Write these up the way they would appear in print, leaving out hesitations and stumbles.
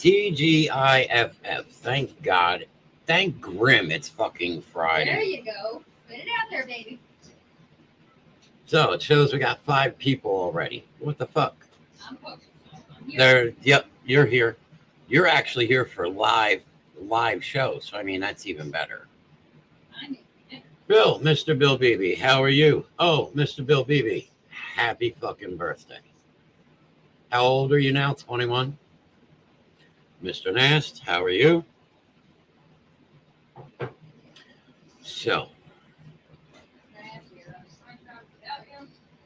TGIFF. Thank God. Thank Grimm. It's fucking Friday. There you go. Put it out there, baby. So it shows we got 5 people already. What the fuck? I'm There. Yep. You're here. You're actually here for live shows. So I mean, that's even better. Bill, Mr. Bill Beebe, how are you? Oh, Mr. Bill Beebe, happy fucking birthday. How old are you now? 21? Mr. Knast, how are you? So,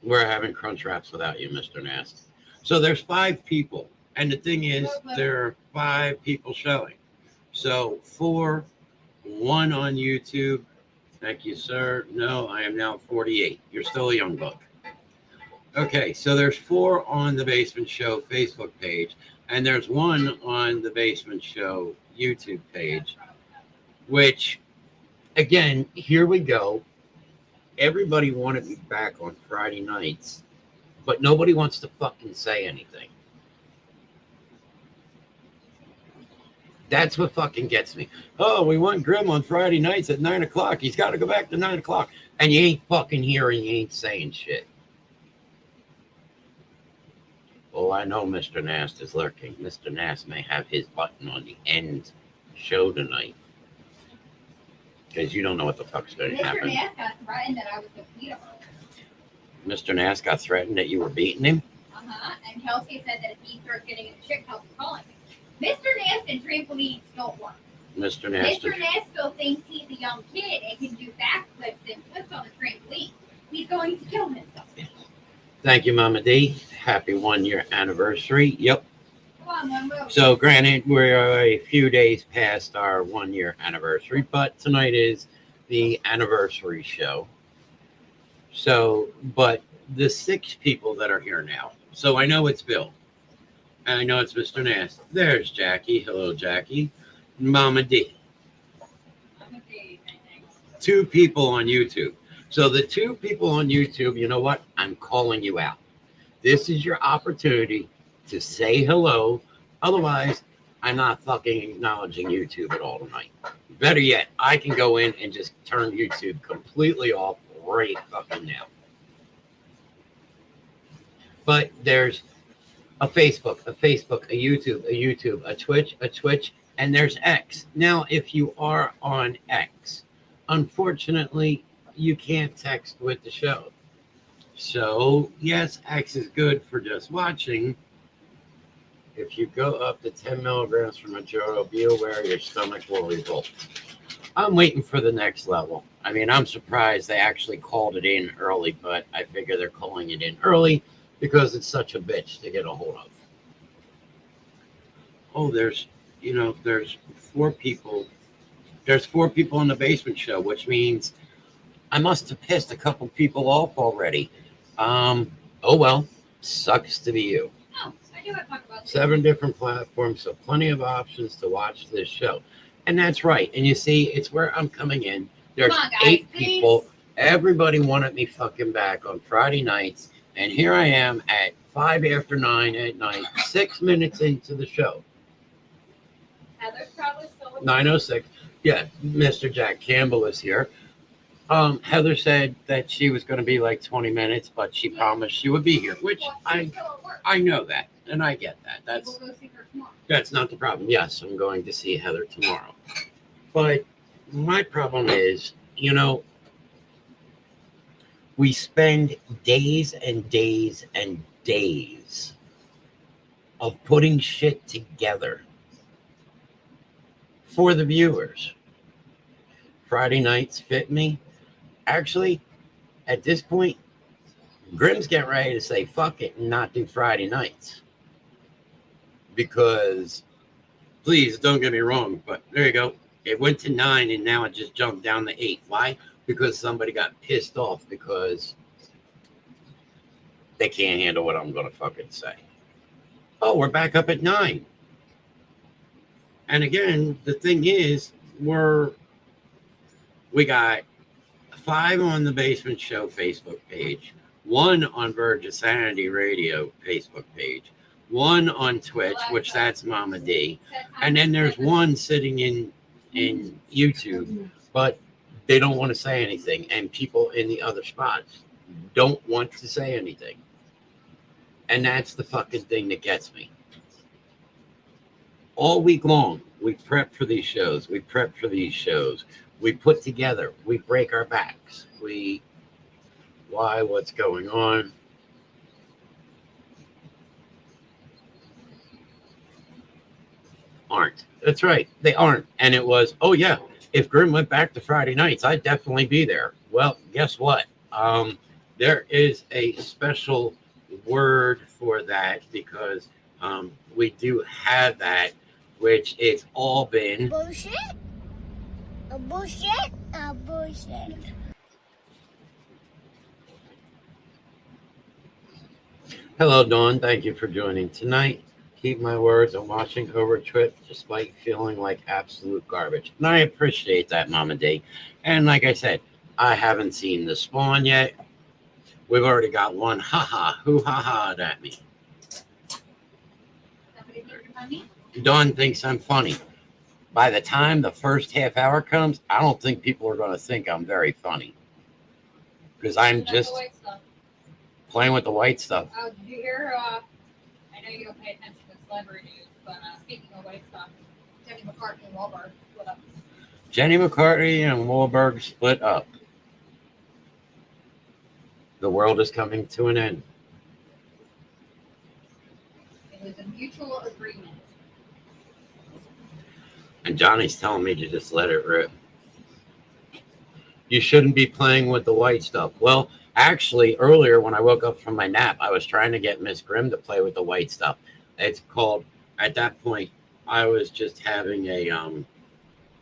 we're having crunch wraps without you, Mr. Knast. So there's 5 people. And the thing is, there are 5 people showing. So 4, 1 on YouTube. Thank you, sir. No, I am now 48. You're still a young buck. Okay, so there's 4 on the Basement Show Facebook page. And there's 1 on the Basement Show YouTube page, which, again, here we go. Everybody wanted me back on Friday nights, but nobody wants to fucking say anything. That's what fucking gets me. Oh, we want Grimm on Friday nights at 9 o'clock. He's got to go back to 9 o'clock. And you ain't fucking here and you ain't saying shit. Oh, I know Mr. Knast is lurking. Mr. Knast may have his button on the end show tonight. Because you don't know what the fuck's going to happen. Mr. Knast got threatened that I was going to beat him. Mr. Knast got threatened that you were beating him? Uh-huh. And Kelsey said that if he starts getting in the shit, Kelsey's calling me. Mr. Knast and trampolines don't work. Mr. Knast still thinks he's a young kid and can do backflips and flips on the trampoline. He's going to kill himself. Thank you, Mama D. Happy 1-year anniversary. Yep. Come on, so, granted, we're a few days past our 1-year anniversary, but tonight is the anniversary show. So, but the 6 people that are here now. So, I know it's Bill. I know it's Mr. Knast. There's Jackie. Hello, Jackie. Mama D. Mama D, thanks. 2 people on YouTube. So the 2 people on YouTube, you know what? I'm calling you out. This is your opportunity to say hello. Otherwise, I'm not fucking acknowledging YouTube at all tonight. Better yet, I can go in and just turn YouTube completely off right fucking now. But there's a Facebook, a YouTube, a Twitch, and there's X. Now, if you are on X, unfortunately, you can't text with the show. So, yes, X is good for just watching. If you go up to 10 milligrams from Majoro, be aware your stomach will revolt. I'm waiting for the next level. I mean, I'm surprised they actually called it in early, but I figure they're calling it in early because it's such a bitch to get a hold of. Oh, there's 4 people. There's 4 people on the Basement Show, which means I must have pissed a couple people off already. Oh well, sucks to be you. Oh, I do want to talk about this. 7 different platforms, so plenty of options to watch this show. And that's right. And you see, it's where I'm coming in. There's Come on, guys, 8 please. people. Everybody wanted me fucking back on Friday nights. And here I am at 5 after 9 at night, 6 minutes into the show. Heather's probably still with 9:06. Yeah, Mr. Jack Campbell is here. Heather said that she was going to be like 20 minutes, but she promised she would be here, which Well, I she's still at work. I know that, and I get that. We'll go see her tomorrow. That's not the problem. Yes, I'm going to see Heather tomorrow. But my problem is, we spend days and days and days of putting shit together for the viewers. Friday nights fit me. Actually, at this point, Grimm's getting ready to say fuck it and not do Friday nights. Because, please don't get me wrong, but there you go. It went to 9 and now it just jumped down to 8. Why? Because somebody got pissed off because they can't handle what I'm going to fucking say. Oh, we're back up at 9. And again, the thing is, we got 5 on the Basement Show Facebook page, 1 on Verge of Sanity Radio Facebook page, 1 on Twitch, which that's Mama D, and then there's 1 sitting in YouTube, but they don't want to say anything, and people in the other spots don't want to say anything. And that's the fucking thing that gets me. All week long, we prep for these shows. We put together. We break our backs. What's going on? Aren't. That's right. They aren't. And it was, oh yeah, if Grimm went back to Friday nights, I'd definitely be there. Well, guess what? There is a special word for that because we do have that, which it's all been bullshit. A bullshit. A bullshit. Hello, Dawn. Thank you for joining tonight. Keep my words and watching over Twitch despite feeling like absolute garbage. And I appreciate that, Mama D. And like I said, I haven't seen the spawn yet. We've already got one who ha-ha'd at me. Somebody think you're funny? Dawn thinks I'm funny. By the time the first half hour comes, I don't think people are going to think I'm very funny. Because I'm That's just the white stuff. playing with the white stuff. Oh, did you hear? I know you don't pay attention to celebrity news, but speaking of white stuff, Jenny McCartney and Wahlberg split up. Jenny McCartney and Wahlberg split up. The world is coming to an end. It was a mutual agreement. And Johnny's telling me to just let it rip. You shouldn't be playing with the white stuff. Well, actually, earlier when I woke up from my nap, I was trying to get Miss Grimm to play with the white stuff. It's called, at that point, I was just having a,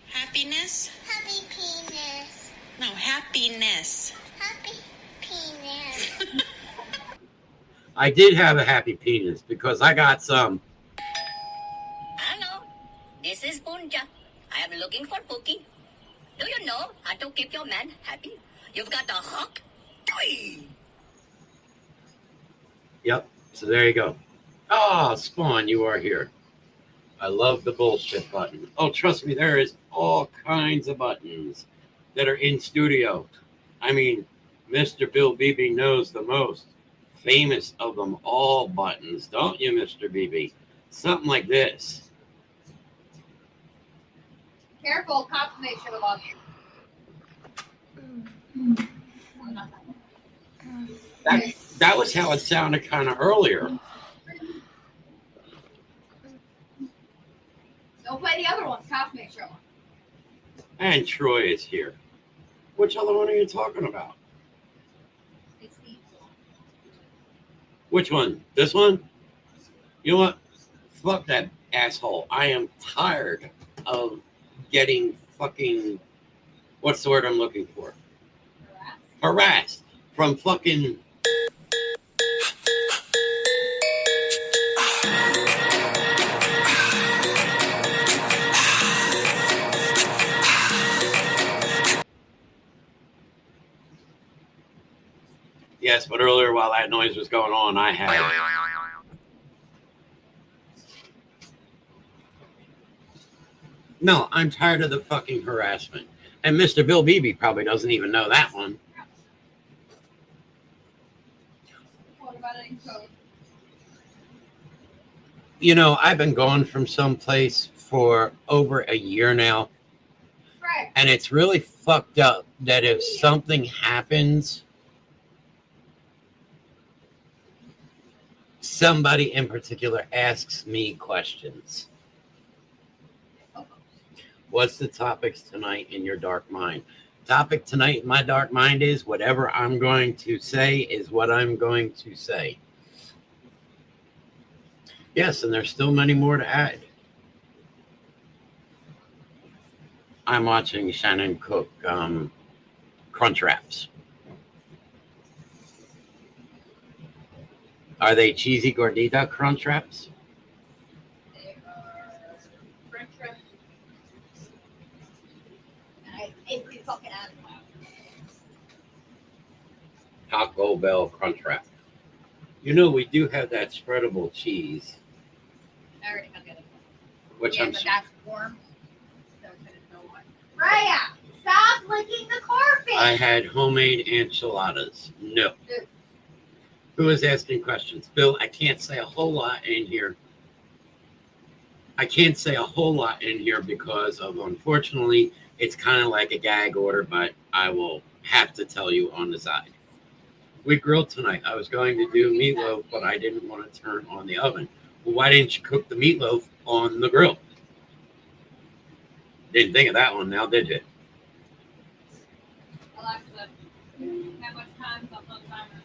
Happiness? Happy penis. No, happiness. Happy penis. I did have a happy penis because I got some. Hello, this is Punja. I am looking for Pookie. Do you know how to keep your man happy? You've got to hawk. Yep. So there you go. Oh, Spawn, you are here. I love the bullshit button. Oh, trust me, there is all kinds of buttons that are in studio. I mean, Mr. Bill Beebe knows the most famous of them all buttons, don't you, Mr. Beebe? Something like this. Careful, cops may show up. That was how it sounded kind of earlier. Don't play the other ones. Cops may show up. And Troy is here. Which other one are you talking about? It's Steve's one. Which one? This one? You know what? Fuck that asshole. I am tired of getting fucking, what's the word I'm looking for? harassed from fucking. Yes, but earlier while that noise was going on, I had. No, I'm tired of the fucking harassment. And Mr. Bill Beebe probably doesn't even know that one. What about it in code? You know, I've been gone from someplace for over a year now. Right. And it's really fucked up that if something happens, somebody in particular asks me questions. What's the topics tonight in your dark mind? Topic tonight in my dark mind is whatever I'm going to say is what I'm going to say. Yes, and there's still many more to add. I'm watching Shannon cook crunch wraps. Are they cheesy gordita crunch wraps? They are French wraps. And I every fucking animal. Taco Bell crunch wrap. You know, we do have that spreadable cheese, I already got the other one. which Yeah, I'm but that's warm. So it's gonna go on. Raya, stop licking the carpet. I had homemade enchiladas. No. Who is asking questions? Bill, I can't say a whole lot in here. I can't say a whole lot in here because of, unfortunately, it's kind of like a gag order, but I will have to tell you on the side. We grilled tonight. I was going to do meatloaf, but I didn't want to turn on the oven. Well, why didn't you cook the meatloaf on the grill? Didn't think of that one now, did you? Alexa, how much time is on the timer?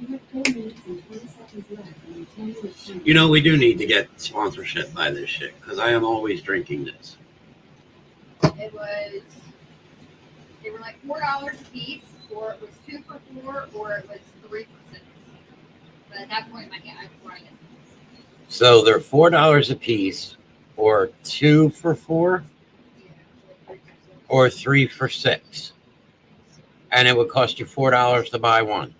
You have 4 minutes and 20 seconds left on your 10-minute timer. You know, we do need to get sponsorship by this shit because I am always drinking this. They were like $4 a piece, or it was 2 for $4, or it was 3 for $6. But at that point, I was running it. So they're $4 a piece, or 2 for $4, or 3 for $6. And it would cost you $4 to buy one.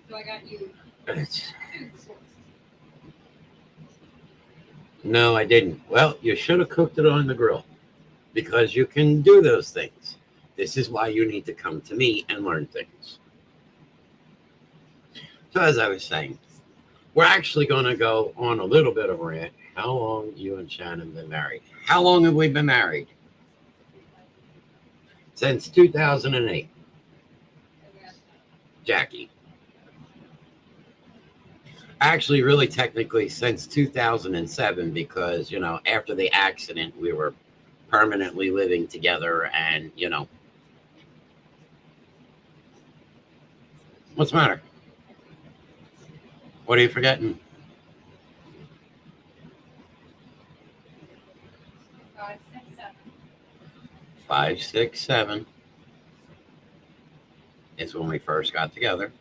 So I got you It's- 2 for $4. No, I didn't. Well, you should have cooked it on the grill because you can do those things. This is why you need to come to me and learn things. So as I was saying, we're actually going to go on a little bit of a rant. How long you and Shannon been married? How long have we been married? Since 2008. Jackie. Actually, really technically since 2007 because, you know, after the accident, we were permanently living together and, you know. What's the matter? What are you forgetting? 5, 6, 7. 5, 6, 7 is when we first got together.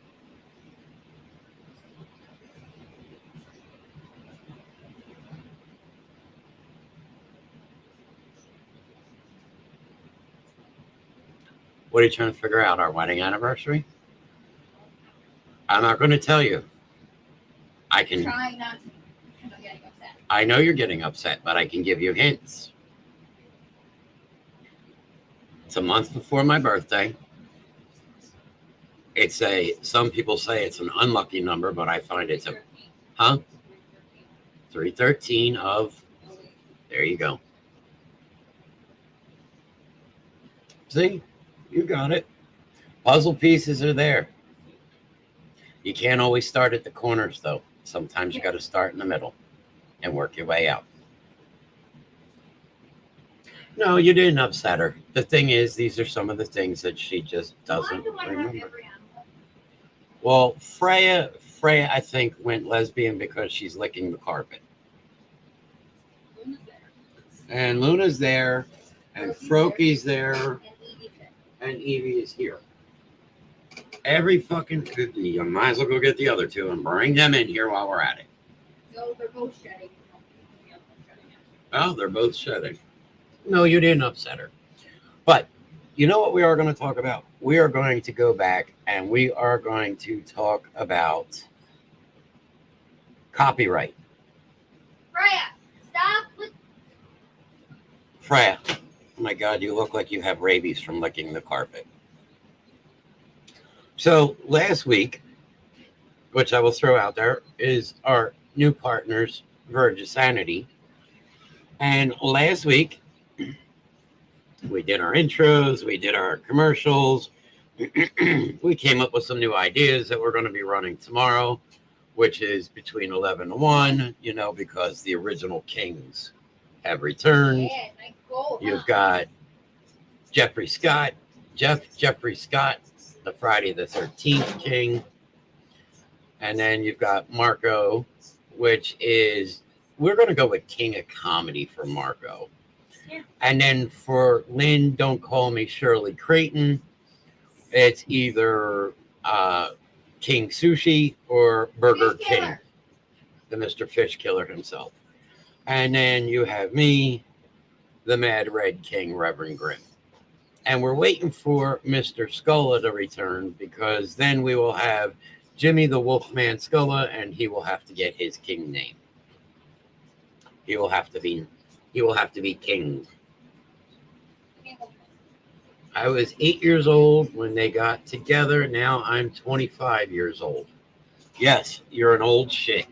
What are you trying to figure out? Our wedding anniversary? I'm not going to tell you. I can. Trying not to, because I'm getting upset. I know you're getting upset, but I can give you hints. It's a month before my birthday. Some people say it's an unlucky number, but I find it's a, 313 of, there you go. See, you got it. Puzzle pieces are there. You can't always start at the corners, though. Sometimes you got to start in the middle and work your way out. No, you didn't upset her. The thing is, these are some of the things that she just doesn't Why do I have remember. every animal? Well, Freya, I think, went lesbian because she's licking the carpet. Luna's there. And Luna's there, and Froky's there, And Edie's there. and Evie is here. Every fucking, you might as well go get the other two and bring them in here while we're at it. No, they're both shedding. Oh, they're both shedding. No, you didn't upset her. But you know what we are going to talk about? We are going to go back and we are going to talk about copyright. Freya, stop with Freya, oh my God, you look like you have rabies from licking the carpet. So last week, which I will throw out there, is our new partners, Verge of Sanity. And last week, we did our intros, we did our commercials. We came up with some new ideas that we're going to be running tomorrow, which is between 11 and 1, you know, because the original Kings have returned. yeah, nice goal. You've got Jeffrey Scott, the Friday the 13th King. And then you've got Marco, which is, we're going to go with King of Comedy for Marco. Yeah. And then for Lynn, don't call me Shirley Creighton. It's either King Sushi or Burger Fish King, Killer. the Mr. Fish Killer himself. And then you have me, the Mad Red King, Reverend Grimm. And we're waiting for Mr. Sculla to return, because then we will have Jimmy the Wolfman Sculla, and he will have to get his king name. He will have to be king. I was 8 years old when they got together. Now I'm 25 years old. Yes, you're an old shit.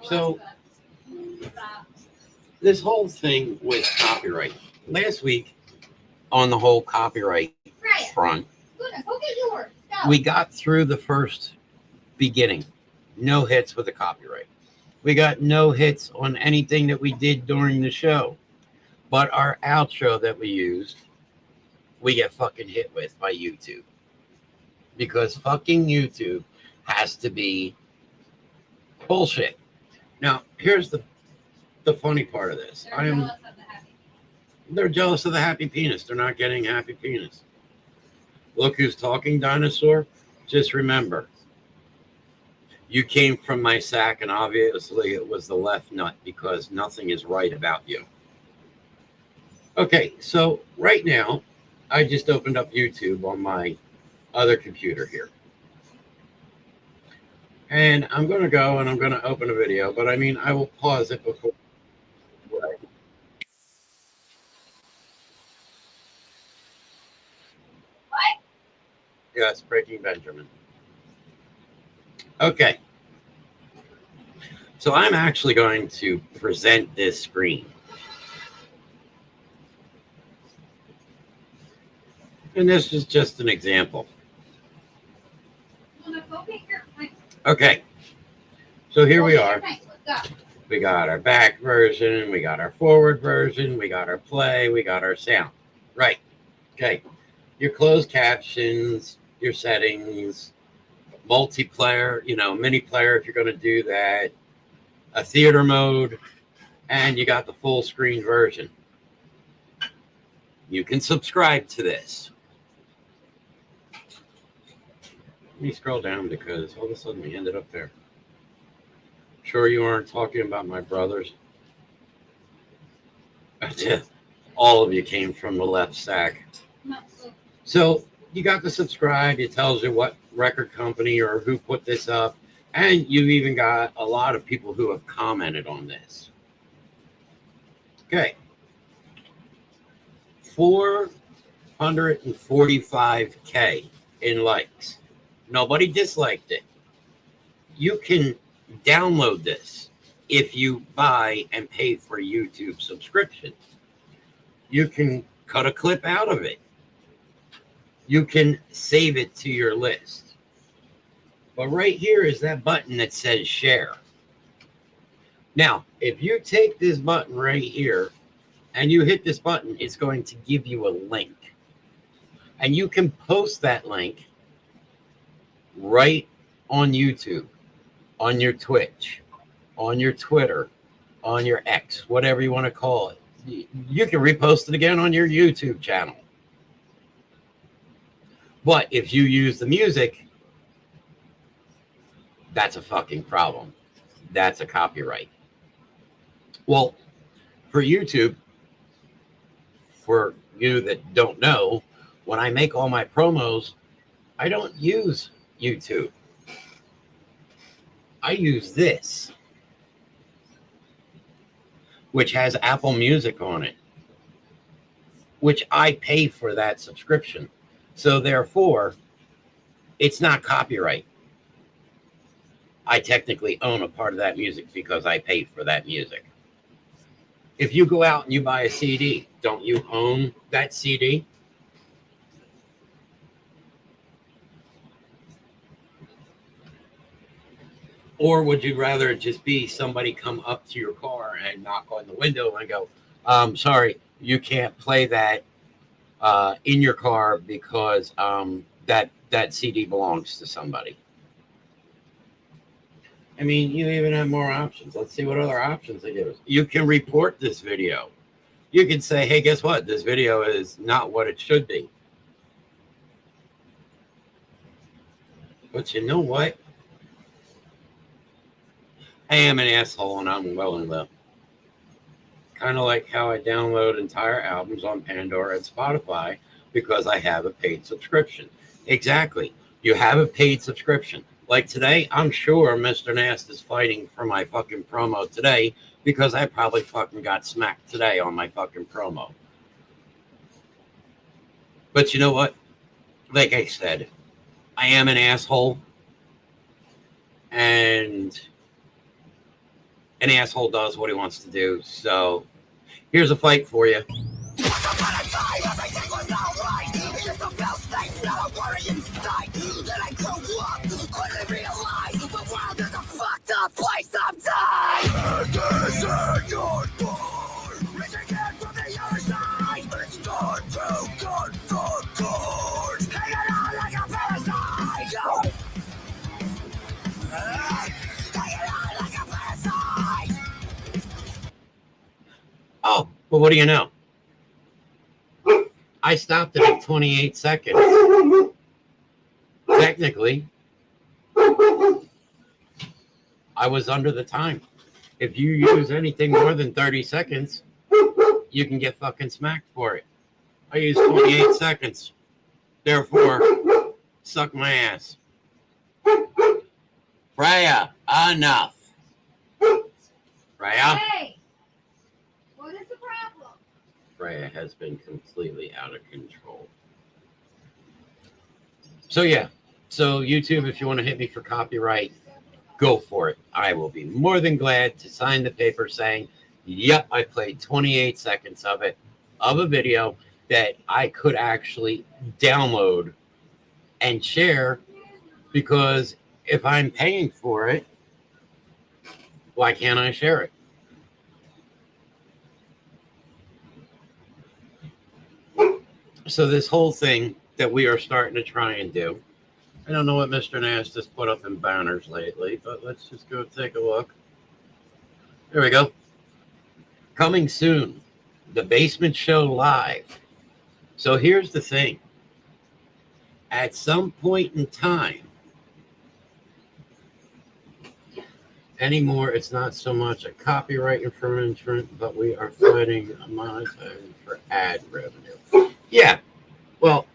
So this whole thing with copyright. Last week, on the whole copyright Freya, front, goodness, go get yours. Go. we got through the first beginning. No hits with the copyright. We got no hits on anything that we did during the show. But our outro that we used, we get fucking hit with by YouTube. Because fucking YouTube has to be bullshit. Now, here's the funny part of this. They're jealous of the happy. They're jealous of the happy penis. They're not getting happy penis. Look who's talking, dinosaur. Just remember, you came from my sack, and obviously it was the left nut, because nothing is right about you. Okay, so right now, I just opened up YouTube on my other computer here. And I'm going to go and I'm going to open a video, but I mean, I will pause it before. What? Yes, Breaking Benjamin. Okay. So I'm actually going to present this screen. And this is just an example. Well, go get your thing. Okay. So here Go we get are. your thing. Let's go. We got our back version. We got our forward version. We got our play. We got our sound. Right. Okay. Your closed captions, your settings, multiplayer, mini player if you're going to do that, a theater mode, and you got the full screen version. You can subscribe to this. Let me scroll down, because all of a sudden we ended up there. Sure you aren't talking about my brothers? All of you came from the left sack. No, So you got to subscribe. It tells you what record company or who put this up. And you've even got a lot of people who have commented on this. Okay. 445K in likes. Nobody disliked it. You can download this if you buy and pay for YouTube subscription. You can cut a clip out of it. You can save it to your list. But right here is that button that says share. Now, if you take this button right here and you hit this button, it's going to give you a link. And you can post that link right on YouTube, on your Twitch, on your Twitter, on your X, whatever you want to call it. you can repost it again on your YouTube channel. But if you use the music, that's a fucking problem. That's a copyright. Well, for YouTube, for you that don't know, when I make all my promos, I don't use YouTube. I use this, which has Apple Music on it, which I pay for that subscription. So therefore, it's not copyright. I technically own a part of that music because I pay for that music. If you go out and you buy a CD, don't you own that CD? Or would you rather it just be somebody come up to your car and knock on the window and go, sorry, you can't play that in your car because that CD belongs to somebody. I mean, you even have more options. Let's see what other options they give us. You can report this video. You can say, hey, guess what? This video is not what it should be. But you know what? I am an asshole and I'm willing to. Kind of like how I download entire albums on Pandora and Spotify because I have a paid subscription. Exactly. You have a paid subscription. Like today, I'm sure Mr. Knast is fighting for my fucking promo today because I probably fucking got smacked today on my fucking promo. But you know what? Like I said, I am an asshole. And an asshole does what he wants to do. So here's a fight for you. Once upon a time, everything was alright. It just felt safe, not a worry inside. Then I grew up, quickly realized the world is a fucked up place sometimes. This is your born, reaching in from the other side. It's time to cut the cord. Hanging on like a parasite. Hanging on like a parasite. Oh, well, what do you know? I stopped it at 28 seconds. Technically, I was under the time. If you use anything more than 30 seconds, you can get fucking smacked for it. I used 28 seconds. Therefore, suck my ass. Freya, enough. Freya? Hey, what is the problem? Freya has been completely out of control. So yeah, so YouTube, if you want to hit me for copyright, go for it. I will be more than glad to sign the paper saying, yep, I played 28 seconds of it, of a video that I could actually download and share, because if I'm paying for it, why can't I share it? So this whole thing that we are starting to try and do, I don't know what Mr. Knast has put up in banners lately, but let's just go take a look. There we go. Coming soon, the Basement Show Live. So here's the thing. At some point in time, anymore, it's not so much a copyright infringement, but we are fighting a monetizing for ad revenue. Yeah, well,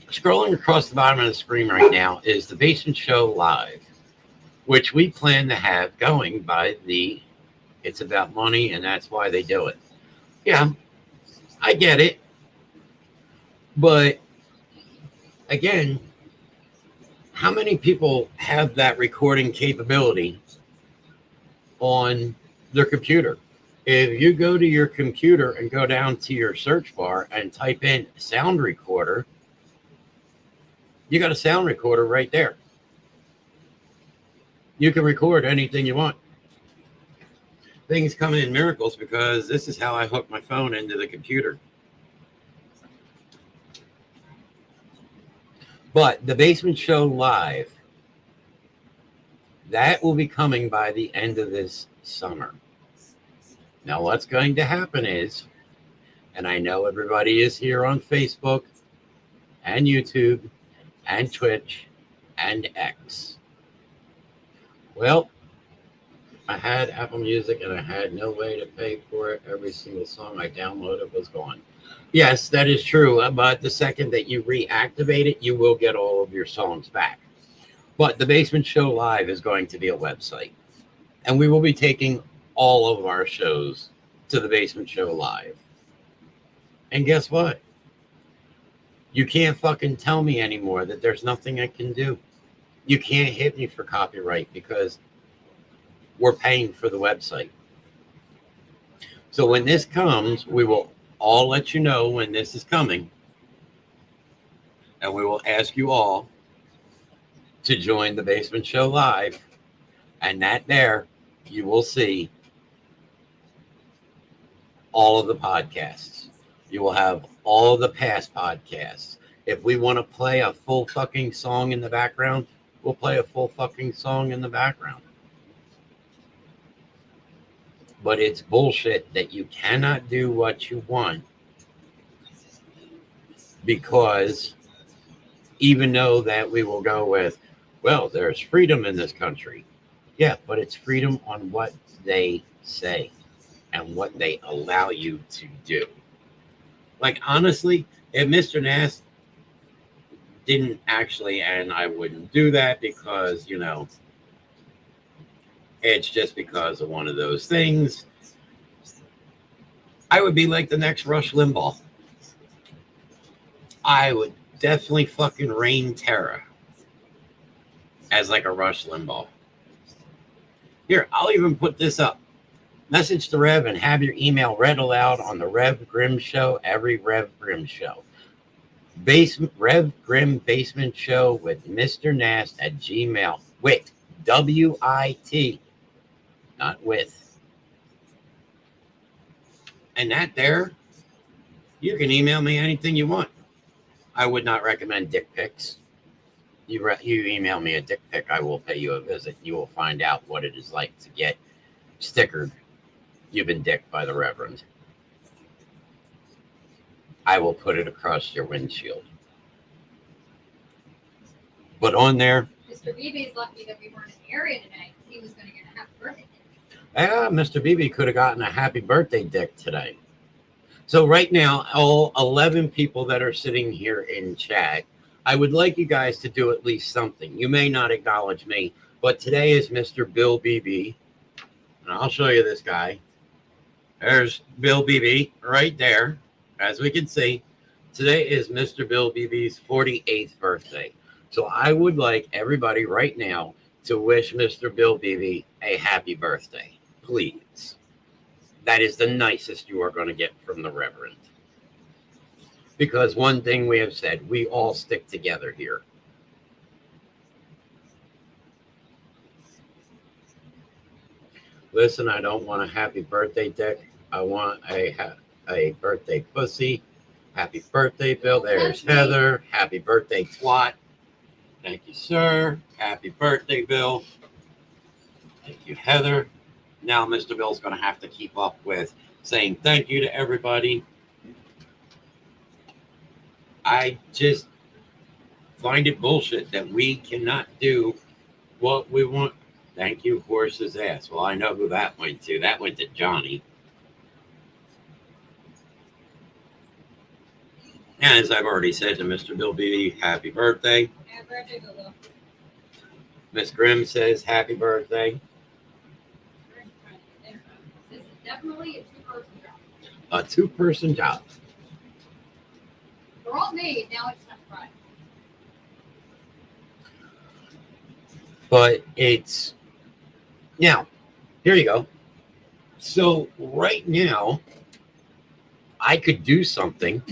scrolling across the bottom of the screen right now is the Basement Show Live, which we plan to have going by the It's About Money, and that's why they do it. Yeah, I get it. But, again, how many people have that recording capability on their computer? If you go to your computer and go down to your search bar and type in sound recorder, you got a sound recorder right there. You can record anything you want. Things come in miracles because this is how I hook my phone into the computer. But the Basement Show Live, that will be coming by the end of this summer. Now, what's going to happen is, and I know everybody is here on Facebook and YouTube and Twitch and X. Well, I had Apple Music and I had no way to pay for it. Every single song I downloaded was gone. Yes, that is true. But the second that you reactivate it, you will get all of your songs back. But the Basement Show Live is going to be a website. And we will be taking all of our shows to the Basement Show Live. And guess what? You can't fucking tell me anymore that there's nothing I can do. You can't hit me for copyright because we're paying for the website. So when this comes, we will all let you know when this is coming. And we will ask you all to join the Basement Show Live. And that there, you will see all of the podcasts. You will have all the past podcasts. If we want to play a full fucking song in the background, we'll play a full fucking song in the background. But it's bullshit that you cannot do what you want because even though that we will go with, well, there's freedom in this country. Yeah, but it's freedom on what they say and what they allow you to do. Like, honestly, if Mr. Knast didn't actually, and I wouldn't do that because, you know, it's just because of one of those things, I would be like the next Rush Limbaugh. I would definitely fucking reign terror as like a Rush Limbaugh. Here, I'll even put this up. Message to Rev and have your email read aloud on the Rev Grimm Show, every Rev Grimm Show. Rev Grimm Basement Show with Mr. Knast at Gmail. With W-I-T, not with. And that there, you can email me anything you want. I would not recommend dick pics. You email me a dick pic, I will pay you a visit. You will find out what it is like to get stickered. You've been dicked by the Reverend. I will put it across your windshield. But on there, Mr. BB's lucky that we weren't in the area today. He was going to get a happy birthday. yeah, Mr. BB could have gotten a happy birthday dick today. So right now, all 11 people that are sitting here in chat, I would like you guys to do at least something. You may not acknowledge me, but today is Mr. Bill BB. And I'll show you this guy. There's Bill BB right there. As we can see, today is Mr. Bill BB's 48th birthday. So I would like everybody right now to wish Mr. Bill BB a happy birthday. Please. That is the nicest you are going to get from the Reverend. Because one thing we have said, we all stick together here. Listen, I don't want a happy birthday dick. I want a birthday pussy. Happy birthday, Bill. There's Heather. Happy birthday, twat. Thank you, sir. Happy birthday, Bill. Thank you, Heather. Now Mr. Bill's going to have to keep up with saying thank you to everybody. I just find it bullshit that we cannot do what we want. Thank you, horse's ass. Well, I know who that went to. That went to Johnny. And as I've already said to Mr. Bill B, happy birthday. Happy birthday, Bill. Miss Grimm says happy birthday. This is definitely a two-person job. A two-person job. They're all made. Now it's not Friday. But it's now, here you go. So right now, I could do something,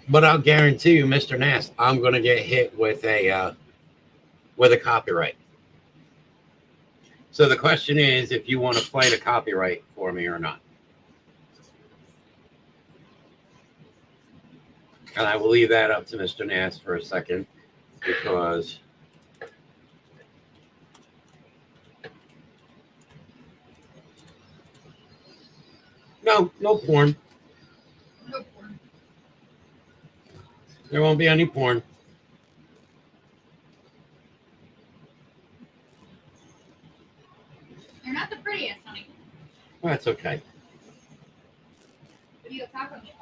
but I'll guarantee you, Mr. Knast, I'm going to get hit with a copyright. So the question is, if you want to play the copyright for me or not. And I will leave that up to Mr. Knast for a second because No, no porn. No porn. There won't be any porn. You're not the prettiest, honey. Well, that's okay. Video taco meat.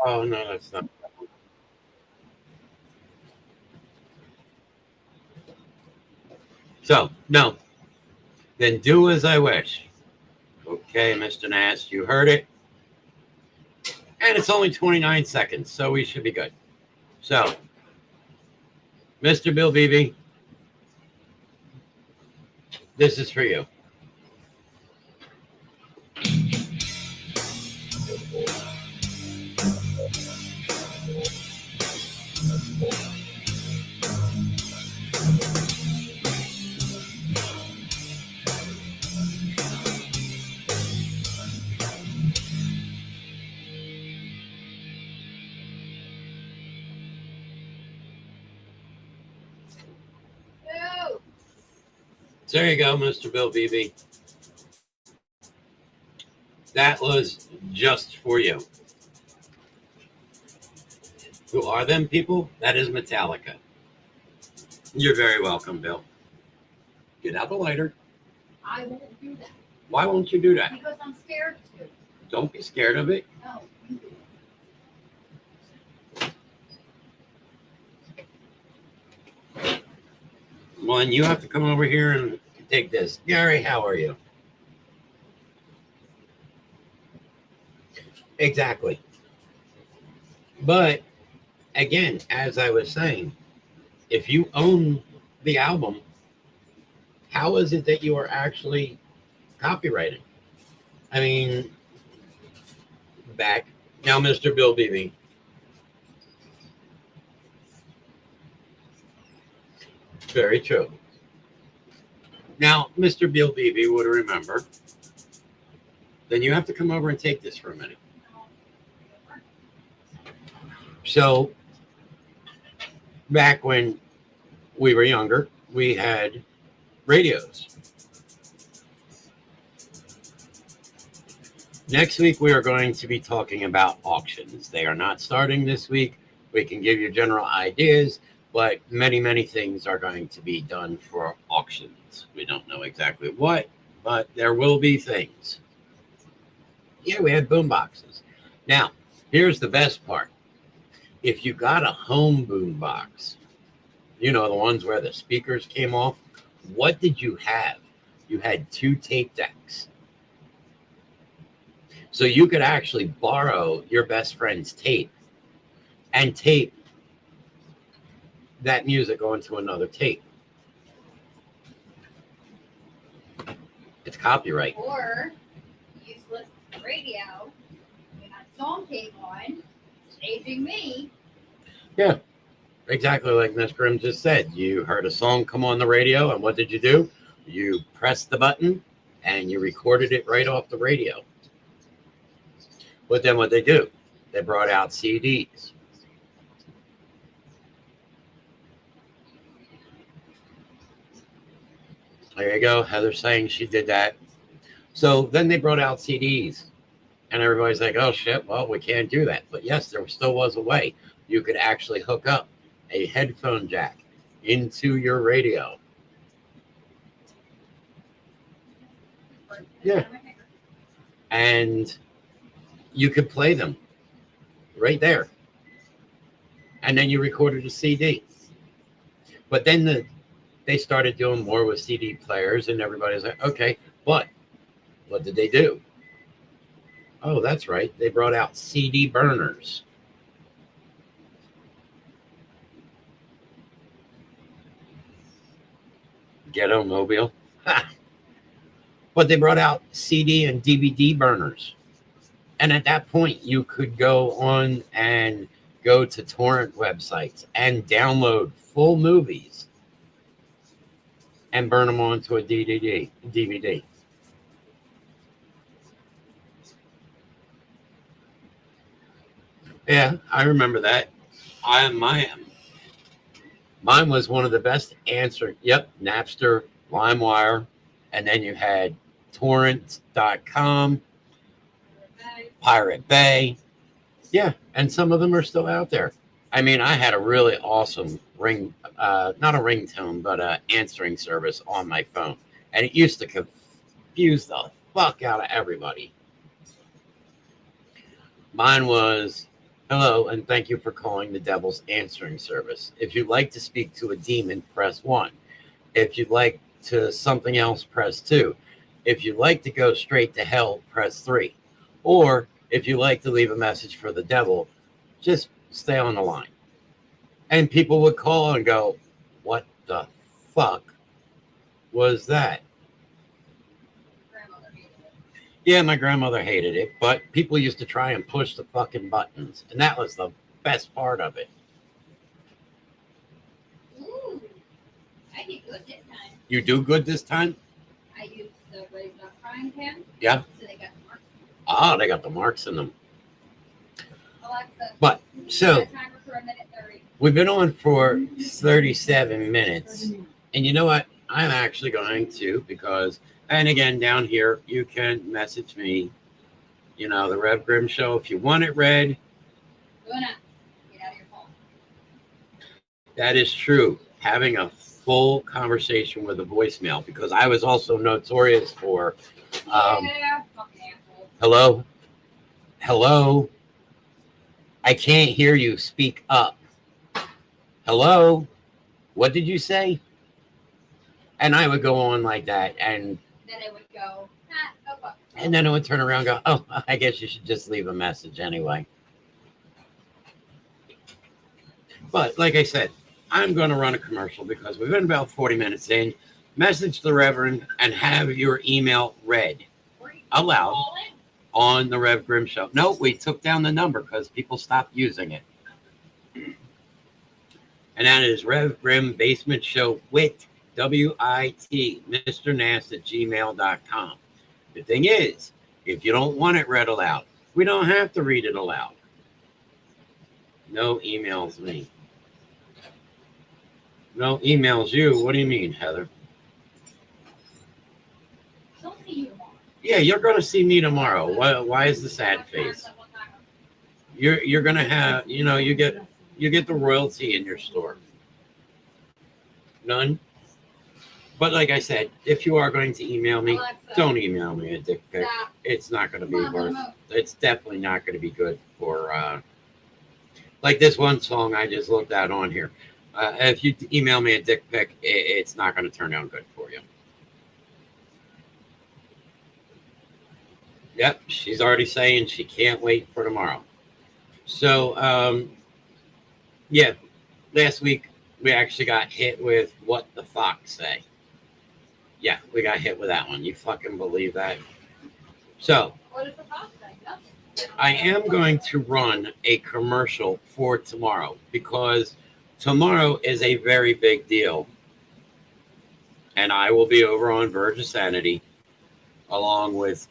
Oh, no, that's not. So, no. Then do as I wish. Okay, Mr. Knast, you heard it. And it's only 29 seconds, so we should be good. So, Mr. Bill Beebe, this is for you. No. There you go, Mr. Bill Beebe. That was just for you. Who are them people? That is Metallica. You're very welcome, Bill. Get out the lighter. I won't do that. Why won't you do that? Because I'm scared to. Don't be scared of it. No, you do it. Well, and you have to come over here and take this. Gary, how are you? Exactly. But again, as I was saying, if you own the album, how is it that you are actually copyrighting? I mean, back now, Mr. Bill Beebe. Very true. Now, Mr. Bill Beebe would remember. Then you have to come over and take this for a minute. So, back when we were younger, we had radios. Next week, we are going to be talking about auctions. They are not starting this week. We can give you general ideas, but many, many things are going to be done for auctions. We don't know exactly what, but there will be things. Yeah, we had boom boxes. Now, here's the best part. If you got a home boom box, you know, the ones where the speakers came off, what did you have? You had 2 tape decks. So you could actually borrow your best friend's tape and tape that music onto another tape. It's copyright. Or useless radio. You got song tape on, staging me. Yeah, exactly like Miss Grimm just said. You heard a song come on the radio, and what did you do? You pressed the button, and you recorded it right off the radio. But then what they do? They brought out CDs. There you go. Heather saying she did that. So then they brought out CDs. And everybody's like, oh, shit, well, we can't do that. But yes, there still was a way. You could actually hook up a headphone jack into your radio. Yeah. And you could play them right there. And then you recorded a CD. But then they started doing more with CD players, and everybody's like, okay, but what did they do? Oh, that's right. They brought out CD burners. Ghetto mobile. Ha. But they brought out CD and DVD burners. And at that point, you could go on and go to torrent websites and download full movies and burn them onto a DVD. Yeah, I remember that. Mine was one of the best answering. Yep, Napster, LimeWire, and then you had torrent.com, Pirate Bay. Yeah, and some of them are still out there. I mean, I had a really awesome not a ringtone, but an answering service on my phone. And it used to confuse the fuck out of everybody. Mine was, hello, and thank you for calling the Devil's Answering Service. If you'd like to speak to a demon, press 1. If you'd like to something else, press 2. If you'd like to go straight to hell, press 3. Or if you'd like to leave a message for the devil, just stay on the line. And people would call and go, what the fuck was that? Yeah, my grandmother hated it, but people used to try and push the fucking buttons, and that was the best part of it. Ooh, I did good this time. You do good this time? I used the raised up frying pan. Yeah. So they got the marks. Ah, they got the marks in them. Alexa, But, so, set timer for 1:30. we've been on for 37 minutes, and you know what? I'm actually going to, because, and again, down here, you can message me, you know, the Rev Grimm Show. If you want it read, Luna, get out of your phone. that is true. Having a full conversation with a voicemail, because I was also notorious for, Yeah, fucking asshole. hello, I can't hear you. Speak up. Hello, what did you say? And I would go on like that, and Then it would go, oh fuck. and then it would turn around and go, oh, I guess you should just leave a message anyway. But like I said, I'm going to run a commercial because we've been about 40 minutes in. Message the Reverend and have your email read aloud on the Rev Grimm Show. No, we took down the number because people stopped using it. And that is Rev Grimm Basement Show WIT, W-I-T, Mr Knast at gmail.com. The thing is, if you don't want it read aloud, we don't have to read it aloud. No emails me. No emails you. What do you mean, Heather? She'll see you tomorrow. Yeah, you're going to see me tomorrow. Why is the sad face? You're going to have, you know, you get the royalty in your store. None. But like I said, if you are going to email me, Alexa, don't email me a dick pic. stop. It's not going to be Come on, worth. come on. It's definitely not going to be good for. Like this one song I just looked at on here. If you email me a dick pic, it's not going to turn out good for you. Yep, she's already saying she can't wait for tomorrow. So, yeah, last week we actually got hit with What the Fox Say. Yeah, we got hit with that one. You fucking believe that? So, What is the box say? Nothing. I am going to run a commercial for tomorrow because tomorrow is a very big deal. And I will be over on Verge of Sanity along with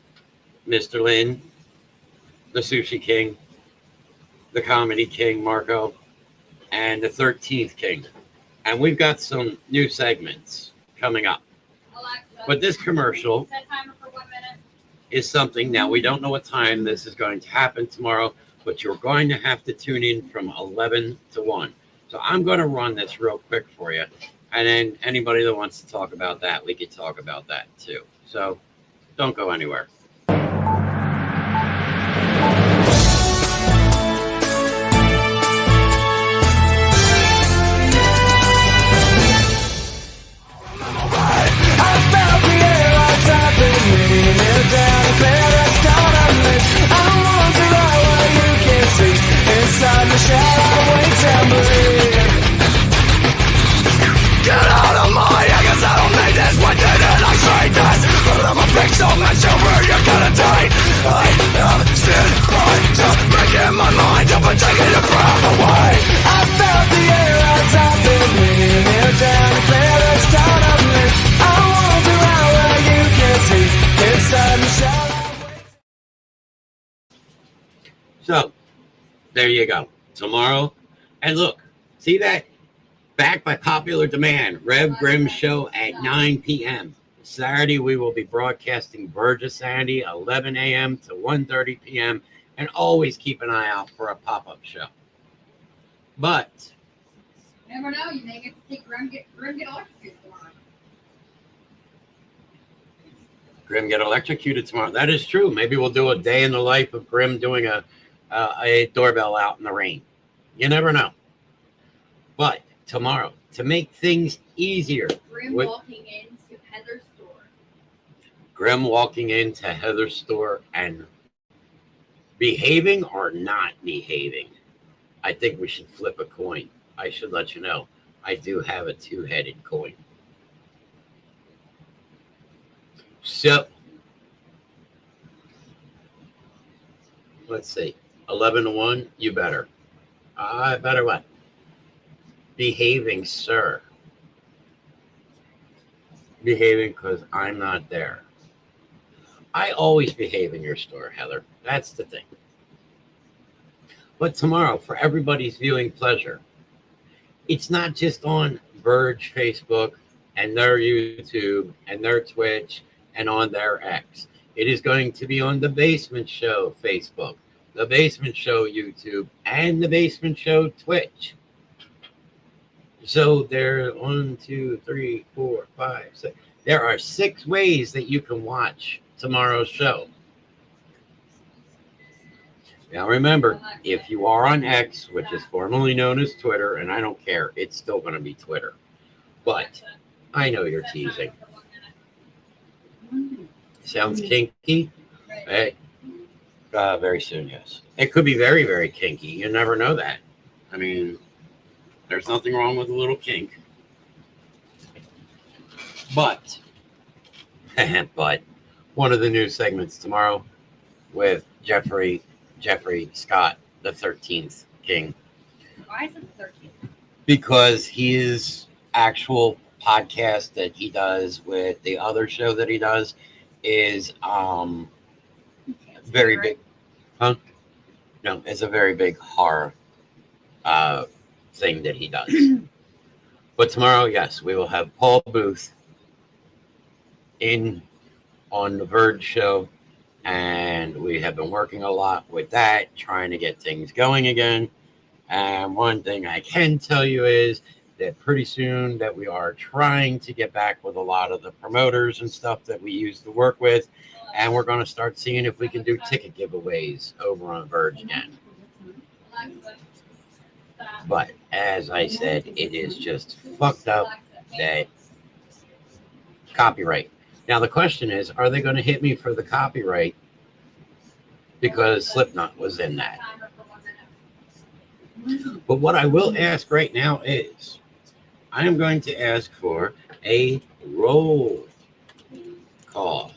Mr. Lynn, the Sushi King, the Comedy King, Marco, and the 13th King. And we've got some new segments coming up. Alexa, But this commercial set timer for 1 minute. is something, now we don't know what time this is going to happen tomorrow, but you're going to have to tune in from 11 to 1. So I'm going to run this real quick for you. And then anybody that wants to talk about that, we could talk about that too. So don't go anywhere. Get out of my I guess I don't need this. What did it I say this? I'm a pixel man, so where you gonna die? I am still trying to break in my mind. I've been taking a crap away. So there you go. Tomorrow. And look, see that? Back by popular demand, Rev Grimm Show at 9 p.m. Saturday, we will be broadcasting Verge of Sanity, 11 a.m. to 1:30 p.m. And always keep an eye out for a pop-up show. But You never know. You may get to see Grim get electrocuted tomorrow. Grimm get electrocuted tomorrow. That is true. Maybe we'll do a day in the life of Grimm doing a doorbell out in the rain. You never know. But tomorrow, to make things easier, Grim with walking into Heather's store. Grimm walking into Heather's store and behaving or not behaving. I think we should flip a coin. I should let you know. I do have a two-headed coin. So, let's see. 11 to 1, you better. I better what? Behaving, sir. Behaving because I'm not there. I always behave in your store, Heather. That's the thing. But tomorrow, for everybody's viewing pleasure, it's not just on Verge Facebook and their YouTube and their Twitch and on their X. It is going to be on the Basement Show Facebook, the Basement Show YouTube, and the Basement Show Twitch. So there, 1, 2, 3, 4, 5, 6. There are 6 ways that you can watch tomorrow's show. Now remember, if you are on X, which is formerly known as Twitter, and I don't care, it's still going to be Twitter. But I know you're teasing. Sounds kinky? Hey, very soon, yes. It could be very, very kinky. You never know that. I mean, there's nothing wrong with a little kink. But one of the new segments tomorrow with Jeffrey Scott, the 13th King. Why is it the 13th? Because his actual podcast that he does with the other show that he does is very big. Huh? No, it's a very big horror thing that he does. But tomorrow, yes, we will have Paul Booth in on the Verge show. And we have been working a lot with that, trying to get things going again. And one thing I can tell you is that pretty soon that we are trying to get back with a lot of the promoters and stuff that we used to work with. And we're going to start seeing if we can do ticket giveaways over on Verge again. But as I said, it is just fucked up that copyright. Now, the question is, are they going to hit me for the copyright because Slipknot was in that? But what I will ask right now is, I am going to ask for a roll call.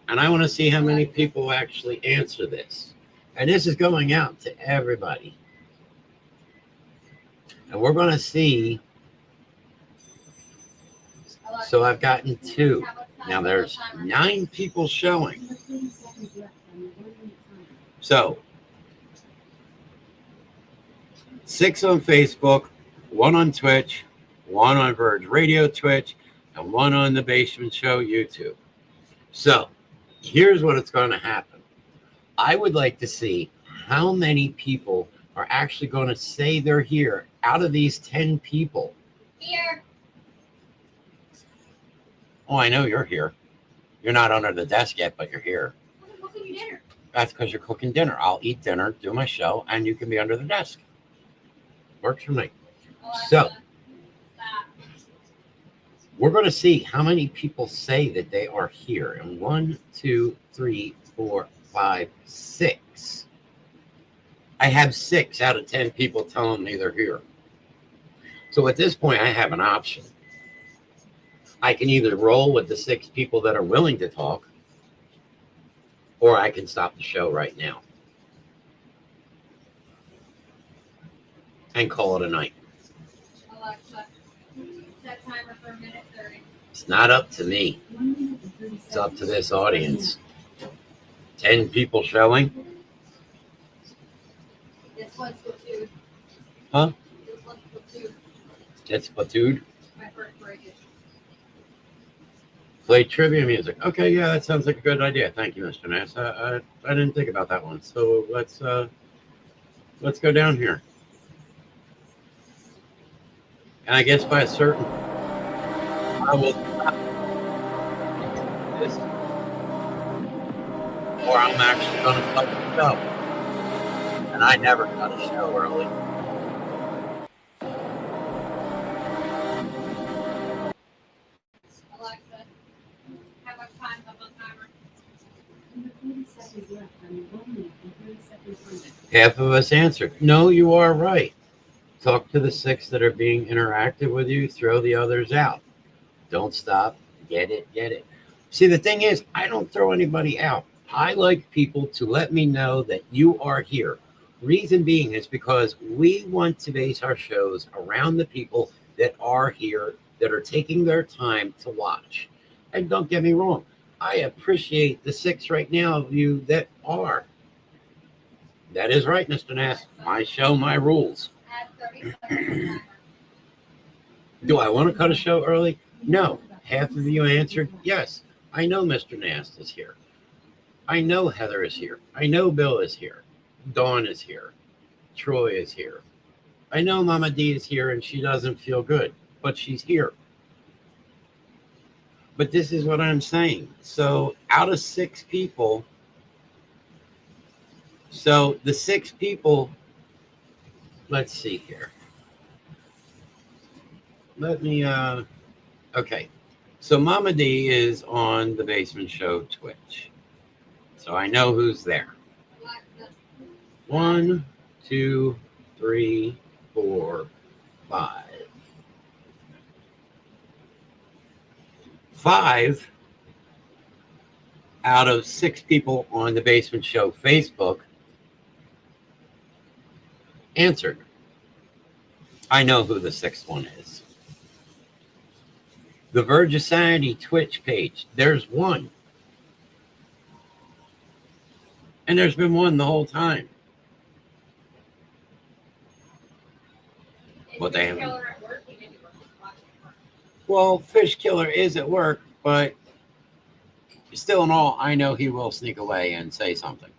And I want to see how many people actually answer this. And this is going out to everybody. And we're going to see. So I've gotten 2. Now there's 9 people showing. So 6 on Facebook, 1 on Twitch, 1 on Verge Radio Twitch, and 1 on the Basement Show YouTube. So here's what it's going to happen. I would like to see how many people are actually going to say they're here out of these 10 people. Here. Oh, I know you're here. You're not under the desk yet, but you're here. I'm cooking you dinner. That's because you're cooking dinner. I'll eat dinner, do my show, and you can be under the desk. Works for me. So, we're going to see how many people say that they are here. And 1, 2, 3, 4, 5, 6. I have 6 out of 10 people telling me they're here. So at this point, I have an option. I can either roll with the 6 people that are willing to talk, or I can stop the show right now and call it a night. Alexa, set timer for 1:30. It's not up to me. It's up to this audience 10 people showing. This one's Platoon. Huh? This one's Platoon. It's Platoon. My first break. Play trivia music. Okay, yeah, that sounds like a good idea. Thank you, Mr. Knast. I didn't think about that one. So let's go down here. And I guess by a certain, I will stop this, or I'm actually going to cut the show. And I never cut a show early. Alexa, how much time up on timer? 30 seconds left on your 1 minute and 30 seconds remaining. Half of us answered. No, you are right. Talk to the 6 that are being interactive with you. Throw the others out. Don't stop. Get it. Get it. See, the thing is, I don't throw anybody out. I like people to let me know that you are here. Reason being is because we want to base our shows around the people that are here, that are taking their time to watch. And don't get me wrong, I appreciate the 6 right now of you that are. That is right, Mr. Knast. My show, my rules. Add 30 seconds on timer. Do I want to cut a show early? No. Half of you answered yes. I know Mr. Knast is here. I know Heather is here. I know Bill is here. Dawn is here. Troy is here. I know Mama D is here and she doesn't feel good, but she's here. But this is what I'm saying. So out of 6 people, so the 6 people, let's see here. Let me, okay. So Mama D is on the Basement Show Twitch. So I know who's there. Alexa, 1, 2, 3, 4, 5. 5 out of 6 people on the Basement Show Facebook answered. I know who the 6th one is. The Verge of Sanity Twitch page, there's 1. And there's been 1 the whole time. is Well, the damn. killer at work? He maybe works watching at work. Well, Fish Killer is at work, but still in all, I know he will sneak away and say something.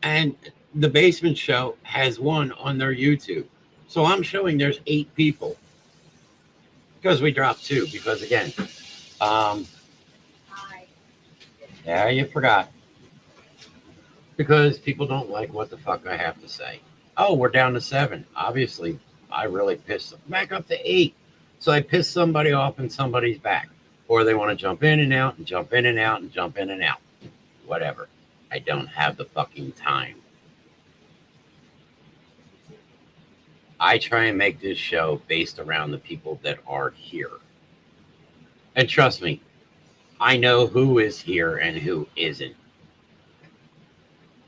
And the Basement Show has 1 on their YouTube. So I'm showing there's 8 people. Because we dropped 2, because again, Hi. yeah, you forgot. Because people don't like what the fuck I have to say. Oh, we're down to 7. Obviously, I really pissed them. Back up to 8. So I pissed somebody off and somebody's back. Or they want to jump in and out and jump in and out and jump in and out. Whatever. I don't have the fucking time. I try and make this show based around the people that are here. And trust me, I know who is here and who isn't.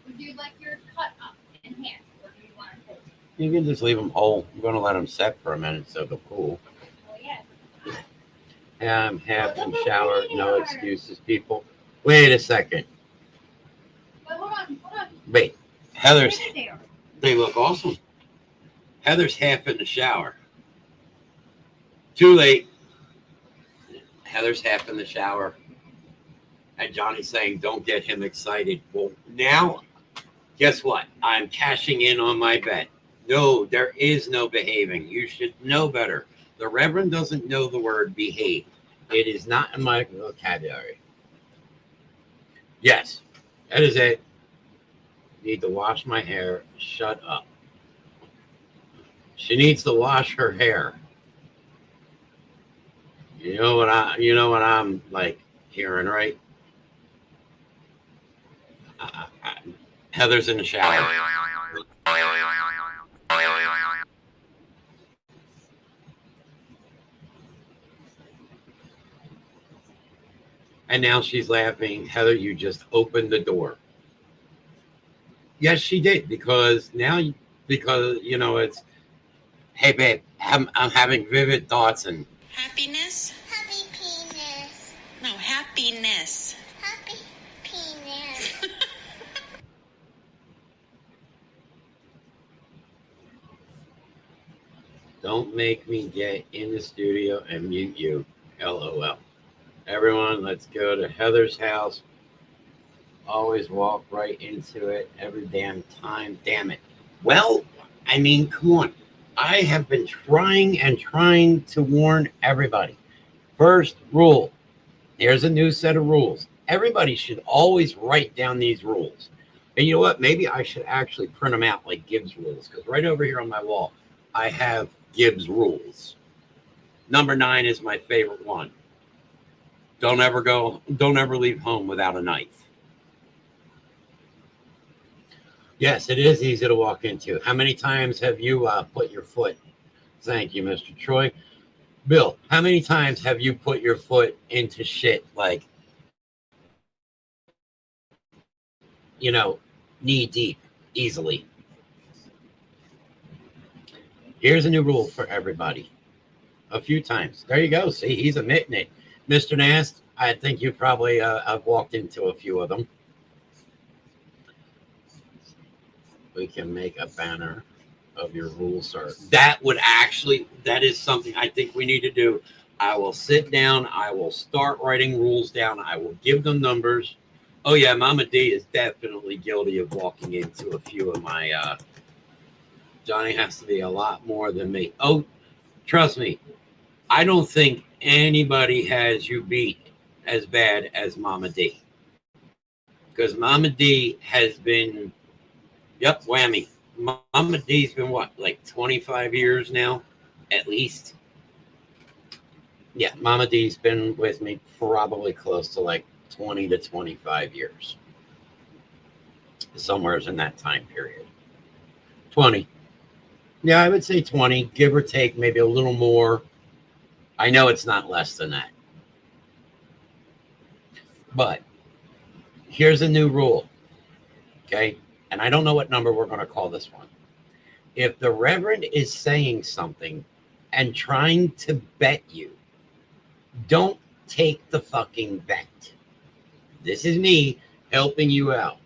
Would you like yours cut up in half, or do you want it whole? You can just leave them whole. I'm going to let them set for a minute so they're cool. Oh, yeah. Have them shower. No excuses, people. Wait a second. But hold on. Wait. Heather's, Sit there. they look awesome. Heather's half in the shower. Too late. Heather's half in the shower. And Johnny's saying, don't get him excited. Well, now, guess what? I'm cashing in on my bet. No, there is no behaving. You should know better. The Reverend doesn't know the word behave. It is not in my vocabulary. Yes, that is it. Need to wash my hair. Shut up. She needs to wash her hair. You know what I'm like hearing, right? Heather's in the shower. And now she's laughing. Heather, you just opened the door. Yes, she did, because you know, it's, hey babe, I'm having vivid thoughts and Happiness? Happy penis. No, happiness. Happy penis. Don't make me get in the studio and mute you. LOL. Everyone, let's go to Heather's house. Always walk right into it every damn time. Damn it. Well, I mean, come on. I have been trying to warn everybody. First rule. Here's a new set of rules. Everybody should always write down these rules. And you know what? Maybe I should actually print them out like Gibbs rules, because right over here on my wall, I have Gibbs rules. Number 9 is my favorite one. Don't ever leave home without a knife. Yes, it is easy to walk into. How many times have you put your foot? Thank you, Mr. Troy. Bill, how many times have you put your foot into shit like, you know, knee deep easily? Here's a new rule for everybody. A few times. There you go. See, he's admitting it. Mr. Knast, I think you probably have walked into a few of them. We can make a banner of your rules, sir. That is something I think we need to do. I will sit down. I will start writing rules down. I will give them numbers. Oh, yeah, Mama D is definitely guilty of walking into a few of my... Johnny has to be a lot more than me. Oh, trust me. I don't think anybody has you beat as bad as Mama D. Because Mama D has been... Yep, whammy. Mama D's been what, like 25 years now, at least? Yeah, Mama D's been with me probably close to like 20 to 25 years. Somewhere in that time period. 20. Yeah, I would say 20, give or take, maybe a little more. I know it's not less than that. But here's a new rule, okay? And I don't know what number we're going to call this one. If the Reverend is saying something and trying to bet you, don't take the fucking bet. This is me helping you out.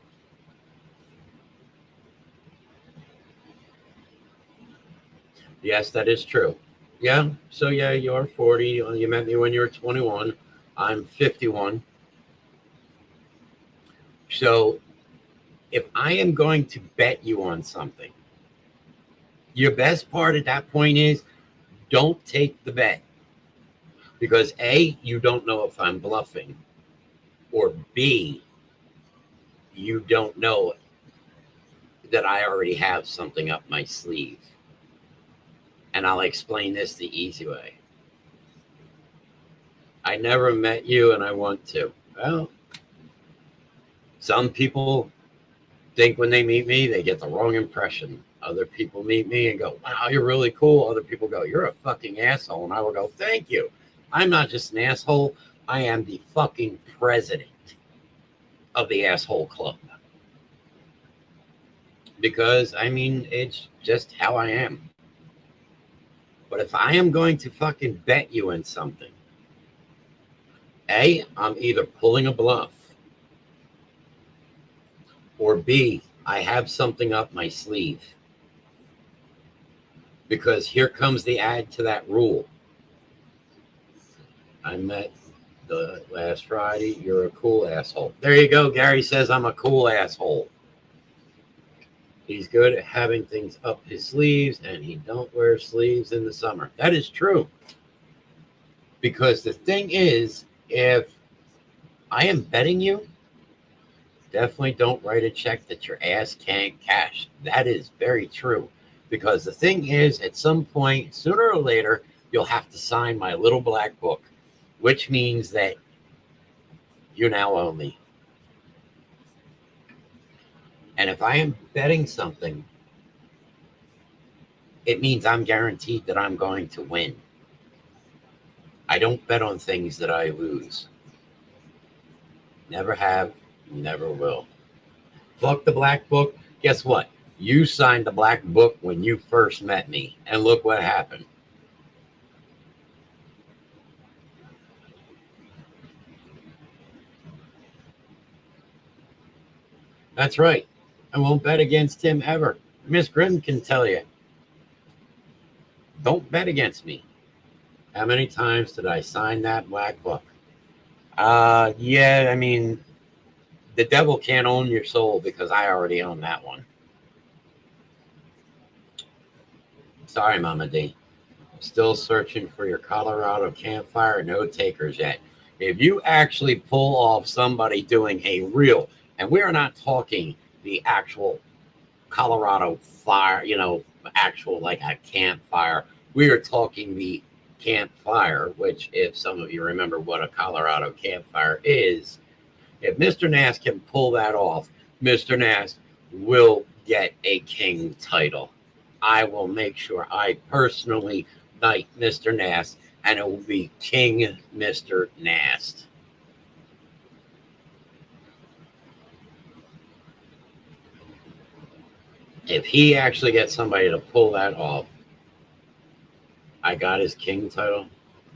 Yes, that is true. Yeah, so yeah, you're 40. You met me when you were 21. I'm 51. So if I am going to bet you on something, your best part at that point is don't take the bet. Because A, you don't know if I'm bluffing. Or B, you don't know that I already have something up my sleeve. And I'll explain this the easy way. I never met you and I want to. Well, some people think when they meet me, they get the wrong impression. Other people meet me and go, wow, you're really cool. Other people go, you're a fucking asshole. And I will go, thank you. I'm not just an asshole. I am the fucking president of the asshole club. Because, I mean, it's just how I am. But if I am going to fucking bet you in something, A, I'm either pulling a bluff, or B, I have something up my sleeve. Because here comes the add to that rule. I met the last Friday. You're a cool asshole. There you go. Gary says I'm a cool asshole. He's good at having things up his sleeves, and he don't wear sleeves in the summer. That is true. Because the thing is, if I am betting you, definitely don't write a check that your ass can't cash. That is very true. Because the thing is, at some point, sooner or later, you'll have to sign my little black book, which means that you now owe me. And if I am betting something, it means I'm guaranteed that I'm going to win. I don't bet on things that I lose. Never have, never will. Fuck the black book. Guess what? You signed the black book when you first met me. And look what happened. That's right. I won't bet against him ever. Miss Grimm can tell you. Don't bet against me. How many times did I sign that black book? Yeah, I mean, the devil can't own your soul because I already own that one. Sorry, Mama D. Still searching for your Colorado campfire. No takers yet. If you actually pull off somebody doing a real, and we're not talking the actual Colorado fire, actual like a campfire. We are talking the campfire, which if some of you remember what a Colorado campfire is, if Mr. Knast can pull that off, Mr. Knast will get a king title. I will make sure I personally knight Mr. Knast, and it will be King Mr. Knast. If he actually gets somebody to pull that off, I got his king title.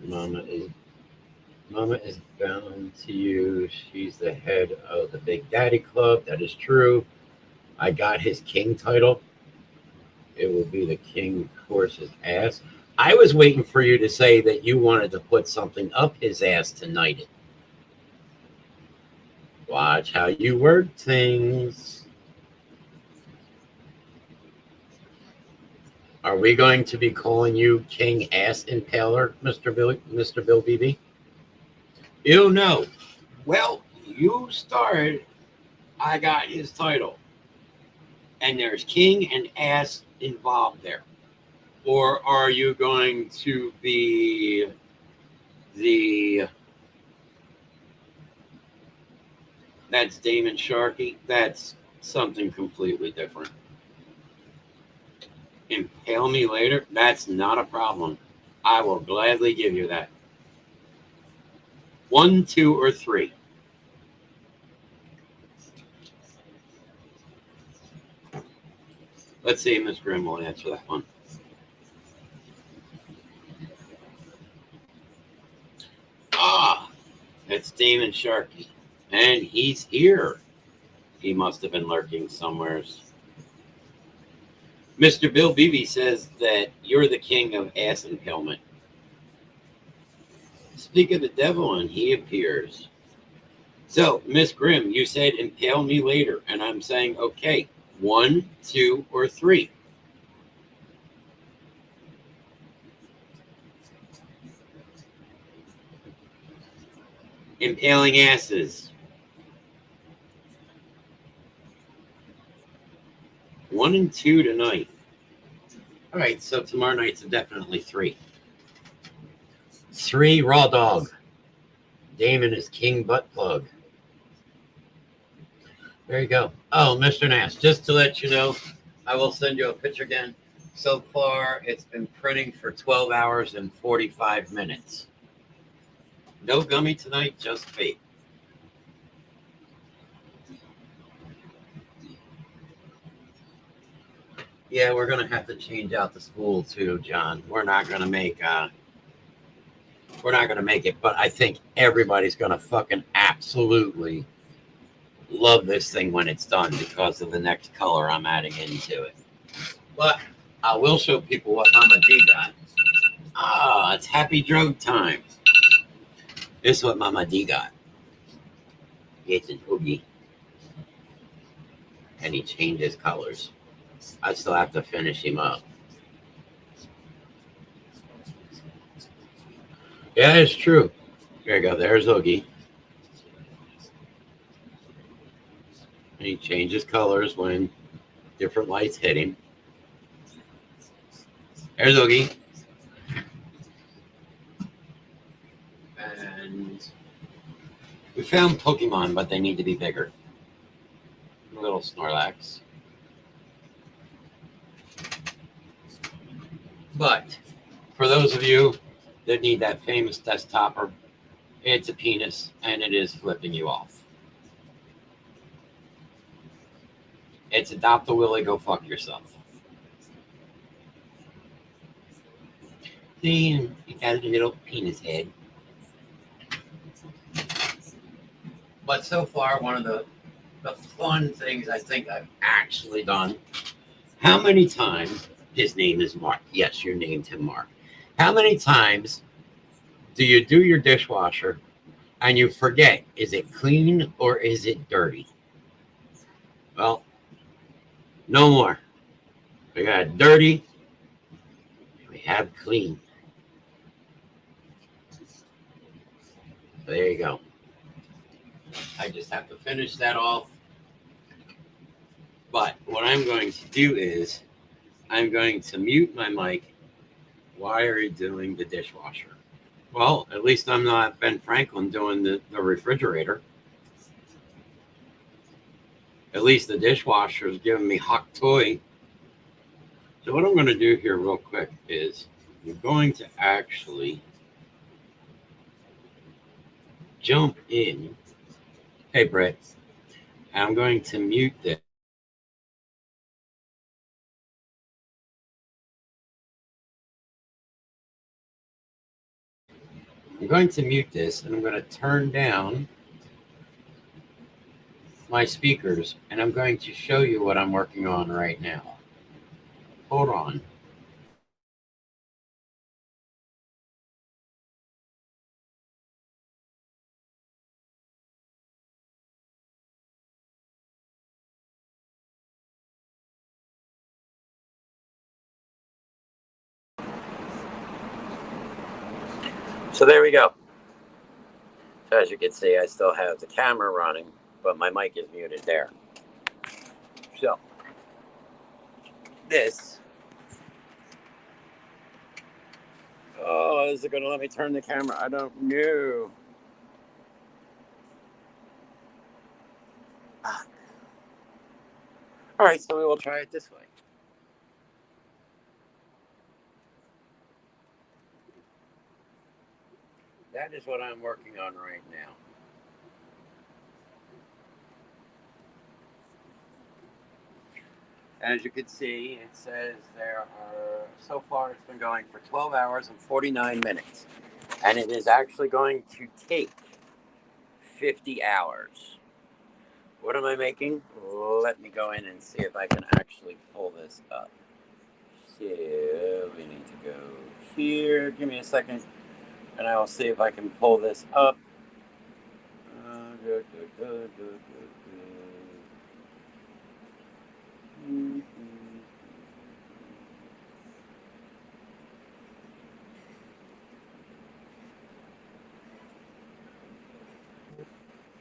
Mama is bound to you. She's the head of the Big Daddy Club. That is true. I got his king title. It will be the king horse's ass. I was waiting for you to say that you wanted to put something up his ass to knight it. Watch how you word things. Are we going to be calling you King Ass Impaler, Mr. Bill BB? You know. Well, you started. I got his title. And there's King and Ass involved there. Or are you going to be that's Damon Sharkey? That's something completely different. Impale me later? That's not a problem. I will gladly give you that. 1, 2, or 3. Let's see if Ms. Grimm will answer that one. It's Damon Sharkey. And he's here. He must have been lurking somewheres. Mr. Bill Beebe says that you're the king of ass impalement. Speak of the devil, and he appears. So, Miss Grimm, you said impale me later, and I'm saying, okay, 1, 2, or 3. Impaling asses. 1 and 2 tonight. All right, so tomorrow night's definitely 3. 3 raw dog. Damon is king butt plug. There you go. Oh, Mr. Knast, just to let you know, I will send you a picture again. So far, it's been printing for 12 hours and 45 minutes. No gummy tonight, just fate. Yeah, we're gonna have to change out the spool too, John. We're not gonna make it, but I think everybody's gonna fucking absolutely love this thing when it's done because of the next color I'm adding into it. But I will show people what Mama D got. It's happy drug time. This is what Mama D got. It's an oogie. And he changes colors. I still have to finish him up. Yeah, it's true. There you go. There's Oogie. And he changes colors when different lights hit him. There's Oogie. And we found Pokemon, but they need to be bigger. Little Snorlax. But for those of you that need that famous desktopper, it's a penis and it is flipping you off. It's adopt a Willy, go fuck yourself. See, you got a little penis head. But so far, one of the fun things I think I've actually done. How many times his name is Mark. Yes, you named him Mark. How many times do you do your dishwasher and you forget, is it clean or is it dirty? Well, no more. We got dirty, we have clean. So there you go. I just have to finish that off. But what I'm going to do is I'm going to mute my mic. Why are you doing the dishwasher? Well, at least I'm not Ben Franklin doing the refrigerator. At least the dishwasher is giving me hot toy. So what I'm going to do here real quick is I'm going to actually jump in. Hey, Brett. I'm going to mute this. I'm going to mute this and I'm going to turn down my speakers and I'm going to show you what I'm working on right now. Hold on. So there we go. So as you can see, I still have the camera running, but my mic is muted there. So this. Oh, is it going to let me turn the camera? I don't know. All right, so we will try it this way. That is what I'm working on right now. As you can see, it says there are, so far it's been going for 12 hours and 49 minutes. And it is actually going to take 50 hours. What am I making? Let me go in and see if I can actually pull this up. So we need to go here. Give me a second. And I will see if I can pull this up. Good.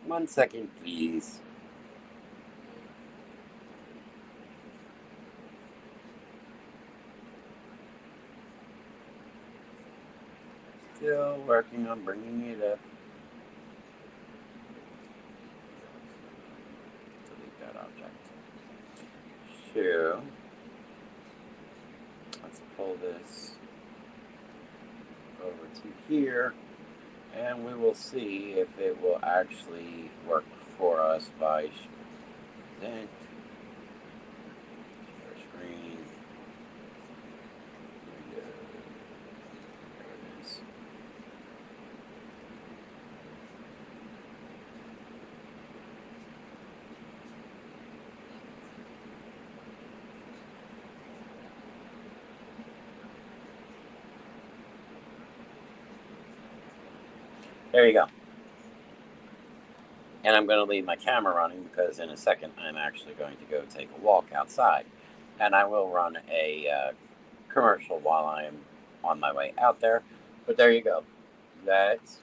1 second, please. Still working on bringing it up. Delete that object. So, let's pull this over to here, and we will see if it will actually work for us by present, share screen. There it is. There you go. And I'm going to leave my camera running because in a second I'm actually going to go take a walk outside. And I will run a commercial while I'm on my way out there. But there you go. That is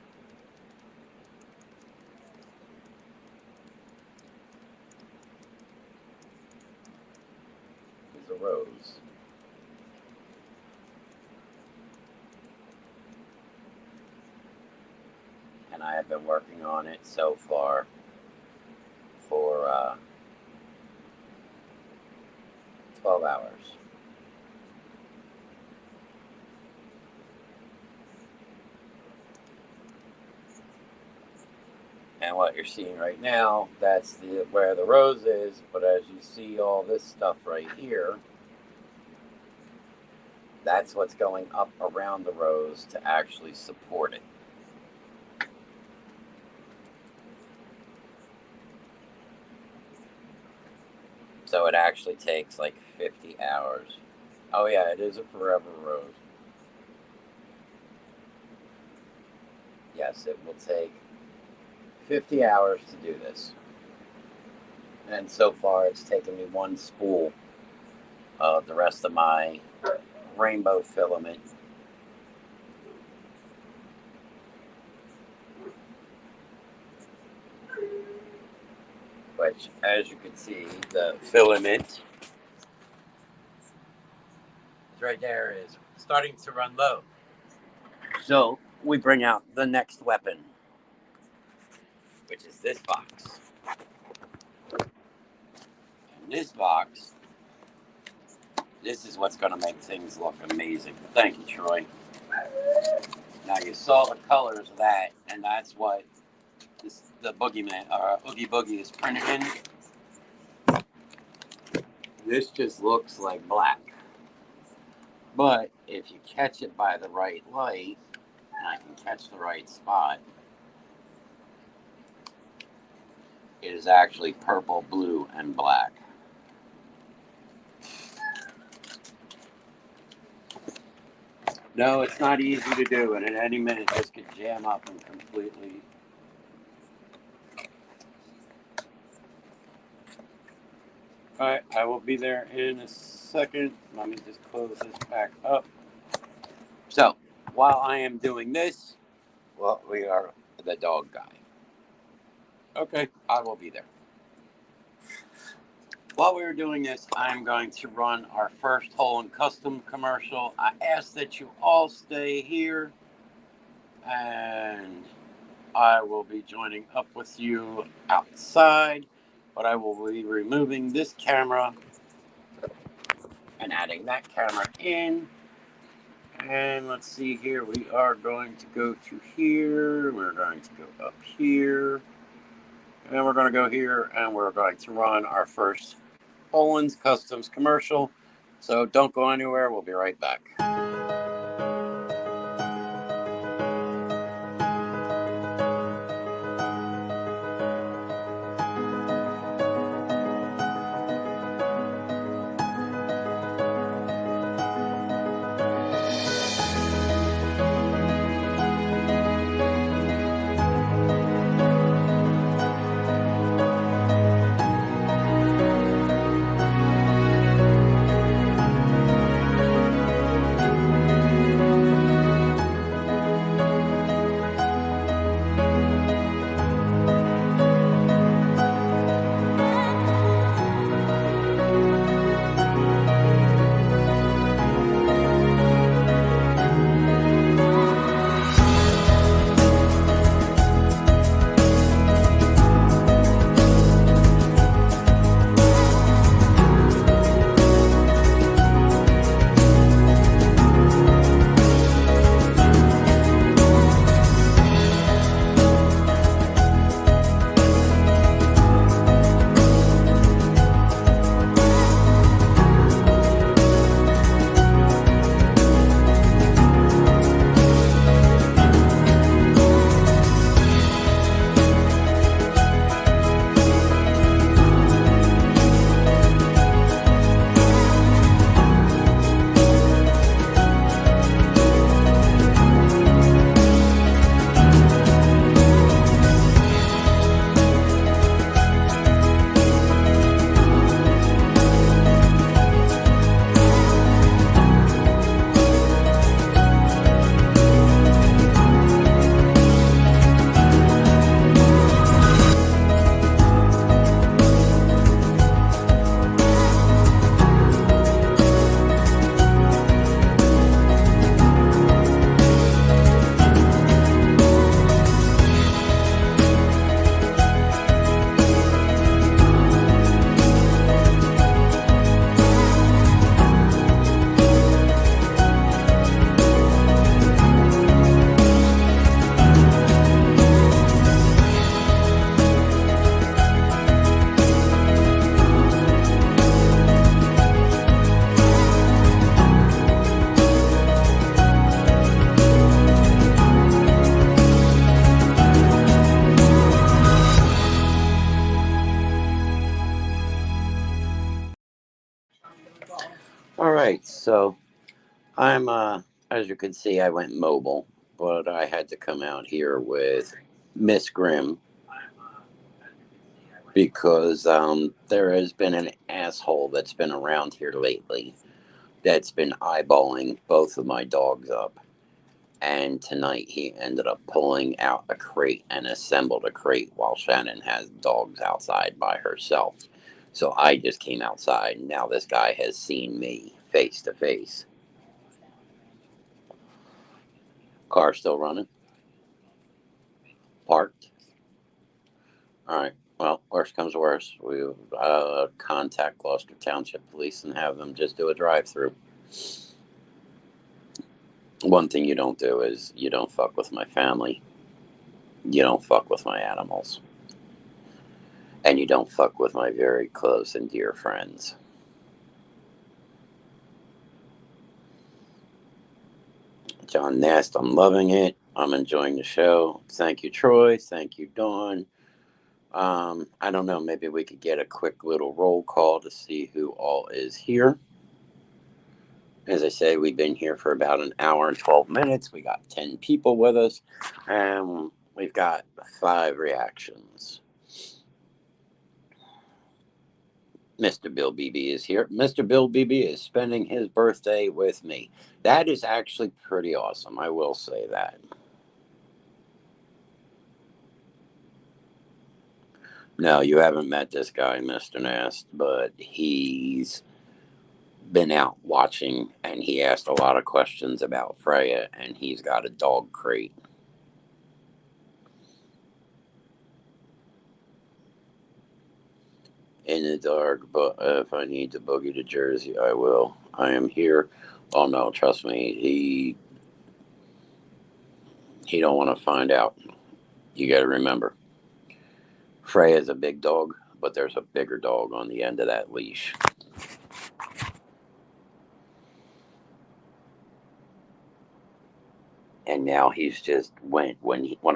a rose. And I have been working on it so far for 12 hours. And what you're seeing right now, that's where the rose is. But as you see all this stuff right here, that's what's going up around the rose to actually support it. So it actually takes like 50 hours. Oh yeah, it is a forever rose. Yes, it will take 50 hours to do this. And so far it's taken me one spool of the rest of my rainbow filament. Which, as you can see, the filament right there is starting to run low. So we bring out the next weapon, which is this box. And this box, this is what's going to make things look amazing. Thank you, Troy. Now you saw the colors of that, and that's what the boogeyman or Oogie Boogie is printed in. This just looks like black. But if you catch it by the right light, and I can catch the right spot, it is actually purple, blue, and black. No, it's not easy to do, and at any minute this could jam up and completely. Alright, I will be there in a second. Let me just close this back up. So, while I am doing this, well, we are the dog guy. Okay, I will be there. While we are doing this, I'm going to run our first Hole in Custom commercial. I ask that you all stay here, and I will be joining up with you outside, but I will be removing this camera and adding that camera in. And let's see here, we are going to go to here, we're going to go up here, and we're going to go here, and we're going to run our first Poland's Customs commercial. So don't go anywhere, we'll be right back. All right, so I'm as you can see, I went mobile, but I had to come out here with Miss Grimm because there has been an asshole that's been around here lately that's been eyeballing both of my dogs up. And tonight he ended up pulling out a crate and assembled a crate while Shannon has dogs outside by herself. So I just came outside. Now this guy has seen me face to face. Car still running? Parked? All right. Well, worst comes to worst. We contact Gloucester Township Police and have them just do a drive-through. One thing you don't do is you don't fuck with my family. You don't fuck with my animals. And you don't fuck with my very close and dear friends. John Nast, I'm loving it. I'm enjoying the show. Thank you, Troy. Thank you, Dawn. I don't know, maybe we could get a quick little roll call to see who all is here. As I say, we've been here for about an hour and 12 minutes. We got 10 people with us, and we've got 5 reactions. Mr. Bill BB is here. Mr. Bill BB is spending his birthday with me. That is actually pretty awesome. I will say that. No, you haven't met this guy, Mr. Knast, but he's been out watching and he asked a lot of questions about Freya, and he's got a dog crate. In the dark, but if I need to boogie to Jersey, I will. I am here. Oh no, trust me, he don't want to find out. You got to remember, Freya's a big dog, but there's a bigger dog on the end of that leash. And now he's just when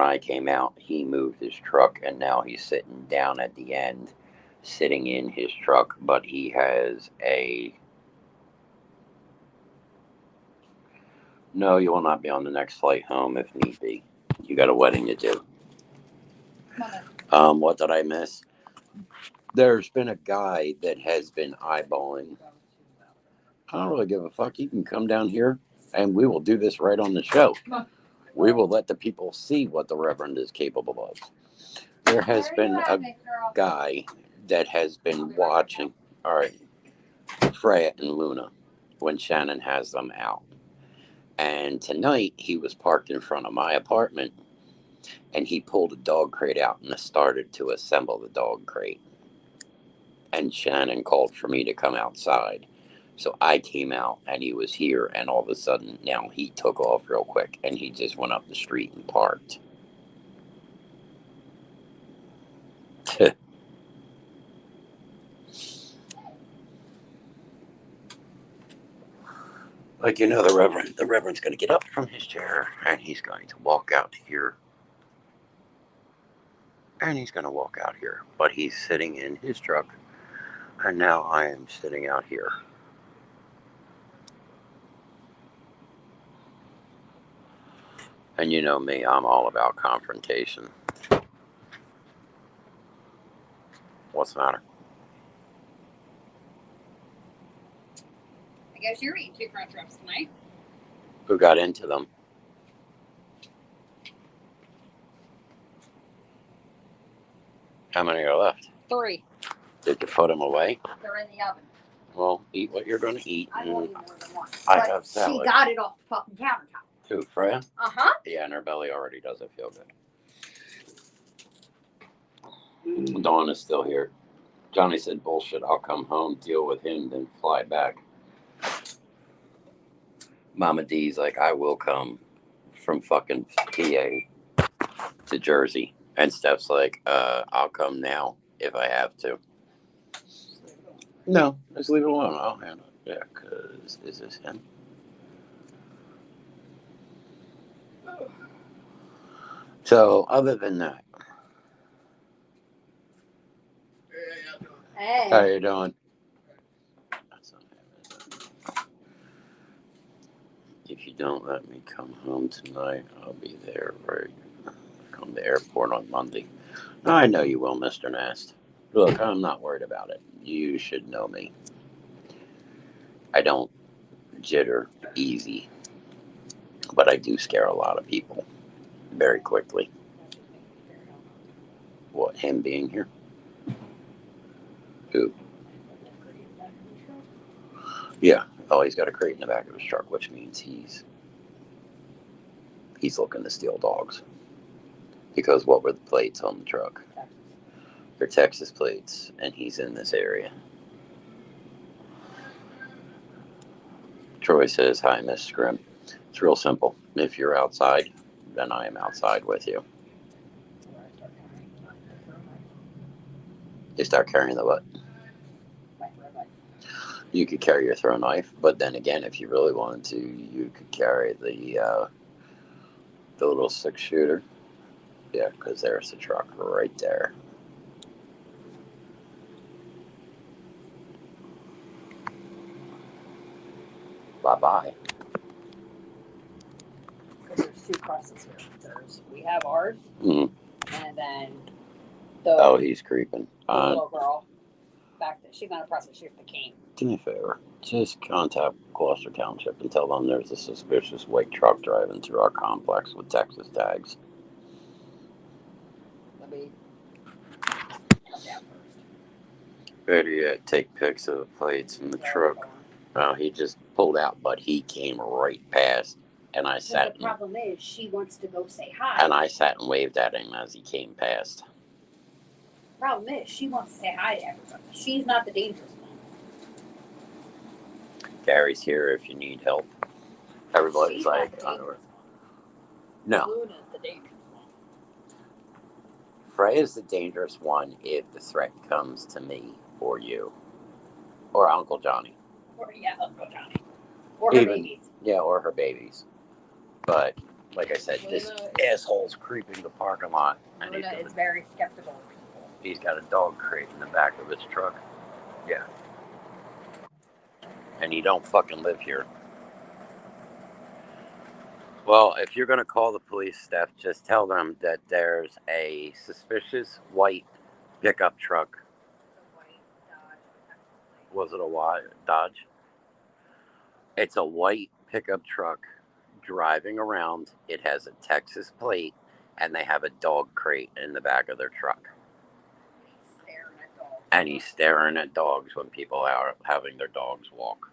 I came out, he moved his truck, and now he's sitting down at the end, sitting in his truck. But he has a no. You will not be on the next flight home if need be. You got a wedding to do. What did I miss? There's been a guy that has been eyeballing. I don't really give a fuck. You can come down here and we will do this right on the show. We will let the people see what the Reverend is capable of. There has been a guy that has been watching, all right, Freya and Luna when Shannon has them out. And tonight he was parked in front of my apartment and he pulled a dog crate out and started to assemble the dog crate. And Shannon called for me to come outside. So I came out and he was here, and all of a sudden now he took off real quick and he just went up the street and parked. Like, you know, the Reverend's going to get up from his chair and he's going to walk out here. And he's going to walk out here. But he's sitting in his truck. And now I am sitting out here. And you know me, I'm all about confrontation. What's the matter? I guess you're eating 2 crunch wraps tonight. Who got into them? How many are left? 3. Did you put them away? They're in the oven. Well, eat what you're going to eat. I won't eat more than one. I But have salad. She got it off the fucking countertop. Who, Freya? Uh-huh. Yeah, and her belly already doesn't feel good. Dawn is still here. Johnny said, bullshit, I'll come home, deal with him, then fly back. Mama D's like, I will come from fucking PA to Jersey. And Steph's like, I'll come now if I have to. No, just leave it alone. I'll handle it. Yeah, because is this him? So, other than that, Hey. how you doing? That's not him, is it? If you don't let me come home tonight, I'll be there right from the airport on Monday. I know you will, Mr. Knast. Look, I'm not worried about it. You should know me. I don't jitter easy, but I do scare a lot of people very quickly. What, him being here? Who? Yeah. Oh, he's got a crate in the back of his truck, which means he's looking to steal dogs. Because what were the plates on the truck? They're Texas plates, and he's in this area. Troy says, hi, Miss Grimm. It's real simple. If you're outside, then I am outside with you. You start carrying the what? You could carry your throw knife, but then again, if you really wanted to, you could carry the little 6-shooter. Yeah, because there's the truck right there. Bye-bye. There's 2 crosses here. We have ours, Mm. and then the Oh, he's creeping. little girl back there. She's not a process. She's the king. Do me a favor. Just contact Gloucester Township and tell them there's a suspicious white truck driving through our complex with Texas tags. Let me come down first. Better yet, take pics of the plates in the truck. Oh, he just pulled out, but he came right past, and I sat. The problem is, she wants to go say hi. And I sat and waved at him as he came past. Problem is, she wants to say hi to everybody. She's not the dangerous one. Gary's here if you need help. Everybody's She's like, not the dangerous one. no. Luna's the dangerous one. Freya's the dangerous one if the threat comes to me or you or Uncle Johnny. Or, yeah, Uncle Johnny. Or her babies. Yeah, or her babies. But, like I said, this asshole's creeping the parking lot. And Luna is very skeptical of people. he's got a dog crate in the back of his truck. Yeah. And he don't fucking live here. Well, if you're going to call the police, Steph, just tell them that there's a suspicious white pickup truck. Was it a white Dodge? It's a white pickup truck driving around. It has a Texas plate, and they have a dog crate in the back of their truck. And he's staring at dogs when people are having their dogs walk.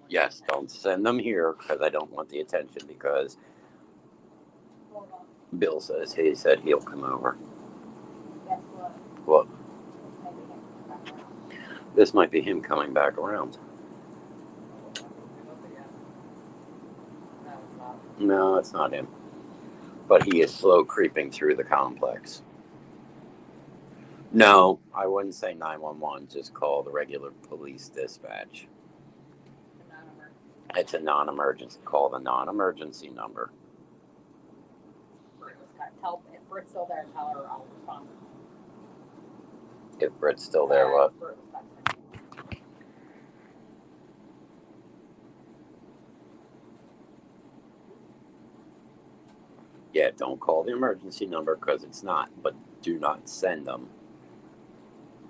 Yes, don't send them here because I don't want the attention, because Bill says he said he'll come over. Guess what? What? Maybe he'll come back around. This might be him coming back around. No, it's not him. But he is slow creeping through the complex. No, I wouldn't say 911. Just call the regular police dispatch. It's a non-emergency. Call the non-emergency number. If Britt's still there, tell her I'll respond. If Britt's still there, what? Yeah, don't call the emergency number because it's not. But do not send them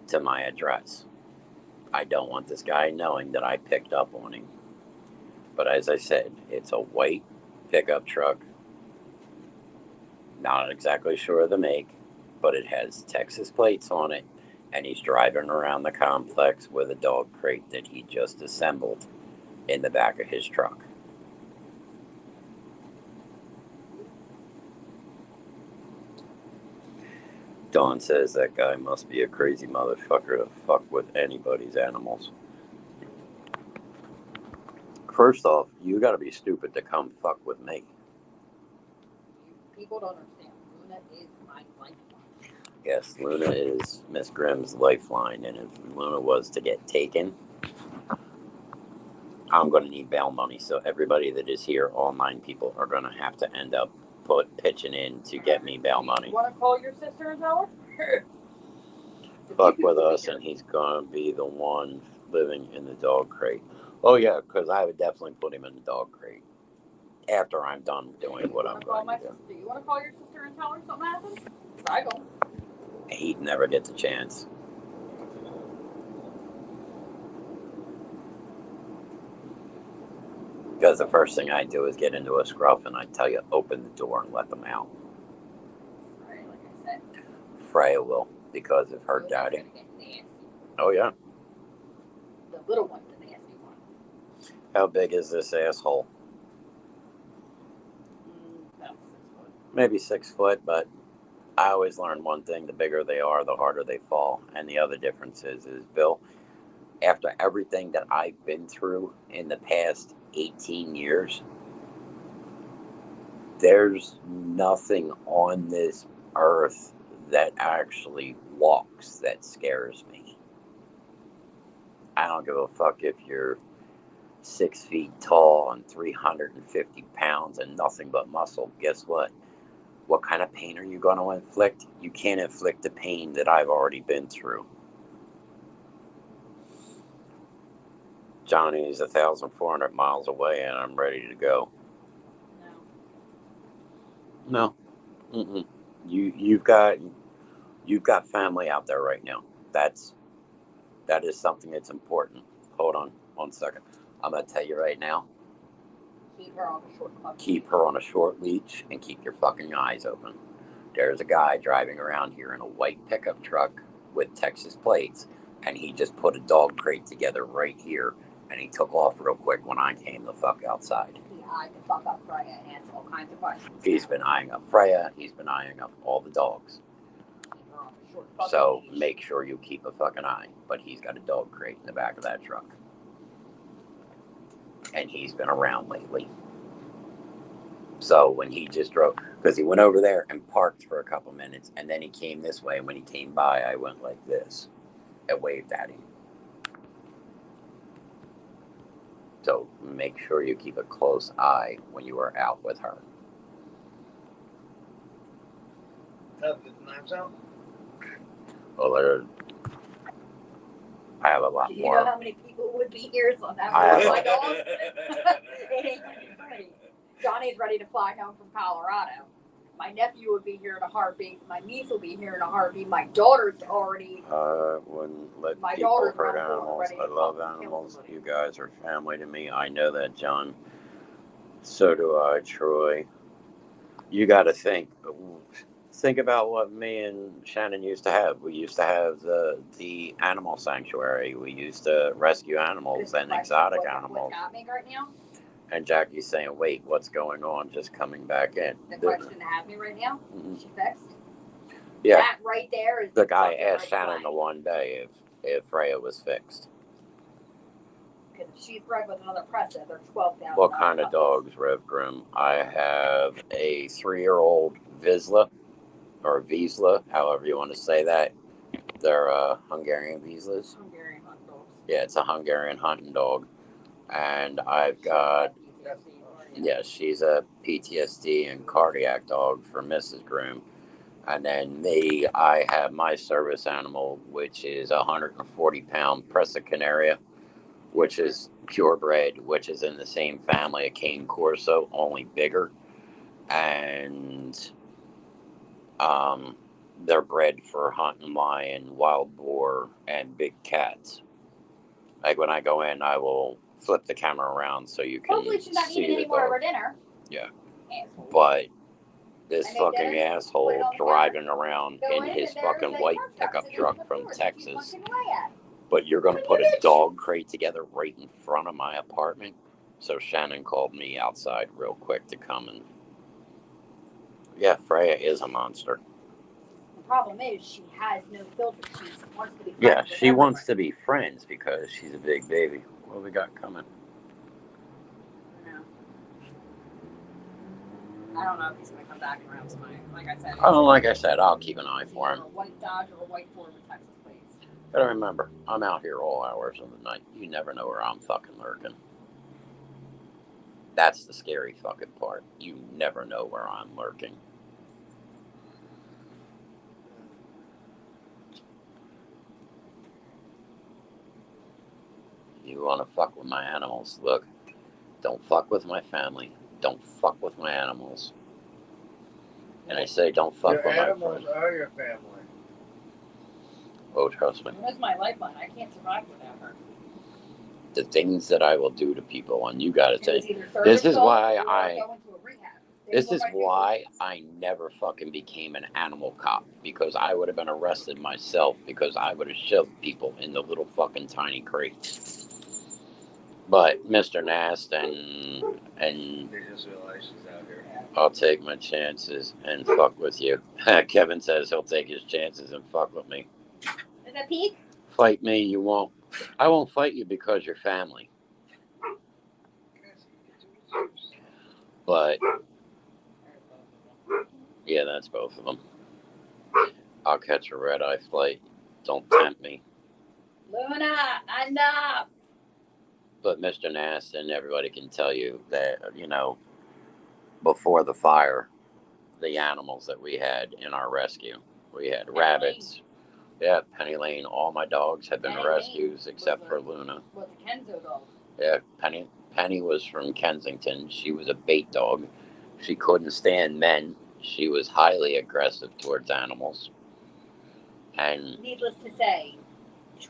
to my address. I don't want this guy knowing that I picked up on him. But as I said, it's a white pickup truck. Not exactly sure of the make, but it has Texas plates on it. And he's driving around the complex with a dog crate that he just assembled in the back of his truck. Dawn says that guy must be a crazy motherfucker to fuck with anybody's animals. First off, you gotta be stupid to come fuck with me. People don't understand. Luna is my lifeline. Yes, Luna is Miss Grimm's lifeline, and if Luna was to get taken, I'm going to need bail money. So everybody that is here, all 9 people, are going to have to end up pitching in to get me bail money. You want to call your sister and tell her? Fuck with us, and he's going to be the living in the dog crate. Oh, yeah, because I would definitely put him in the dog crate after I'm done doing what I'm going to do. Do you want to call your sister and tell her something happened? I go. He'd never get the chance. Because the first thing I do is get into a scruff and I tell you, open the door and let them out. Right, like I said. Freya will, because of her daddy. Oh, yeah. The little one's the nasty one. How big is this asshole? About 6 foot. Maybe 6 foot, but I always learn one thing: the bigger they are, the harder they fall. And the other difference is Bill, after everything that I've been through in the past 18 years, there's nothing on this earth that actually walks that scares me. I don't give a fuck if you're 6 feet tall and 350 pounds and nothing but muscle. Guess what? What kind of pain are you going to inflict? You can't inflict the pain that I've already been through. Johnny's 1,400 miles away and I'm ready to go. No. Mm-mm. You've got family out there right now. That is something that's important. Hold on 1 second. I'm going to tell you right now. Keep her on a short leash. Keep her on a short leash and keep your fucking eyes open. There's a guy driving around here in a white pickup truck with Texas plates, and he just put a dog crate together right here, and he took off real quick when I came the fuck outside. He eyed the fuck up Freya and answered all kinds of questions. He's been eyeing up Freya. He's been eyeing up all the dogs. Keep her on a short fucking So leash. make sure you keep a fucking eye. But he's got a dog crate in the back of that truck. And he's been around lately. So when he just drove, because he went over there and parked for a couple minutes, and then he came this way, and when he came by, I went like this and waved at him. So make sure you keep a close eye when you are out with her. Have the knives out? Well, I have a lot Do you know how more. many people would be here? So that I was have- my dogs. It ain't gonna be pretty. Johnny's ready to fly home from Colorado. My nephew would be here in a heartbeat. My niece will be here in a heartbeat. My daughter's already. Wouldn't let My people daughter's hurt running animals. ready I to love fucking kill animals. somebody. You guys are family to me. I know that, John. So do I, Troy. You got to think about what me and Shannon used to have. We used to have the animal sanctuary. We used to rescue animals and exotic animals. What's happening right now? And Jackie's saying, "Wait, what's going on?" Just coming back in. The question that has me right now. Mhm. She fixed. Yeah, That right there is the guy fucking asked red Shannon the flag. one day if Freya was fixed. Because if she's bred with another Pressa, they're $12,000. What kind of dogs, Rev Grimm? I have a 3-year-old Vizsla, or Vizsla, however you want to say that. They're Hungarian Vizslas. Hungarian hunt dogs. Yeah, it's a Hungarian hunting dog. And I've got, yeah, she's a PTSD and cardiac dog for Mrs. Grimm. And then me, I have my service animal, which is a 140-pound Presa Canaria, which is purebred, which is in the same family, a Cane Corso, only bigger. And they're bred for hunting lion, wild boar, and big cats. Like when I go in, I will flip the camera around so you can Hopefully she's not see eating the any more of dog. her dinner. Yeah. Asshole. But this I made fucking dinner, put asshole it on the driving around Go in in his and there's fucking a white truck pickup sitting on truck the from floor that she's Texas. looking away at. But you're going to What put a a bitch. dog crate together right in front of my apartment? So Shannon called me outside real quick to come and... Yeah, Freya is a monster. The problem is she has no filter. She wants to be friends Yeah, with she wants everybody. to be friends because she's a big baby. What we got coming? I don't know if he's going to come back around tonight. Like I said. Oh, like I said, I'll keep an eye It's for either him. a white Dodge or a white Ford with Texas plates. But remember, I'm out here all hours of the night. You never know where I'm fucking lurking. That's the scary fucking part. You never know where I'm lurking. you want to fuck with my animals. Look, don't fuck with my family. Don't fuck with my animals. And I say, don't fuck Your with my animals friends. are your family. Oh, trust me. That's my lifeline. I can't survive without her. The things that I will do to people, and you got to It was think. either This service is dog why or I. go into a rehab. They This were is my two why options. I never fucking became an animal cop, because I would have been arrested myself, because I would have shoved people in the little fucking tiny crates. But Mr. Knast and They just realized she's out here. I'll take my chances and fuck with you. Kevin says he'll take his chances and fuck with me. Is that Pete? Fight me, you won't. I won't fight you because you're family. But yeah, that's both of them. I'll catch a red-eye flight. Don't tempt me. Luna, enough. But Mr. Knast and everybody can tell you that, before the fire, the animals that we had in our rescue, we had rabbits. Yeah, Penny Lane. All my dogs have been Penny rescues Lane except was for Luna. Was a Kenzo dog. Yeah, Penny was from Kensington. She was a bait dog. She couldn't stand men. She was highly aggressive towards animals. And Needless to say,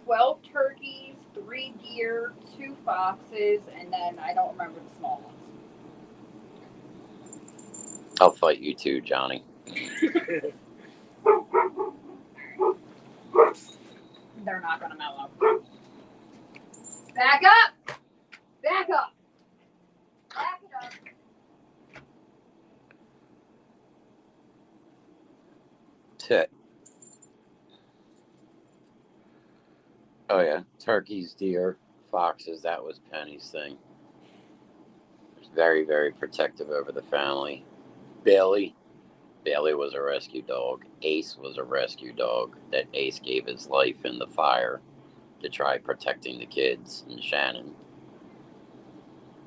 12 turkeys, 3 deer, 2 foxes, and then I don't remember the small ones. I'll fight you too, Johnny. They're not going to mellow. Back up! Back up! Back it up! Tit. Oh yeah, turkeys, deer, foxes. That was Penny's thing. Was very, very protective over the family. Bailey was a rescue dog. Ace was a rescue dog that Ace gave his life in the fire to try protecting the kids and Shannon.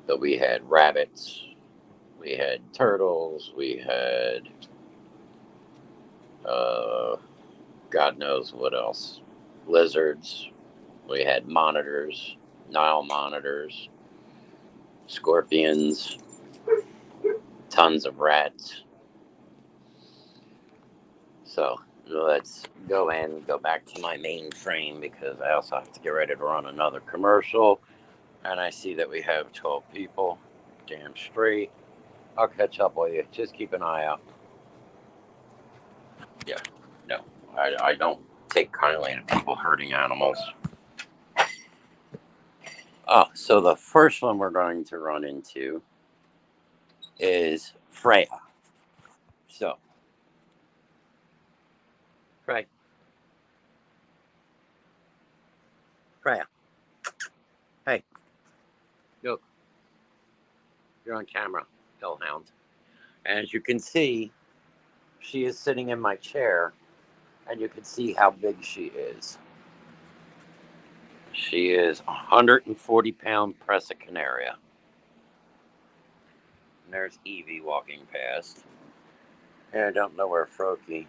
But we had rabbits, we had turtles, we had God knows what else. Lizards. We had monitors, Nile monitors, scorpions, tons of rats. So let's go back to my main frame, because I also have to get ready to run another commercial. And I see that we have 12 people. Damn straight. I'll catch up with you. Just keep an eye out. Yeah, no, I don't take kindly to people hurting animals. Oh, so the first one we're going to run into is Freya. So, Freya. Hey, look. You're on camera, hellhound. And as you can see, she is sitting in my chair, and you can see how big she is. She is 140-pound Presa Canaria. And there's Evie walking past. And I don't know where Froky.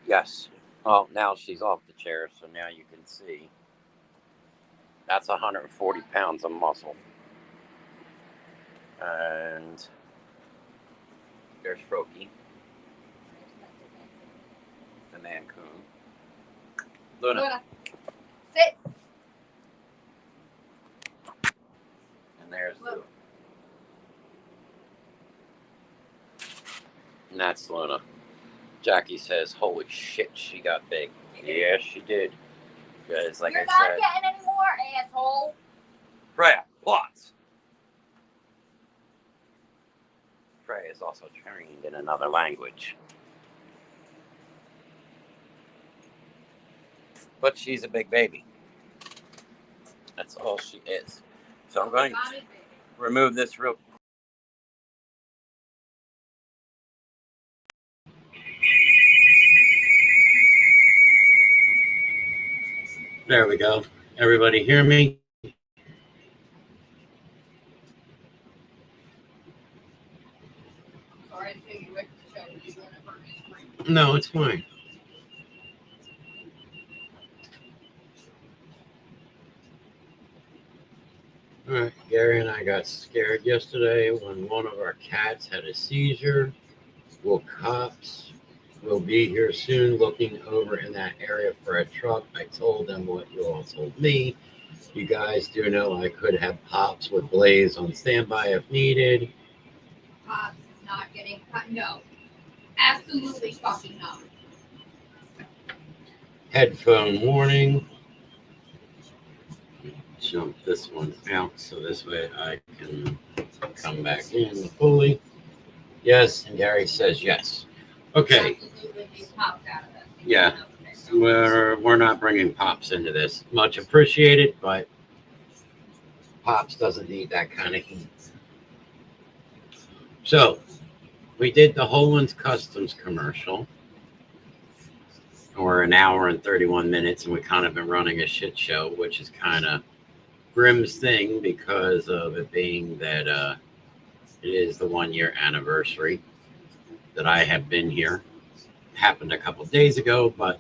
Yes. Oh, now she's off the chair, so now you can see. That's 140 pounds of muscle. And there's Froky. The Mancoon. Luna. Sit. And there's Luna. Luna. And that's Luna. Jackie says, holy shit, she got big. Yeah, she did. Because, like You're I not said, getting any more, asshole. Freya, plots. Freya is also trained in another language. But she's a big baby. That's all she is. So I'm going to remove this real quick. There we go. Everybody hear me? Sorry to take you away from the show, but you're doing it first. No, it's fine. All right, Gary and I got scared yesterday when one of our cats had a seizure. Well, cops will be here soon looking over in that area for a truck. I told them what you all told me. You guys do know I could have Pops with Blaze on standby if needed. Pops is not getting cut. No. Absolutely fucking not. Headphone warning. Jump this one out so this way I can come back in fully. Yes, and Gary says yes. Okay. Absolutely leave Pops out of this. Yeah. We're not bringing Pops into this. Much appreciated, but Pops doesn't need that kind of heat. So, we did the Holland's Customs commercial. Or an hour and 31 minutes, and we kind of been running a shit show, which is kind of Grimm's thing because of it being that it is the 1 year anniversary that I have been here. Happened a couple days ago, but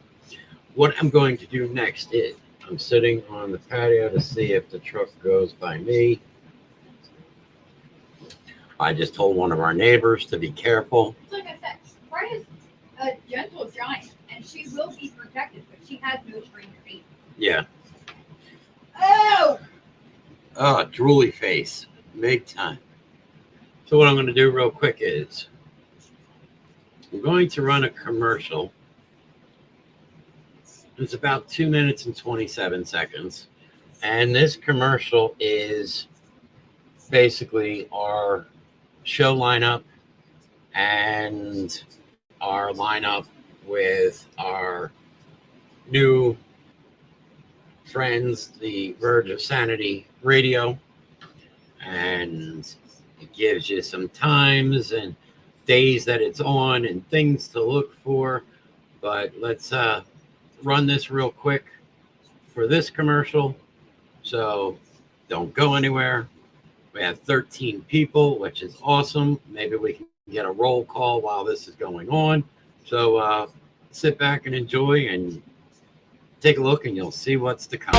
what I'm going to do next is I'm sitting on the patio to see if the truck goes by me. I just told one of our neighbors to be careful. Like I said, Fred is a gentle giant, and she will be protected, but she has no strength to beat. Yeah. Oh! Oh, drooly face. Big time. So what I'm going to do real quick is I'm going to run a commercial. It's about 2 minutes and 27 seconds. And this commercial is basically our show lineup and our lineup with our new friends, the Verge of Sanity Radio. And it gives you some times and days that it's on and things to look for. But let's run this real quick for this commercial. So don't go anywhere. We have 13 people, which is awesome. Maybe we can get a roll call while this is going on. So sit back and enjoy and take a look and you'll see what's to come.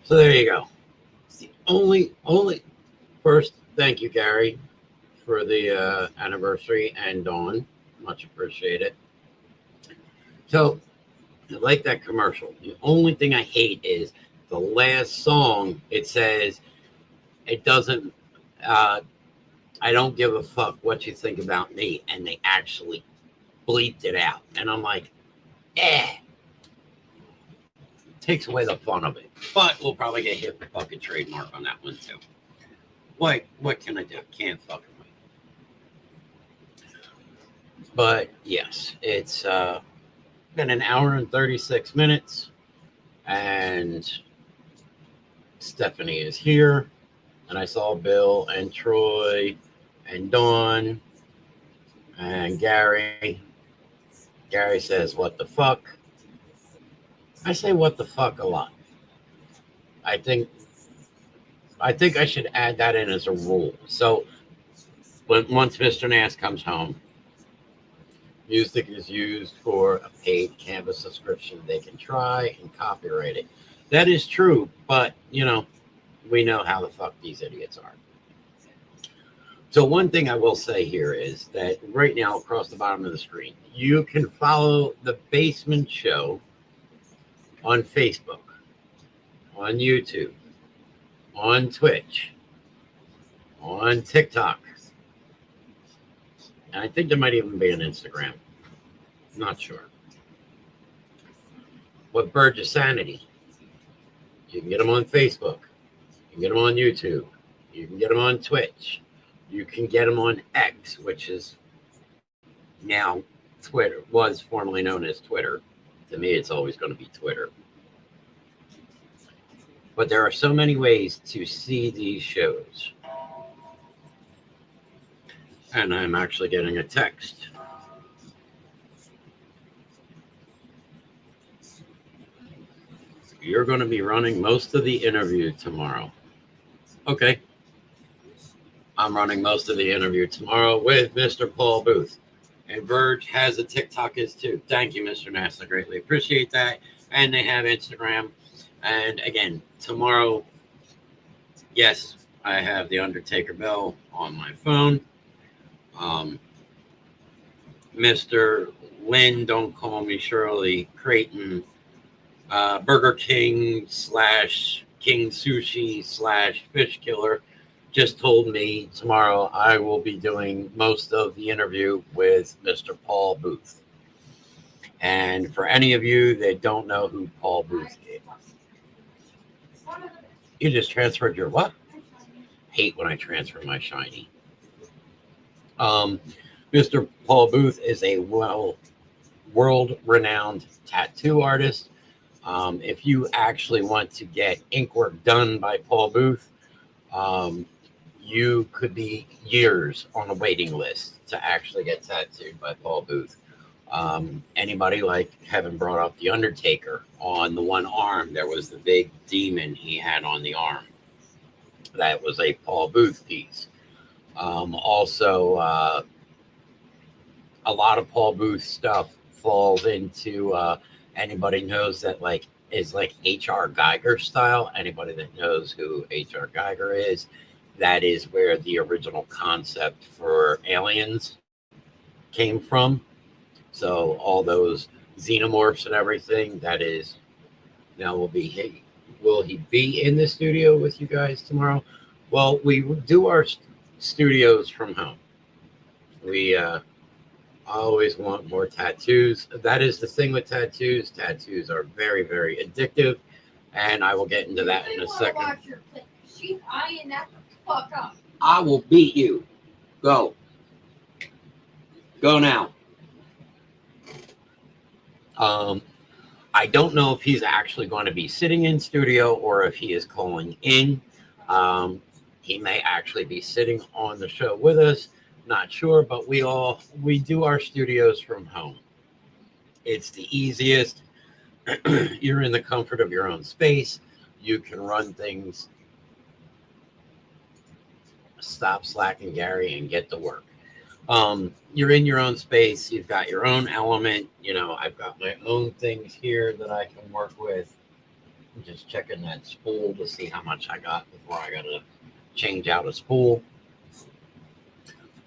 So there you go. It's the only first thank you, Gary, for the anniversary and Dawn. Much appreciated. So, I like that commercial. The only thing I hate is the last song. It says, it doesn't, I don't give a fuck what you think about me. And they actually bleeped it out. And I'm like, takes away the fun of it. But we'll probably get hit with a fucking trademark on that one too. What can I do? Can't fucking wait. But yes, it's been an hour and 36 minutes. And Stephanie is here. And I saw Bill and Troy and Dawn and Gary. Gary says, what the fuck? I say what the fuck a lot. I think I should add that in as a rule. So once Mr. Knast comes home, music is used for a paid Canvas subscription. They can try and copyright it. That is true, but we know how the fuck these idiots are. So one thing I will say here is that right now across the bottom of the screen, you can follow the Basement Show on Facebook, on YouTube, on Twitch, on TikTok. And I think there might even be an Instagram. Not sure. What Verge of Sanity? You can get them on Facebook. You can get them on YouTube. You can get them on Twitch. You can get them on X, which is now Twitter, was formerly known as Twitter. To me, it's always going to be Twitter. But there are so many ways to see these shows. And I'm actually getting a text. You're going to be running most of the interview tomorrow. Okay. I'm running most of the interview tomorrow with Mr. Paul Booth. And Verge has a TikTok as too. Thank you, Mr. Knast. I greatly appreciate that. And they have Instagram. And again, tomorrow, yes, I have the Undertaker bell on my phone. Mr. Lynn, don't call me Shirley Creighton, Burger King / King Sushi / Fish Killer, just told me tomorrow I will be doing most of the interview with Mr. Paul Booth. And for any of you that don't know who Paul Booth is, you just transferred your what? Hate when I transfer my shiny. Mr. Paul Booth is a world-renowned tattoo artist. If you actually want to get ink work done by Paul Booth, you could be years on a waiting list to actually get tattooed by Paul Booth. Anybody like Kevin brought up the Undertaker on the one arm, there was the big demon he had on the arm. That was a Paul Booth piece. Also, a lot of Paul Booth stuff falls into anybody knows that is like H.R. Geiger style. Anybody that knows who H.R. Geiger is, that is where the original concept for Aliens came from. So all those xenomorphs and everything, that is, now will he be in the studio with you guys tomorrow? Well, we do our studios from home. We always want more tattoos. That is the thing with tattoos. Tattoos are very, very addictive, and I will get into that in a second. She's eyeing that fuck up. I will beat you. Go. Go now. I don't know if he's actually going to be sitting in studio or if he is calling in. He may actually be sitting on the show with us. Not sure, but we do our studios from home. It's the easiest. You're in the comfort of your own space. You can run things. Stop slacking, Gary, and get to work. You're in your own space. You've got your own element. I've got my own things here that I can work with. I'm just checking that spool to see how much I got before I got to change out a spool.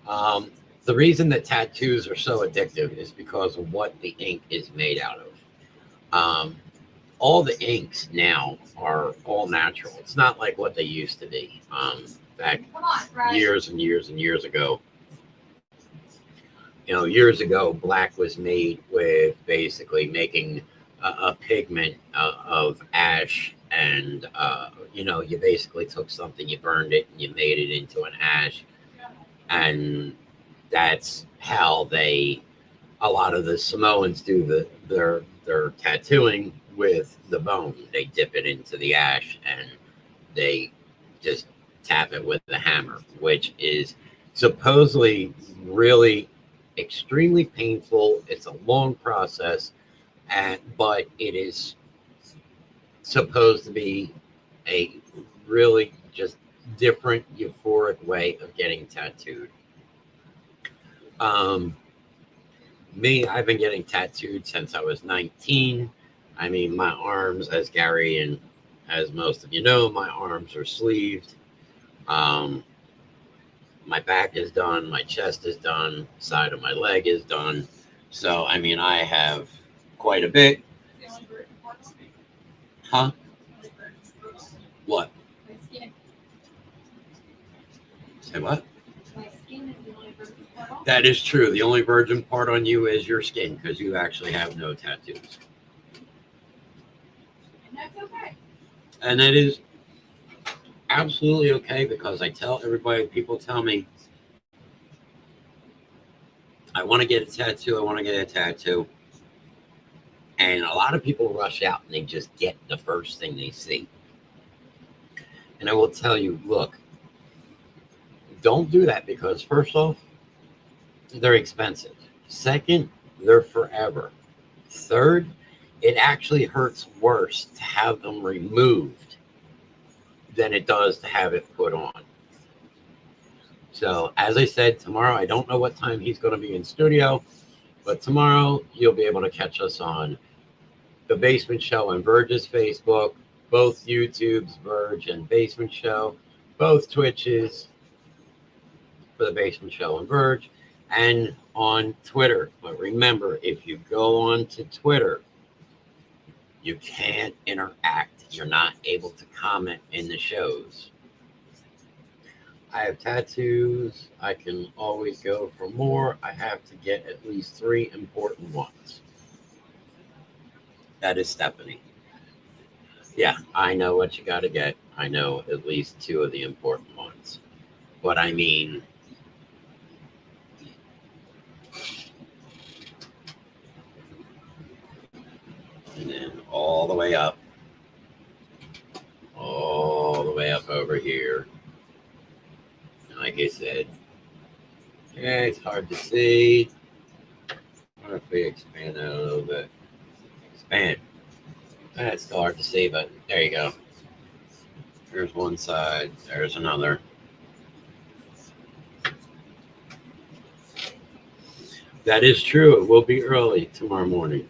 The reason that tattoos are so addictive is because of what the ink is made out of. All the inks now are all natural. It's not like what they used to be back years and years and years ago. You know, years ago, black was made with basically making a pigment of ash, and you know, you basically took something, you burned it, and you made it into an ash, and that's how a lot of the Samoans do their tattooing with the bone. They dip it into the ash and they just tap it with the hammer, which is supposedly really extremely painful. It's a long process, but it is supposed to be a really just different, euphoric way of getting tattooed. Me, I've been getting tattooed since I was 19. I mean, my arms, as Gary and as most of you know, my arms are sleeved. My back is done. My chest is done. Side of my leg is done. So, I mean, I have quite a bit. Huh? What? Say what? That is true. The only virgin part on you is your skin, because you actually have no tattoos. And that's okay. And that is absolutely okay, because I tell everybody, people tell me, I want to get a tattoo, I want to get a tattoo. And a lot of people rush out and they just get the first thing they see. And I will tell you, look, don't do that, because first off, they're expensive. Second, they're forever. Third, it actually hurts worse to have them removed than it does to have it put on. So, as I said, tomorrow, I don't know what time he's going to be in studio, but tomorrow you'll be able to catch us on the Basement Show and Verge's Facebook, both YouTubes, Verge and Basement Show, both Twitches for the Basement Show and Verge, and on Twitter. But remember, if you go on to Twitter, you can't interact. You're not able to comment in the shows. I have tattoos. I can always go for more. I have to get at least 3 important ones. That is Stephanie. Yeah, I know what you got to get. I know at least 2 of the important ones. But I mean, and then all the way up over here. Like I said, yeah, it's hard to see. What if we expand that a little bit? Expand. That's still hard to see, but there you go. There's one side. There's another. That is true. It will be early tomorrow morning.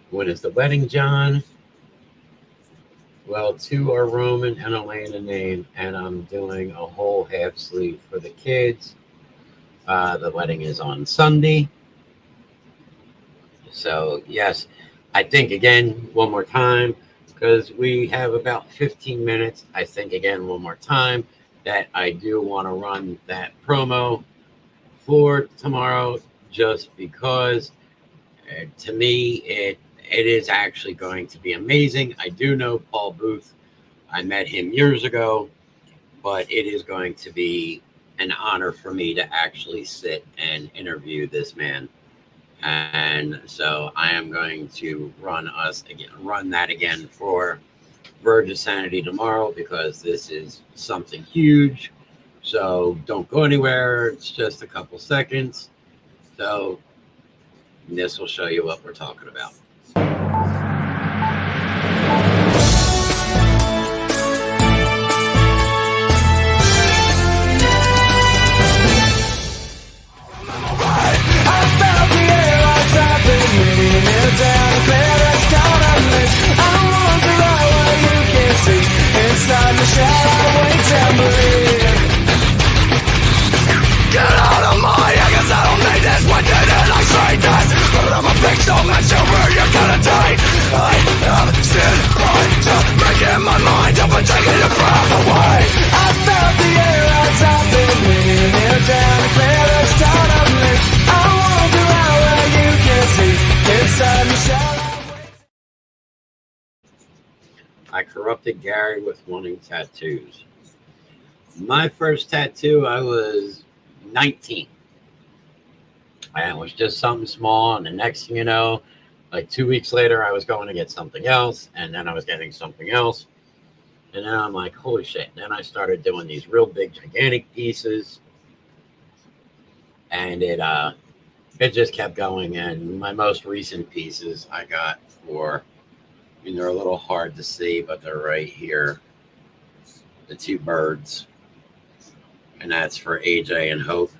When is the wedding, John? Well, 2 are Roman and Elena name, and I'm doing a whole half sleeve for the kids. The wedding is on Sunday. So, yes, I think again, one more time, because we have about 15 minutes. I think again, one more time, that I do want to run that promo for tomorrow, just because to me, it is actually going to be amazing. I do know Paul Booth. I met him years ago, but it is going to be an honor for me to actually sit and interview this man. And so I am going to run that again for Verge of Sanity tomorrow, because this is something huge. So don't go anywhere. It's just a couple seconds. So this will show you what we're talking about. I felt the air outside the meeting down. Let's go to I corrupted Gary with wanting tattoos. My first tattoo, I was 19. And it was just something small. And the next thing you know, like 2 weeks later, I was going to get something else. And then I was getting something else. And then I'm like, holy shit. And then I started doing these real big, gigantic pieces. And it just kept going. And my most recent pieces I got for, I mean, they're a little hard to see, but they're right here. The two birds. And that's for AJ and Hope.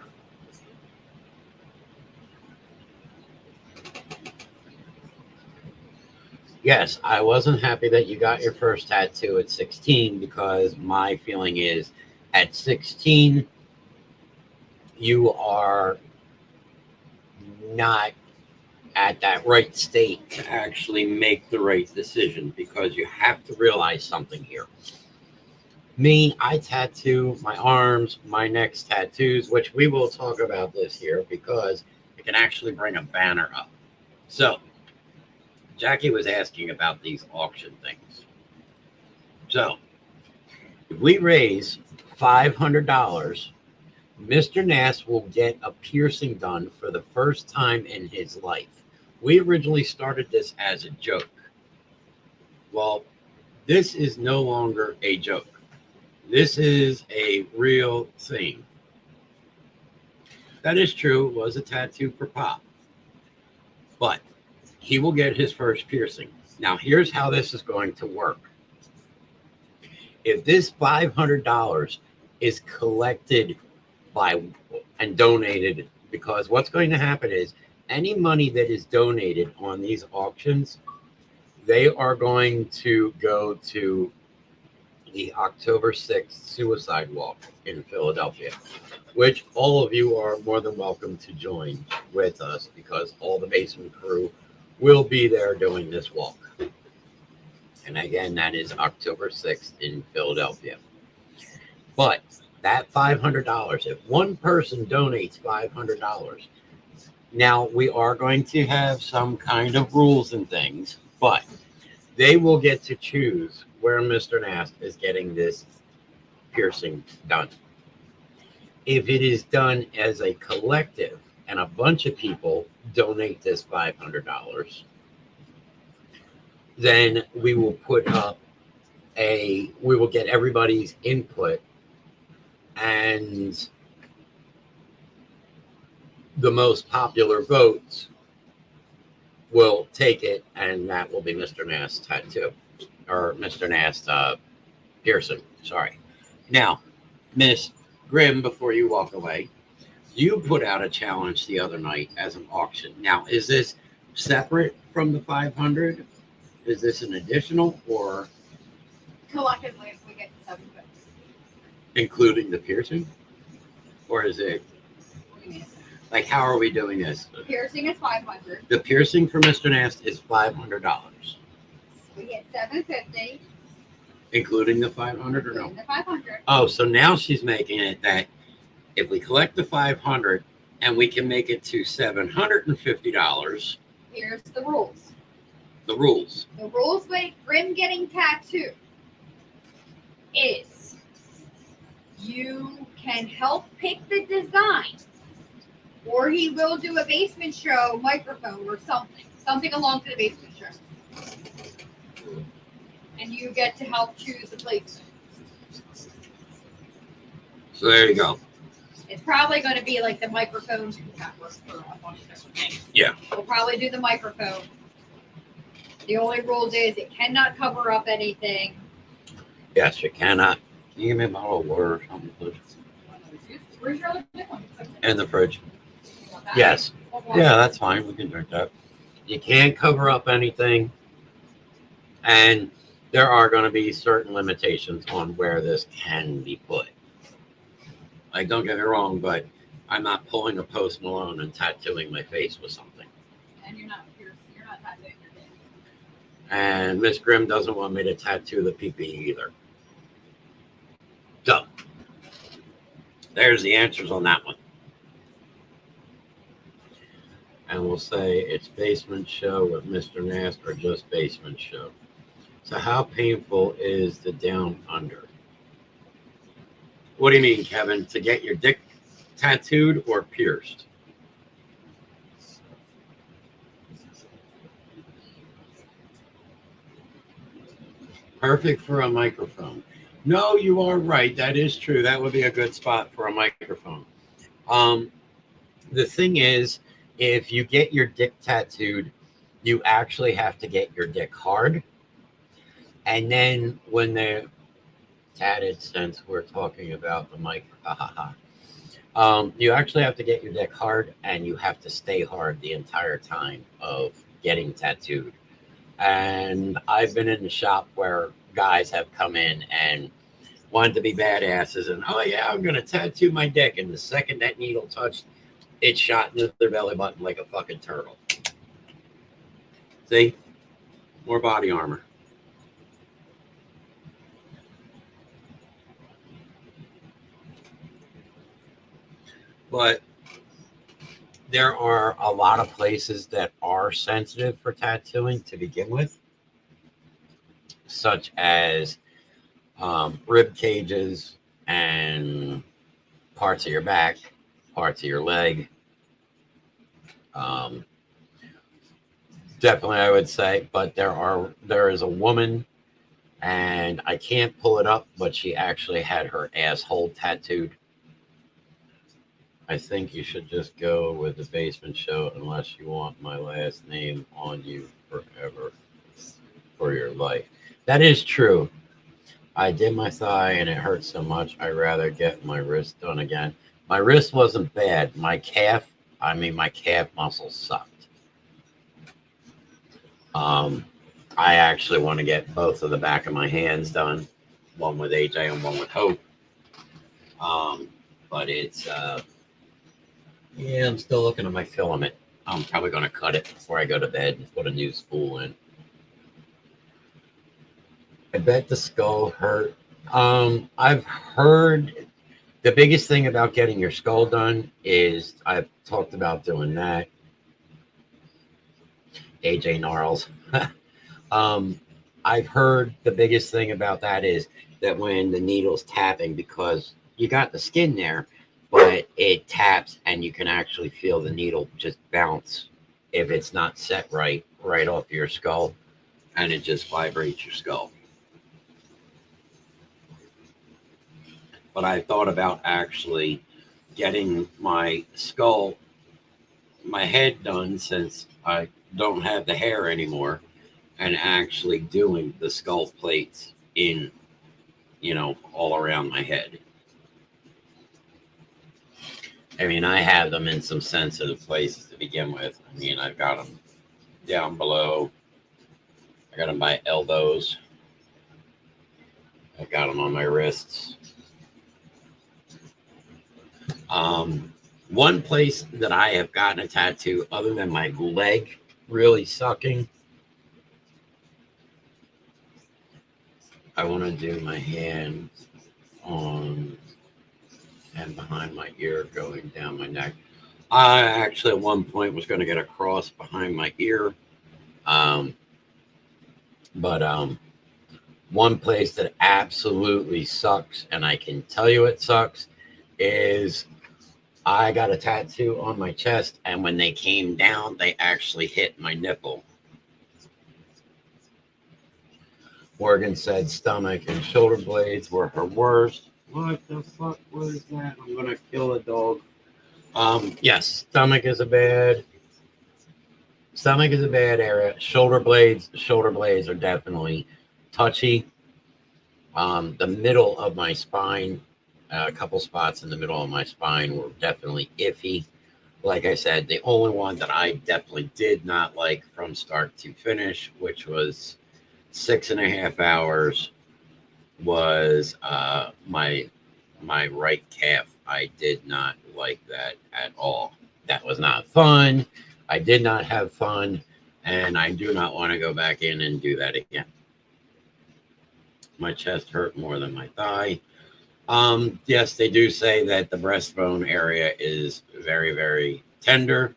Yes, I wasn't happy that you got your first tattoo at 16 because my feeling is at 16, you are not at that right state to actually make the right decision because you have to realize something here. Me, I tattoo my arms, my neck's tattoos, which we will talk about this here because it can actually bring a banner up. So, Jackie was asking about these auction things. So, if we raise $500, Mr. Knast will get a piercing done for the first time in his life. We originally started this as a joke. Well, this is no longer a joke. This is a real thing. That is true. It was a tattoo for Pop. But he will get his first piercing. Now, here's how this is going to work. If this $500 is collected by and donated, because what's going to happen is any money that is donated on these auctions, they are going to go to the October 6th suicide walk in Philadelphia, which all of you are more than welcome to join with us because all the basement crew will be there doing this walk. And again, that is October 6th in Philadelphia. But that $500, if one person donates $500, now we are going to have some kind of rules and things, but they will get to choose where Mr. Knast is getting this piercing done. If it is done as a collective and a bunch of people donate this $500, then we will put up we will get everybody's input, and the most popular votes will take it, and that will be Mr. Knast's tattoo, or Mr. Knast's piercing. Sorry. Now, Miss Grimm, before you walk away, you put out a challenge the other night as an auction. Now, is this separate from the 500? Is this an additional, or Collectively, if we get to 750. including the piercing? Or is it, What do you mean? like, how are we doing this? Piercing is 500. The piercing for Mr. Knast is $500, We get 750. including the 500 or no? The 500. Oh, so now she's making it that if we collect the 500 and we can make it to $750, Here's the rules. the rules. The rules with Grimm getting tattooed is you can help pick the design, or he will do a basement show microphone or something along to the basement show. And you get to help choose the placement. So there you go. It's probably going to be like the microphone. That works for a bunch of different things. Yeah. We'll probably do the microphone. The only rules is it cannot cover up anything. Yes, you cannot. Can you give me a bottle of water or something, please? Where's your other big one? In the fridge. Yes. Yeah, that's fine. We can drink that. You can't cover up anything. And there are going to be certain limitations on where this can be put. Like, don't get me wrong, but I'm not pulling a Post Malone and tattooing my face with something. And you're not tattooing your dick. And Miss Grimm doesn't want me to tattoo the pee-pee either. So, there's the answers on that one. And we'll say it's Basement Show with Mr. Knast or just Basement Show. So how painful is the down under? What do you mean, Kevin? To get your dick tattooed or pierced? Perfect for a microphone. No, you are right. That is true. That would be a good spot for a microphone. The thing is, if you get your dick tattooed, you actually have to get your dick hard. And then when they're tatted, since we're talking about the mic, you actually have to get your dick hard, and you have to stay hard the entire time of getting tattooed. And I've been in the shop where guys have come in and wanted to be badasses and, oh yeah, I'm going to tattoo my dick. And the second that needle touched, it shot into their belly button like a fucking turtle. See? More body armor. But there are a lot of places that are sensitive for tattooing to begin with, such as rib cages and parts of your back, parts of your leg. Definitely, I would say, but there is a woman, and I can't pull it up, but she actually had her asshole tattooed. I think you should just go with the basement show unless you want my last name on you forever for your life. That is true. I did my thigh and it hurt so much. I'd rather get my wrist done again. My wrist wasn't bad. My calf muscle sucked. I actually want to get both of the back of my hands done. One with AJ and one with Hope. But it's... yeah, I'm still looking at my filament. I'm probably going to cut it before I go to bed and put a new spool in. I bet the skull hurt. I've heard the biggest thing about getting your skull done is I've talked about doing that. AJ Gnarls. I've heard the biggest thing about that is that when the needle's tapping, because you got the skin there, but it taps and you can actually feel the needle just bounce if it's not set right off your skull, and it just vibrates your skull. But I thought about actually getting my skull, my head done, since I don't have the hair anymore, and actually doing the skull plates in, all around my head. I mean, I have them in some sensitive places to begin with. I mean, I've got them down below. I got them by elbows. I've got them on my wrists. One place that I have gotten a tattoo, other than my leg really sucking, I want to do my hand on and behind my ear going down my neck. I actually at one point was going to get a cross behind my ear. But one place that absolutely sucks, and I can tell you it sucks, is I got a tattoo on my chest, and when they came down, they actually hit my nipple. Morgan said stomach and shoulder blades were her worst. What the fuck was that? I'm gonna kill a dog. Yes, stomach is a bad area. Shoulder blades are definitely touchy. The middle of my spine, a couple spots in the middle of my spine were definitely iffy. Like I said, the only one that I definitely did not like from start to finish, which was 6.5 hours, was my right calf. I did not like that at all. That was not fun. I did not have fun, and I do not want to go back in and do that again. My chest hurt more than my thigh. Yes, they do say that the breastbone area is very, very tender.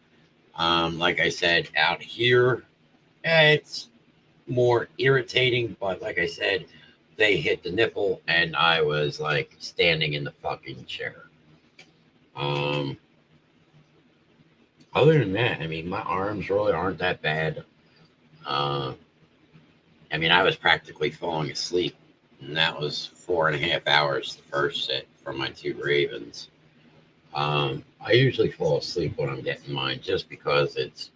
Like I said, out here, it's more irritating, but like I said, they hit the nipple and I was like standing in the fucking chair. Other than that, I mean, my arms really aren't that bad. I mean, I was practically falling asleep, and that was 4.5 hours the first set for my 2 Ravens. I usually fall asleep when I'm getting mine just because it's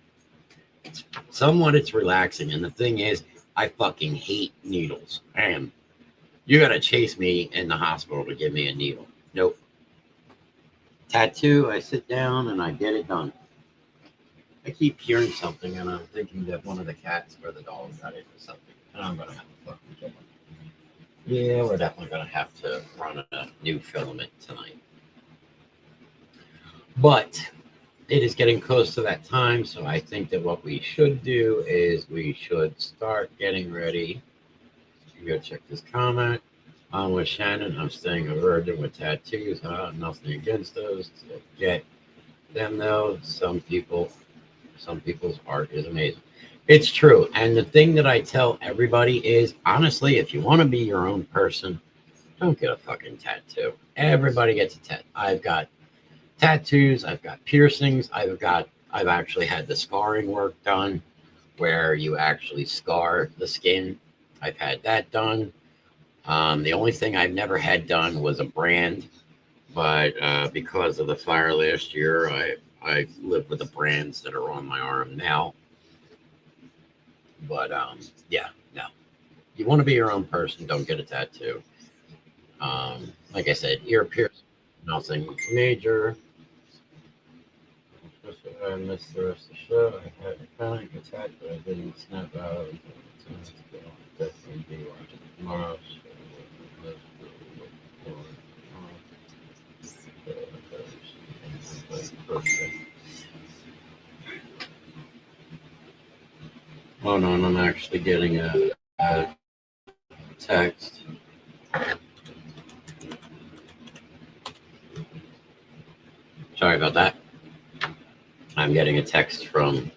relaxing. And the thing is, I fucking hate needles. And you gotta chase me in the hospital to give me a needle. Nope. Tattoo, I sit down and I get it done. I keep hearing something and I'm thinking that one of the cats or the dog got it or something. And I'm gonna have to fucking kill them. Yeah, we're definitely gonna have to run a new filament tonight. But it is getting close to that time, so I think that what we should do is we should start getting ready. Go check this comment. I'm with Shannon. I'm staying a virgin with tattoos. Nothing against those. To get them though. Some people's art is amazing. It's true. And the thing that I tell everybody is, honestly, if you want to be your own person, don't get a fucking tattoo. Everybody gets a tattoo. I've got tattoos. I've got piercings. I've actually had the scarring work done where you actually scar the skin. I've had that done. The only thing I've never had done was a brand, but because of the fire last year, I live with the brands that are on my arm now. But yeah, no. You want to be your own person, don't get a tattoo. Like I said, ear piercing, nothing major. I missed the rest of the show. I had a panic attack, but I didn't snap out. Definitely be watching tomorrow. Oh no, and I'm actually getting a text. Sorry about that. I'm getting a text from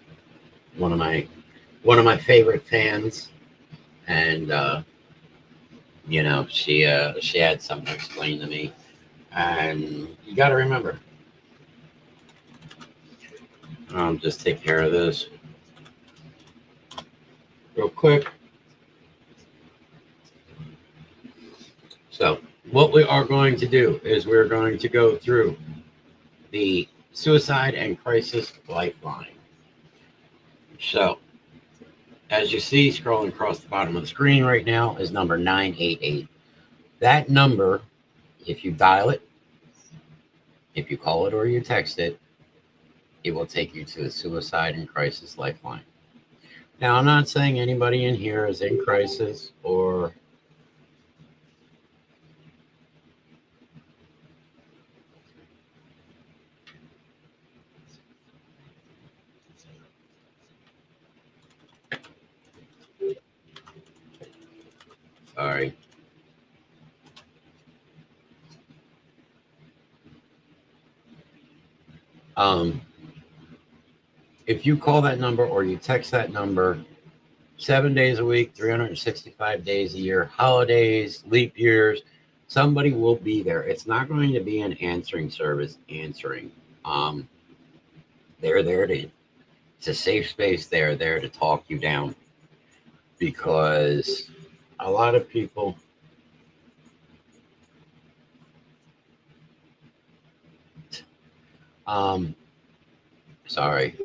one of my favorite fans, and you know, she had something to explain to me, and you got to remember, just take care of this real quick. So what we are going to do is we're going to go through the Suicide and Crisis Lifeline. So, as you see, scrolling across the bottom of the screen right now is number 988. That number, if you dial it, if you call it or you text it, it will take you to the Suicide and Crisis Lifeline. Now, I'm not saying anybody in here is in crisis or sorry. If you call that number or you text that number 7 days a week, 365 days a year, holidays, leap years, somebody will be there. It's not going to be an answering service answering. They're there to, it's a safe space. They're there to talk you down, because a lot of people sorry.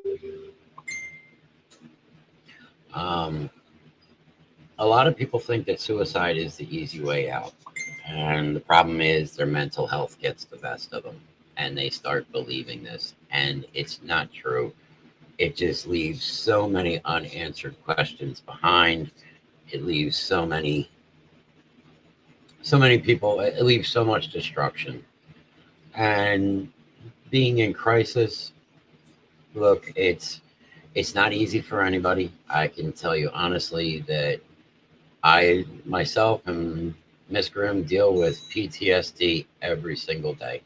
A lot of people think that suicide is the easy way out. And the problem is their mental health gets the best of them. And they start believing this. And it's not true. It just leaves so many unanswered questions behind. It leaves so many people, it leaves so much destruction. And being in crisis, look, it's not easy for anybody. I can tell you honestly that I myself and Miss Grimm deal with PTSD every single day.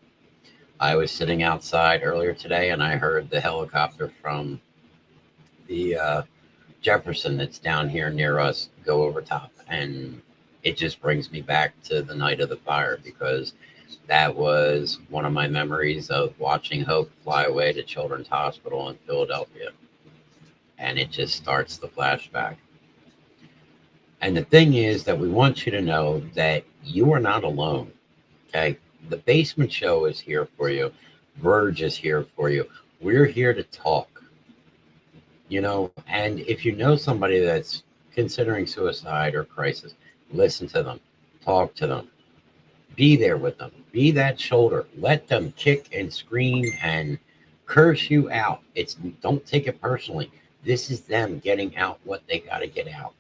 I was sitting outside earlier today and I heard the helicopter from the Jefferson that's down here near us go over top. And it just brings me back to the night of the fire, because that was one of my memories of watching Hope fly away to Children's Hospital in Philadelphia. And it just starts the flashback. And the thing is that we want you to know that you are not alone, okay? The Basement Show is here for you. Verge is here for you. We're here to talk, you know? And if you know somebody that's considering suicide or crisis, listen to them, talk to them, be there with them, be that shoulder, let them kick and scream and curse you out. Don't take it personally. This is them getting out what they got to get out.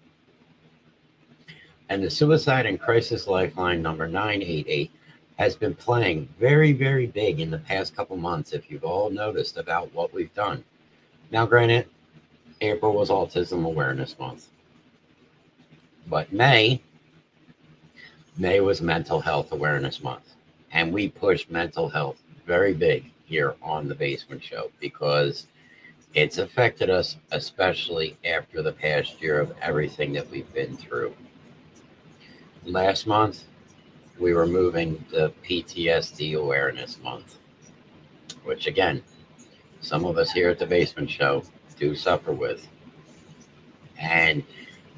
And the Suicide and Crisis Lifeline number 988 has been playing very, very big in the past couple months, if you've all noticed about what we've done. Now, granted, April was Autism Awareness Month. But May was Mental Health Awareness Month. And we pushed mental health very big here on the Basement Show, because it's affected us, especially after the past year of everything that we've been through. Last month, we were moving the PTSD Awareness Month, which again, some of us here at the Basement Show do suffer with. And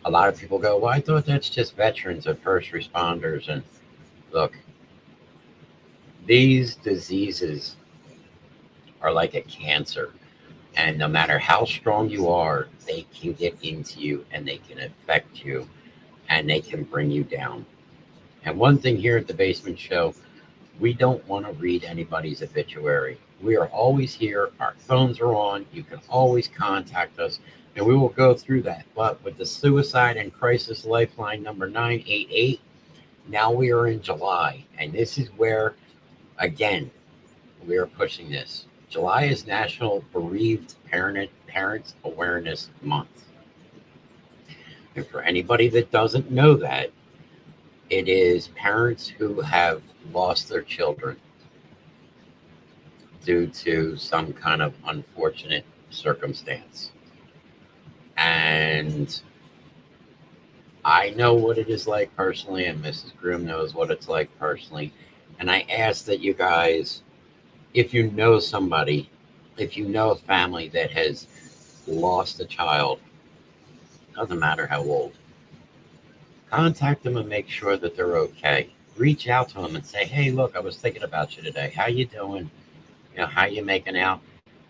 a lot of people go, well, I thought that's just veterans or first responders. And look, these diseases are like a cancer. And no matter how strong you are, they can get into you and they can affect you and they can bring you down. And one thing here at the Basement Show, we don't want to read anybody's obituary. We are always here. Our phones are on. You can always contact us, and we will go through that. But with the Suicide and Crisis Lifeline number 988, now we are in July. And this is where, again, we are pushing this. July is National Bereaved Parents Awareness Month. And for anybody that doesn't know that, it is parents who have lost their children due to some kind of unfortunate circumstance. And I know what it is like personally, and Mrs. Grimm knows what it's like personally. And I ask that you guys, if you know somebody, if you know a family that has lost a child, doesn't matter how old, contact them and make sure that they're okay. Reach out to them and say, hey, look, I was thinking about you today. How you doing? You know, how you making out?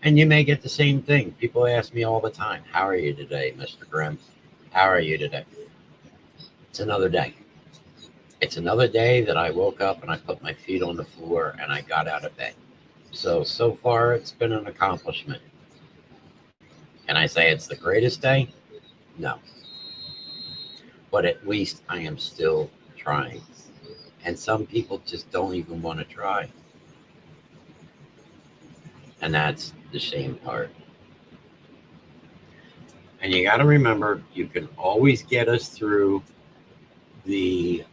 And you may get the same thing. People ask me all the time, how are you today, Mr. Grimm? How are you today? It's another day. It's another day that I woke up and I put my feet on the floor and I got out of bed. So far, it's been an accomplishment. Can I say it's the greatest day? No. But at least I am still trying. And some people just don't even want to try. And that's the shame part. And you got to remember, you can always get us through you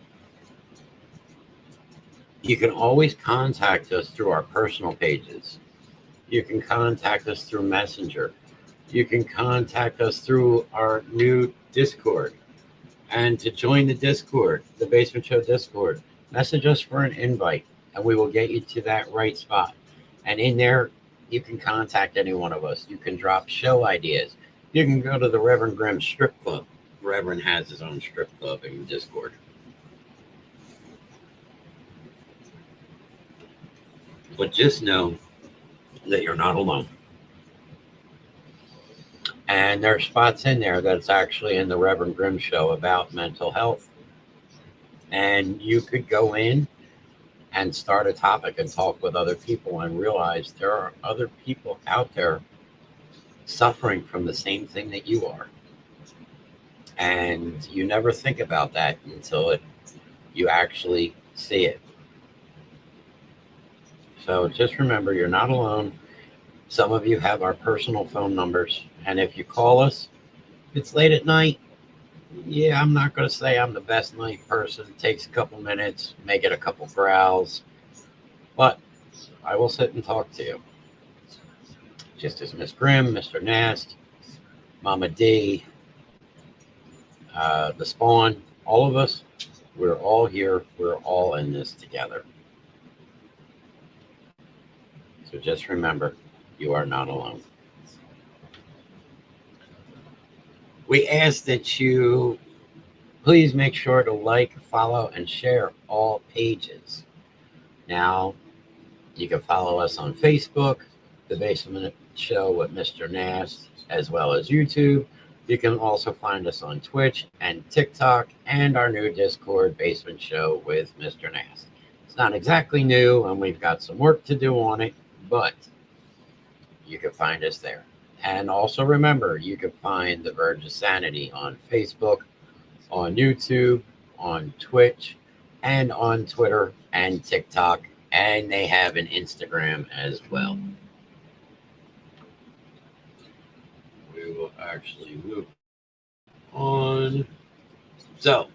can always contact us through our personal pages. You can contact us through Messenger. You can contact us through our new Discord. And to join the Discord, the Basement Show Discord, message us for an invite and we will get you to that right spot. And in there, you can contact any one of us. You can drop show ideas. You can go to the Rev Grimm Strip Club. Reverend has his own strip club in Discord. But just know that you're not alone. And there are spots in there that's actually in the Rev Grimm Show about mental health. And you could go in and start a topic and talk with other people and realize there are other people out there suffering from the same thing that you are. And you never think about that until you actually see it. So just remember, you're not alone. Some of you have our personal phone numbers. And if you call us, if it's late at night, yeah, I'm not going to say I'm the best night person. It takes a couple minutes, may get a couple growls. But I will sit and talk to you. Just as Miss Grimm, Mr. Knast, Mama D, the Spawn, all of us, we're all here. We're all in this together. So just remember, you are not alone. We ask that you please make sure to like, follow, and share all pages. Now, you can follow us on Facebook, The Basement Show with Mr. Knast, as well as YouTube. You can also find us on Twitch and TikTok and our new Discord, Basement Show with Mr. Knast. It's not exactly new, and we've got some work to do on it, but you can find us there. And also remember, you can find the Verge of Sanity on Facebook, on YouTube, on Twitch, and on Twitter and TikTok. And they have an Instagram as well. We will actually move on. So,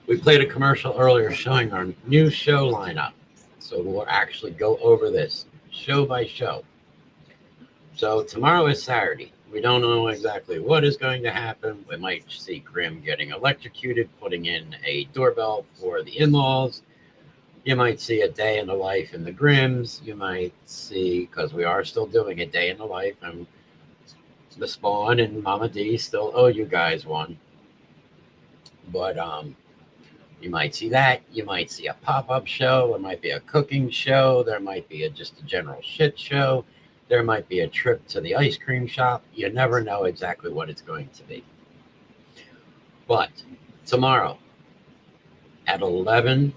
we played a commercial earlier showing our new show lineup. So we'll actually go over this show by show. So tomorrow is Saturday. We don't know exactly what is going to happen. We might see Grimm getting electrocuted, putting in a doorbell for the in-laws. You might see a day in the life in the Grimms. You might see, because we are still doing a day in the life, and the Spawn and Mama D still owe you guys one. But you might see that. You might see a pop-up show. There might be a cooking show. There might be just a general shit show. There might be a trip to the ice cream shop. You never know exactly what it's going to be. But tomorrow at 11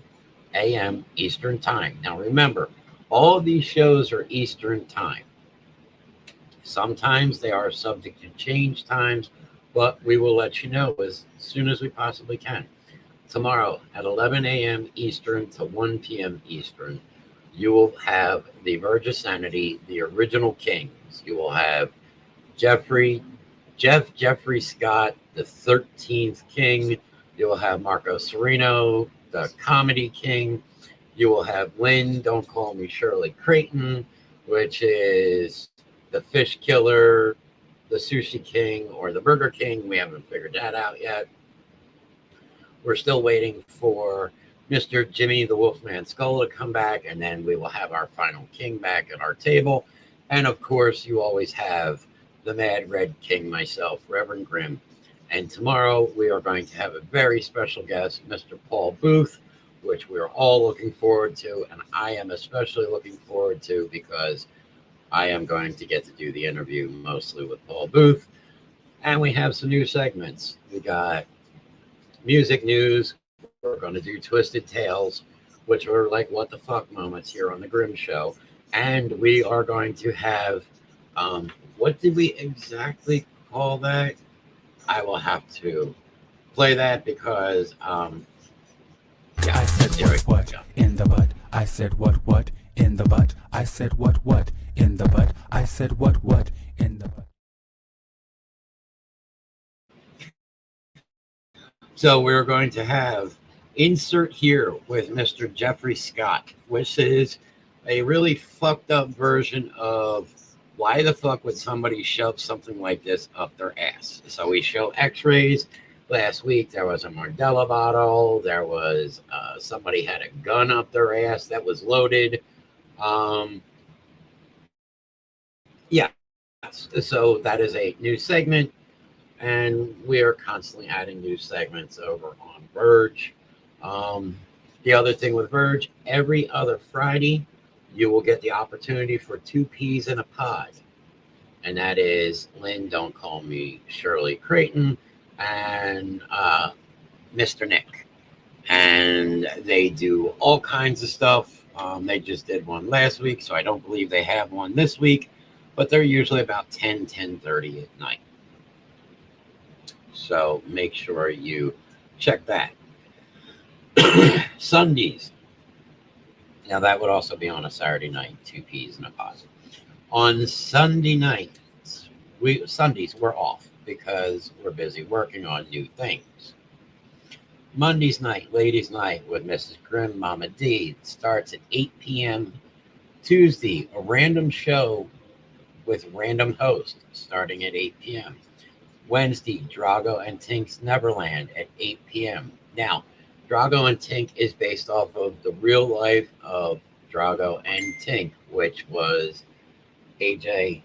a.m. Eastern Time. Now remember, all of these shows are Eastern Time. Sometimes they are subject to change times, but we will let you know as soon as we possibly can. Tomorrow at 11 a.m. Eastern to 1 p.m. Eastern, you will have the Verge of Sanity, the original Kings. You will have Jeffrey Scott, the 13th King. You will have Marco Sereno, the Comedy King. You will have Lynn, Don't Call Me Shirley Creighton, which is the Fish Killer, the Sushi King, or the Burger King. We haven't figured that out yet. We're still waiting for Mr. Jimmy the Wolfman Skull to come back, and then we will have our final king back at our table. And of course, you always have the Mad Red King, myself, Rev Grimm. And tomorrow we are going to have a very special guest, Mr. Paul Booth, which we're all looking forward to. And I am especially looking forward to because I am going to get to do the interview mostly with Paul Booth. And we have some new segments. We got music news. We're going to do Twisted Tales, which are like what the fuck moments here on the Grimm Show. And we are going to have, what did we exactly call that? I will have to play that because, I said what in the butt. I said what in the butt. I said what in the butt. I said what in the butt. So we're going to have Insert Here with Mr. Jeffrey Scott, which is a really fucked up version of why the fuck would somebody shove something like this up their ass? So we show x-rays. Last week there was a Mardella bottle. There was somebody had a gun up their ass that was loaded. Yeah. So that is a new segment. And we are constantly adding new segments over on Verge. The other thing with Verge, every other Friday, you will get the opportunity for 2 peas in a pod. And that is Lynn, Don't Call Me Shirley Creighton, and Mr. Nick. And they do all kinds of stuff. They just did one last week, so I don't believe they have one this week. But they're usually about 10:30 at night. So make sure you check that. Sundays. Now that would also be on a Saturday night, 2 peas in a pod. On Sunday nights, Sundays we're off because we're busy working on new things. Monday's night, ladies' night with Mrs. Grimm, Mama D, starts at 8 p.m. Tuesday, a random show with random host starting at 8 p.m. Wednesday, Drago and Tink's Neverland at 8 p.m. Now, Drago and Tink is based off of the real life of Drago and Tink, which was AJ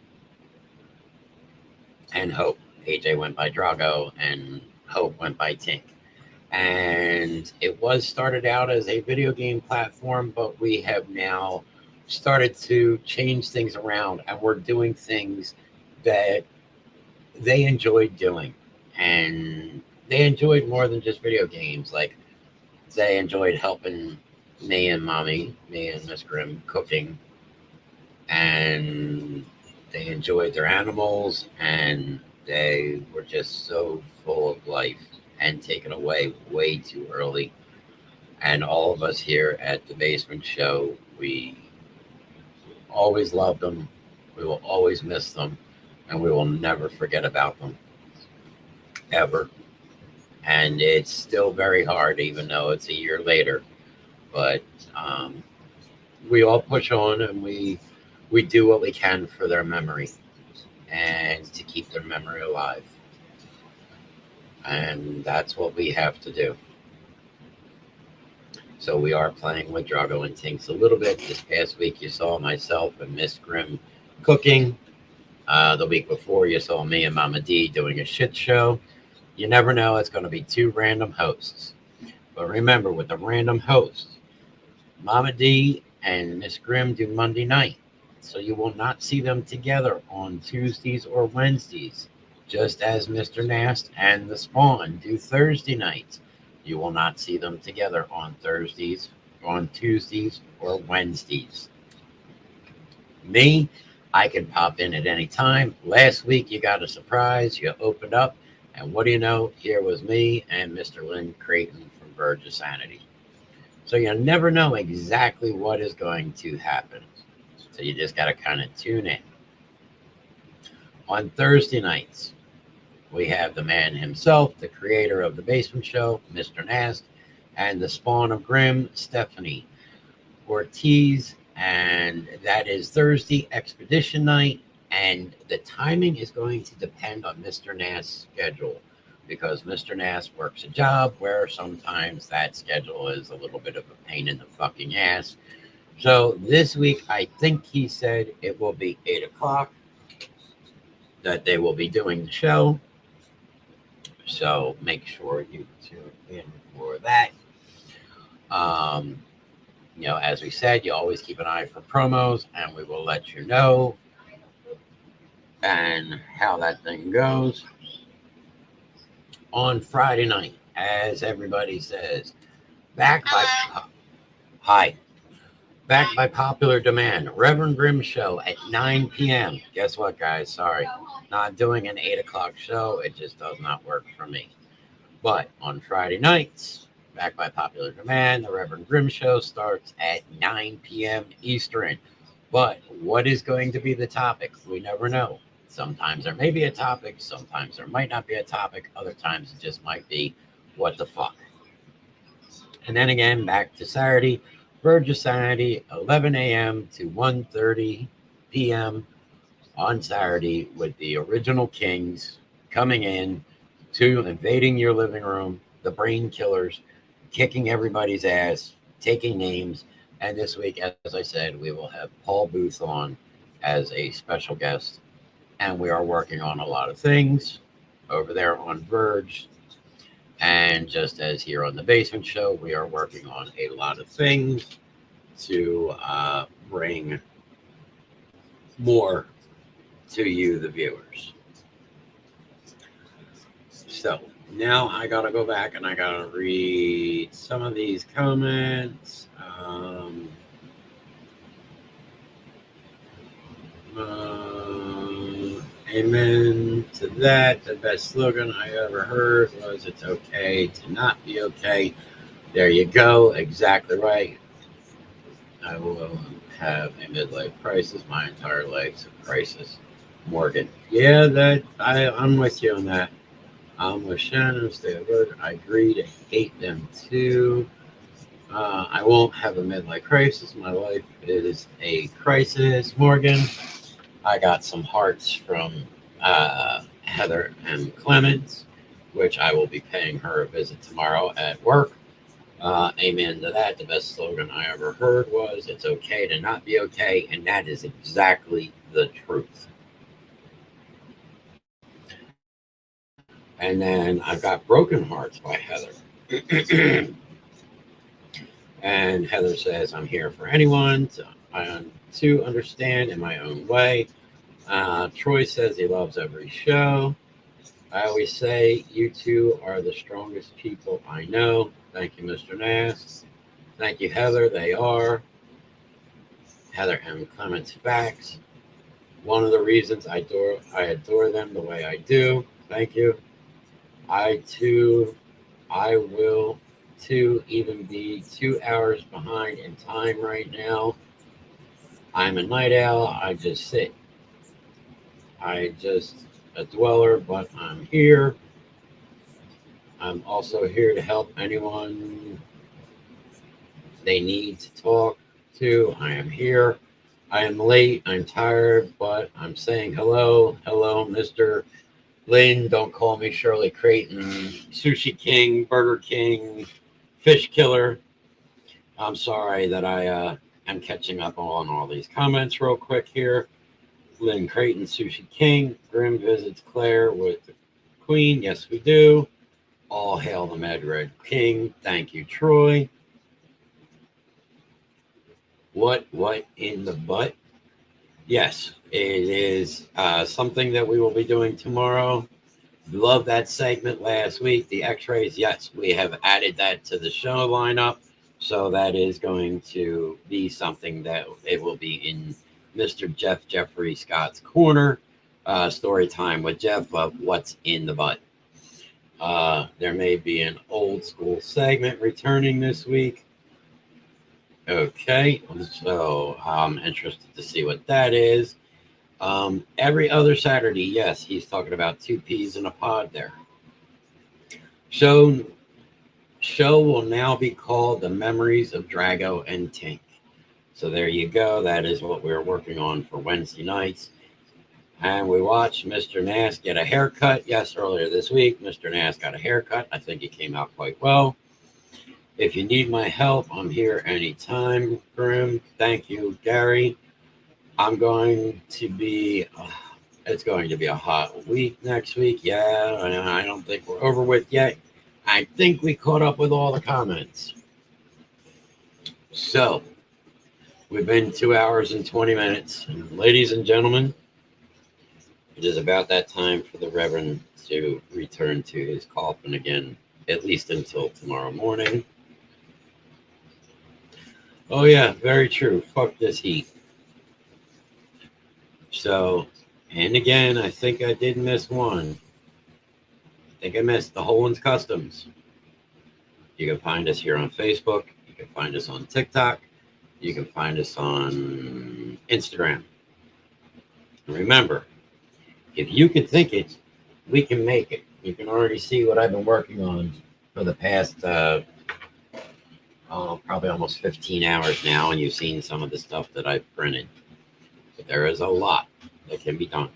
and Hope. AJ went by Drago and Hope went by Tink. And it was started out as a video game platform, but we have now started to change things around, and we're doing things that they enjoyed doing. And they enjoyed more than just video games. Like, they enjoyed helping me and Miss Grimm cooking. And they enjoyed their animals, and they were just so full of life and taken away way too early. And all of us here at the Basement Show, we always loved them. We will always miss them, and we will never forget about them, ever. And it's still very hard, even though it's a year later. But we all push on, and we do what we can for their memory and to keep their memory alive. And that's what we have to do. So we are playing with Drago and Tinks a little bit. This past week, you saw myself and Miss Grimm cooking. The week before, you saw me and Mama D doing a shit show. You never know. It's going to be two random hosts. But remember, with the random hosts, Mama D and Miss Grimm do Monday night. So you will not see them together on Tuesdays or Wednesdays. Just as Mr. Knast and the Spawn do Thursday nights. You will not see them together on Thursdays, on Tuesdays, or Wednesdays. Me, I can pop in at any time. Last week, you got a surprise. You opened up, and what do you know? Here was me and Mr. Lynn Creighton from Verge of Sanity. So you never know exactly what is going to happen. So you just got to kind of tune in. On Thursday nights, we have the man himself, the creator of the Basement Show, Mr. Knast, and the Spawn of Grimm, Stephanie Ortiz. And that is Thursday Expedition Night. And the timing is going to depend on Mr. Knast's schedule, because Mr. Knast works a job where sometimes that schedule is a little bit of a pain in the fucking ass. So this week, I think he said it will be 8 o'clock that they will be doing the show. So make sure you tune in for that. As we said, you always keep an eye for promos, and we will let you know and how that thing goes. On Friday night, as everybody says, back by popular demand, Rev Grimm Show at 9 p.m. Guess what, guys? Sorry. Not doing an 8 o'clock show. It just does not work for me. But on Friday nights, back by popular demand, the Rev Grimm Show starts at 9 p.m. Eastern. But what is going to be the topic? We never know. Sometimes there may be a topic. Sometimes there might not be a topic. Other times it just might be, what the fuck? And then again, back to Saturday, Verge of Sanity, 11 a.m. to 1:30 p.m. on Saturday, with the original Kings coming in to invading your living room, the Brain Killers, kicking everybody's ass, taking names. And this week, as I said, we will have Paul Booth on as a special guest. And we are working on a lot of things over there on Verge. And just as here on the Basement Show, we are working on a lot of things to bring more to you, the viewers. So now I got to go back and I got to read some of these comments. Amen to that. The best slogan I ever heard was, "It's okay to not be okay." There you go. Exactly right. I will have a midlife crisis. My entire life's a crisis. Morgan. Yeah, I'm with you on that. I'm with Shannon. Stay alert. I agree to hate them too. I won't have a midlife crisis. My life is a crisis. Morgan. I got some hearts from Heather M. Clements, which I will be paying her a visit tomorrow at work. Amen to that. The best slogan I ever heard was, "It's okay to not be okay," and that is exactly the truth. And then I've got Broken Hearts by Heather. And Heather says, "I'm here for anyone to understand in my own way." Troy says he loves every show. I always say, "You two are the strongest people I know." Thank you, Mr. Knast. Thank you, Heather. They are. Heather M. Clements Facts. One of the reasons I adore them the way I do. Thank you. I will too even be 2 hours behind in time right now. I'm a night owl. I just sit. I just a dweller, but I'm here. I'm also here to help anyone they need to talk to. I am here. I am late. I'm tired, but I'm saying hello. Hello, Mr. Lynn. Don't call me Shirley Creighton, Sushi King, Burger King, Fish Killer. I'm sorry that I am catching up on all these comments real quick here. Lynn Creighton, Sushi King. Grimm visits Claire with the Queen. Yes, we do. All hail the Mad Red King. Thank you, Troy. What in the butt? Yes, it is something that we will be doing tomorrow. Love that segment last week. The x-rays, yes, we have added that to the show lineup. So that is going to be something that it will be in Mr. Jeffrey Scott's corner. Story time with Jeff of what's in the butt. There may be an old school segment returning this week. Okay, so I'm interested to see what that is. Every other Saturday, yes, he's talking about 2 peas in a pod there. Show will now be called The Memories of Drago and Tink. So there you go. That is what we're working on for Wednesday nights. And we watched Mr. Knast get a haircut. Yes, earlier this week, Mr. Knast got a haircut. I think it came out quite well. If you need my help, I'm here anytime, Grimm. Thank you, Gary. It's going to be a hot week next week. Yeah, I don't think we're over with yet. I think we caught up with all the comments. So, we've been 2 hours and 20 minutes. Ladies and gentlemen, it is about that time for the Reverend to return to his coffin again, at least until tomorrow morning. Oh, yeah, very true. Fuck this heat. So, and again, I think I did miss one. I think I missed the Holland's Customs. You can find us here on Facebook. You can find us on TikTok. You can find us on Instagram. And remember, if you can think it, we can make it. You can already see what I've been working on for the past probably almost 15 hours now, and you've seen some of the stuff that I've printed. But there is a lot that can be done.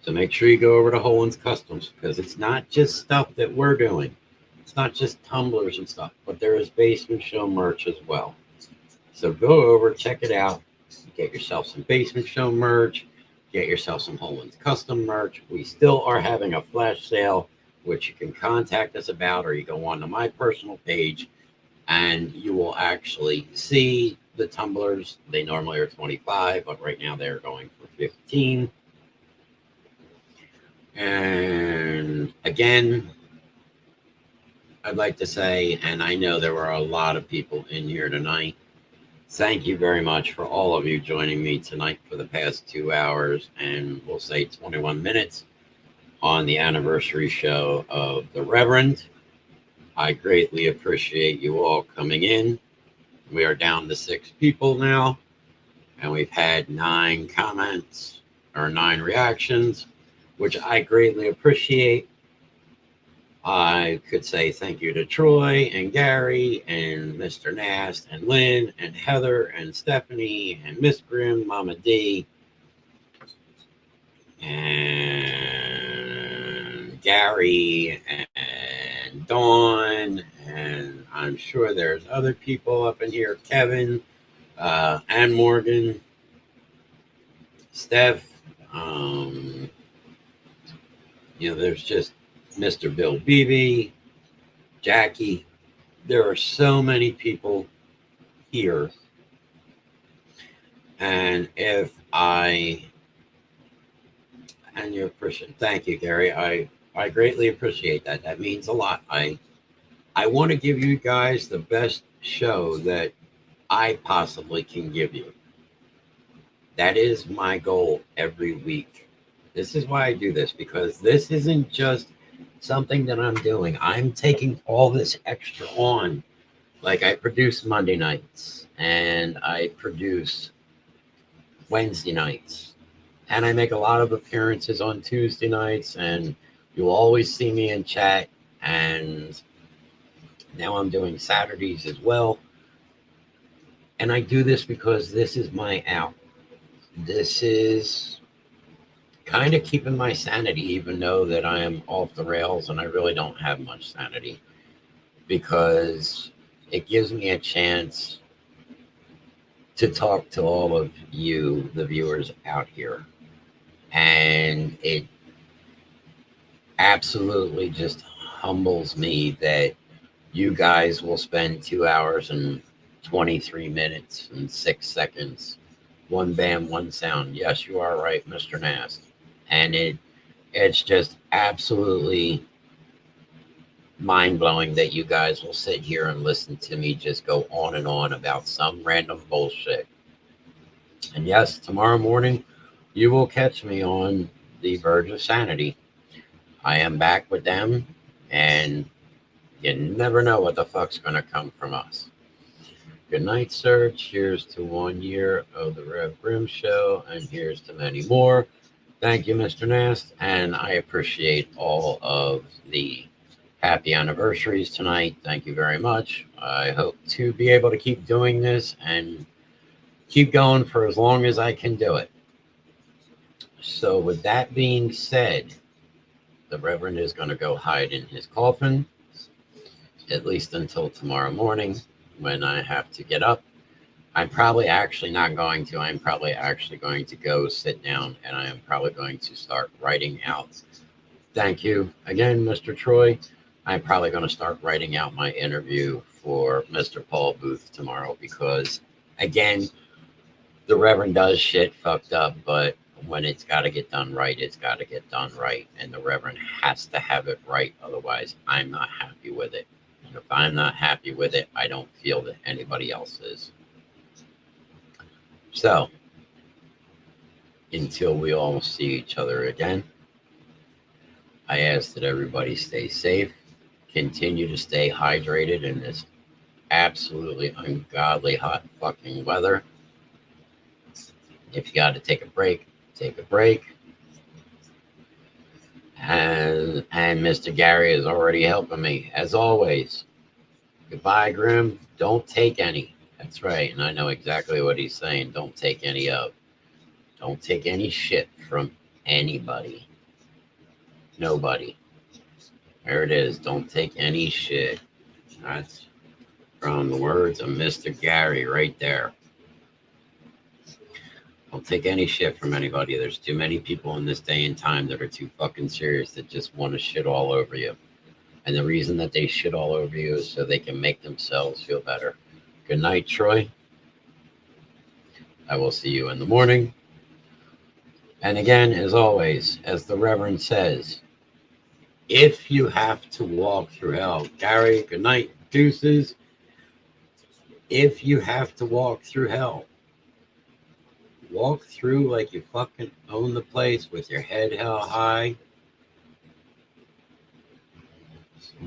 So make sure you go over to Holland's Customs, because it's not just stuff that we're doing. It's not just tumblers and stuff, but there is Basement Show merch as well. So go over, check it out. Get yourself some Basement Show merch. Get yourself some Holland's Custom merch. We still are having a flash sale, which you can contact us about, or you go onto my personal page, and you will actually see the tumblers. They normally are 25, but right now they're going for 15. And again, I'd like to say, and I know there were a lot of people in here tonight, thank you very much for all of you joining me tonight for the past 2 hours, and we'll say 21 minutes on the anniversary show of the Reverend. I greatly appreciate you all coming in. We are down to 6 people now, and we've had 9 comments or 9 reactions, which I greatly appreciate. I could say thank you to Troy and Gary and Mr. Knast and Lynn and Heather and Stephanie and Miss Grimm, Mama D, and Gary and Dawn, and I'm sure there's other people up in here, Kevin, and Morgan, Steph, there's just Mr. Bill Beebe, Jackie. There are so many people here. And you appreciate, thank you, Gary. I greatly appreciate that. That means a lot. I want to give you guys the best show that I possibly can give you. That is my goal every week. This is why I do this, because this isn't just something that I'm doing. I'm taking all this extra on. Like, I produce Monday nights and I produce Wednesday nights, and I make a lot of appearances on Tuesday nights, and you'll always see me in chat. And now I'm doing Saturdays as well. And I do this because this is my out. This is kind of keeping my sanity, even though that I am off the rails and I really don't have much sanity, because it gives me a chance to talk to all of you, the viewers out here. And it absolutely just humbles me that you guys will spend 2 hours and 23 minutes and 6 seconds. One band, one sound. Yes, you are right, Mr. Knast. And it's just absolutely mind-blowing that you guys will sit here and listen to me just go on and on about some random bullshit. And yes, tomorrow morning you will catch me on the Verge of Sanity. I am back with them, and you never know what the fuck's going to come from us. Good night, sir. Cheers to 1 year of the Rev Grimm Show, and here's to many more. Thank you, Mr. Knast, and I appreciate all of the happy anniversaries tonight. Thank you very much. I hope to be able to keep doing this and keep going for as long as I can do it. So with that being said, the Reverend is going to go hide in his coffin, at least until tomorrow morning when I have to get up. I'm probably actually not going to. I'm probably actually going to go sit down, and I am probably going to start writing out. Thank you again, Mr. Troy. I'm probably going to start writing out my interview for Mr. Paul Booth tomorrow, because, again, the Reverend does shit fucked up, but when it's got to get done right, it's got to get done right. And the Reverend has to have it right. Otherwise, I'm not happy with it. And if I'm not happy with it, I don't feel that anybody else is. So, until we all see each other again, I ask that everybody stay safe, continue to stay hydrated in this absolutely ungodly hot fucking weather. If you got to take a break, take a break. And Mr. Gary is already helping me, as always. Goodbye, Grimm. Don't take any. That's right, and I know exactly what he's saying. Don't take any of. Don't take any shit from anybody. Nobody. There it is. Don't take any shit. That's from the words of Mr. Gary right there. Don't take any shit from anybody. There's too many people in this day and time that are too fucking serious that just want to shit all over you. And the reason that they shit all over you is so they can make themselves feel better. Good night, Troy. I will see you in the morning. And again, as always, as the Reverend says, if you have to walk through hell, Gary, good night, deuces. If you have to walk through hell, walk through like you fucking own the place with your head held high.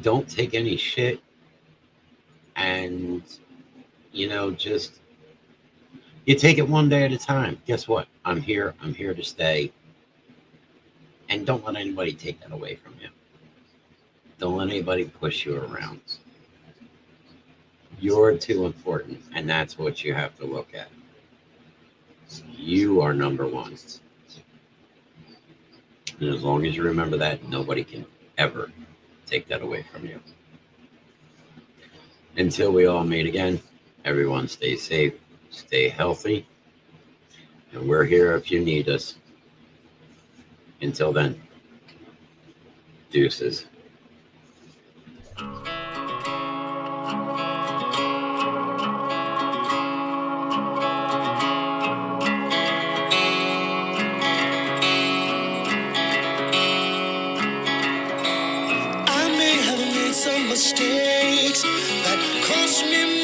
Don't take any shit. And, just, you take it one day at a time. Guess what? I'm here to stay. And don't let anybody take that away from you. Don't let anybody push you around. You're too important, and that's what you have to look at. You are number one. And as long as you remember that, nobody can ever take that away from you. Until we all meet again, everyone stay safe, stay healthy, and we're here if you need us. Until then, deuces. Some mistakes that cost me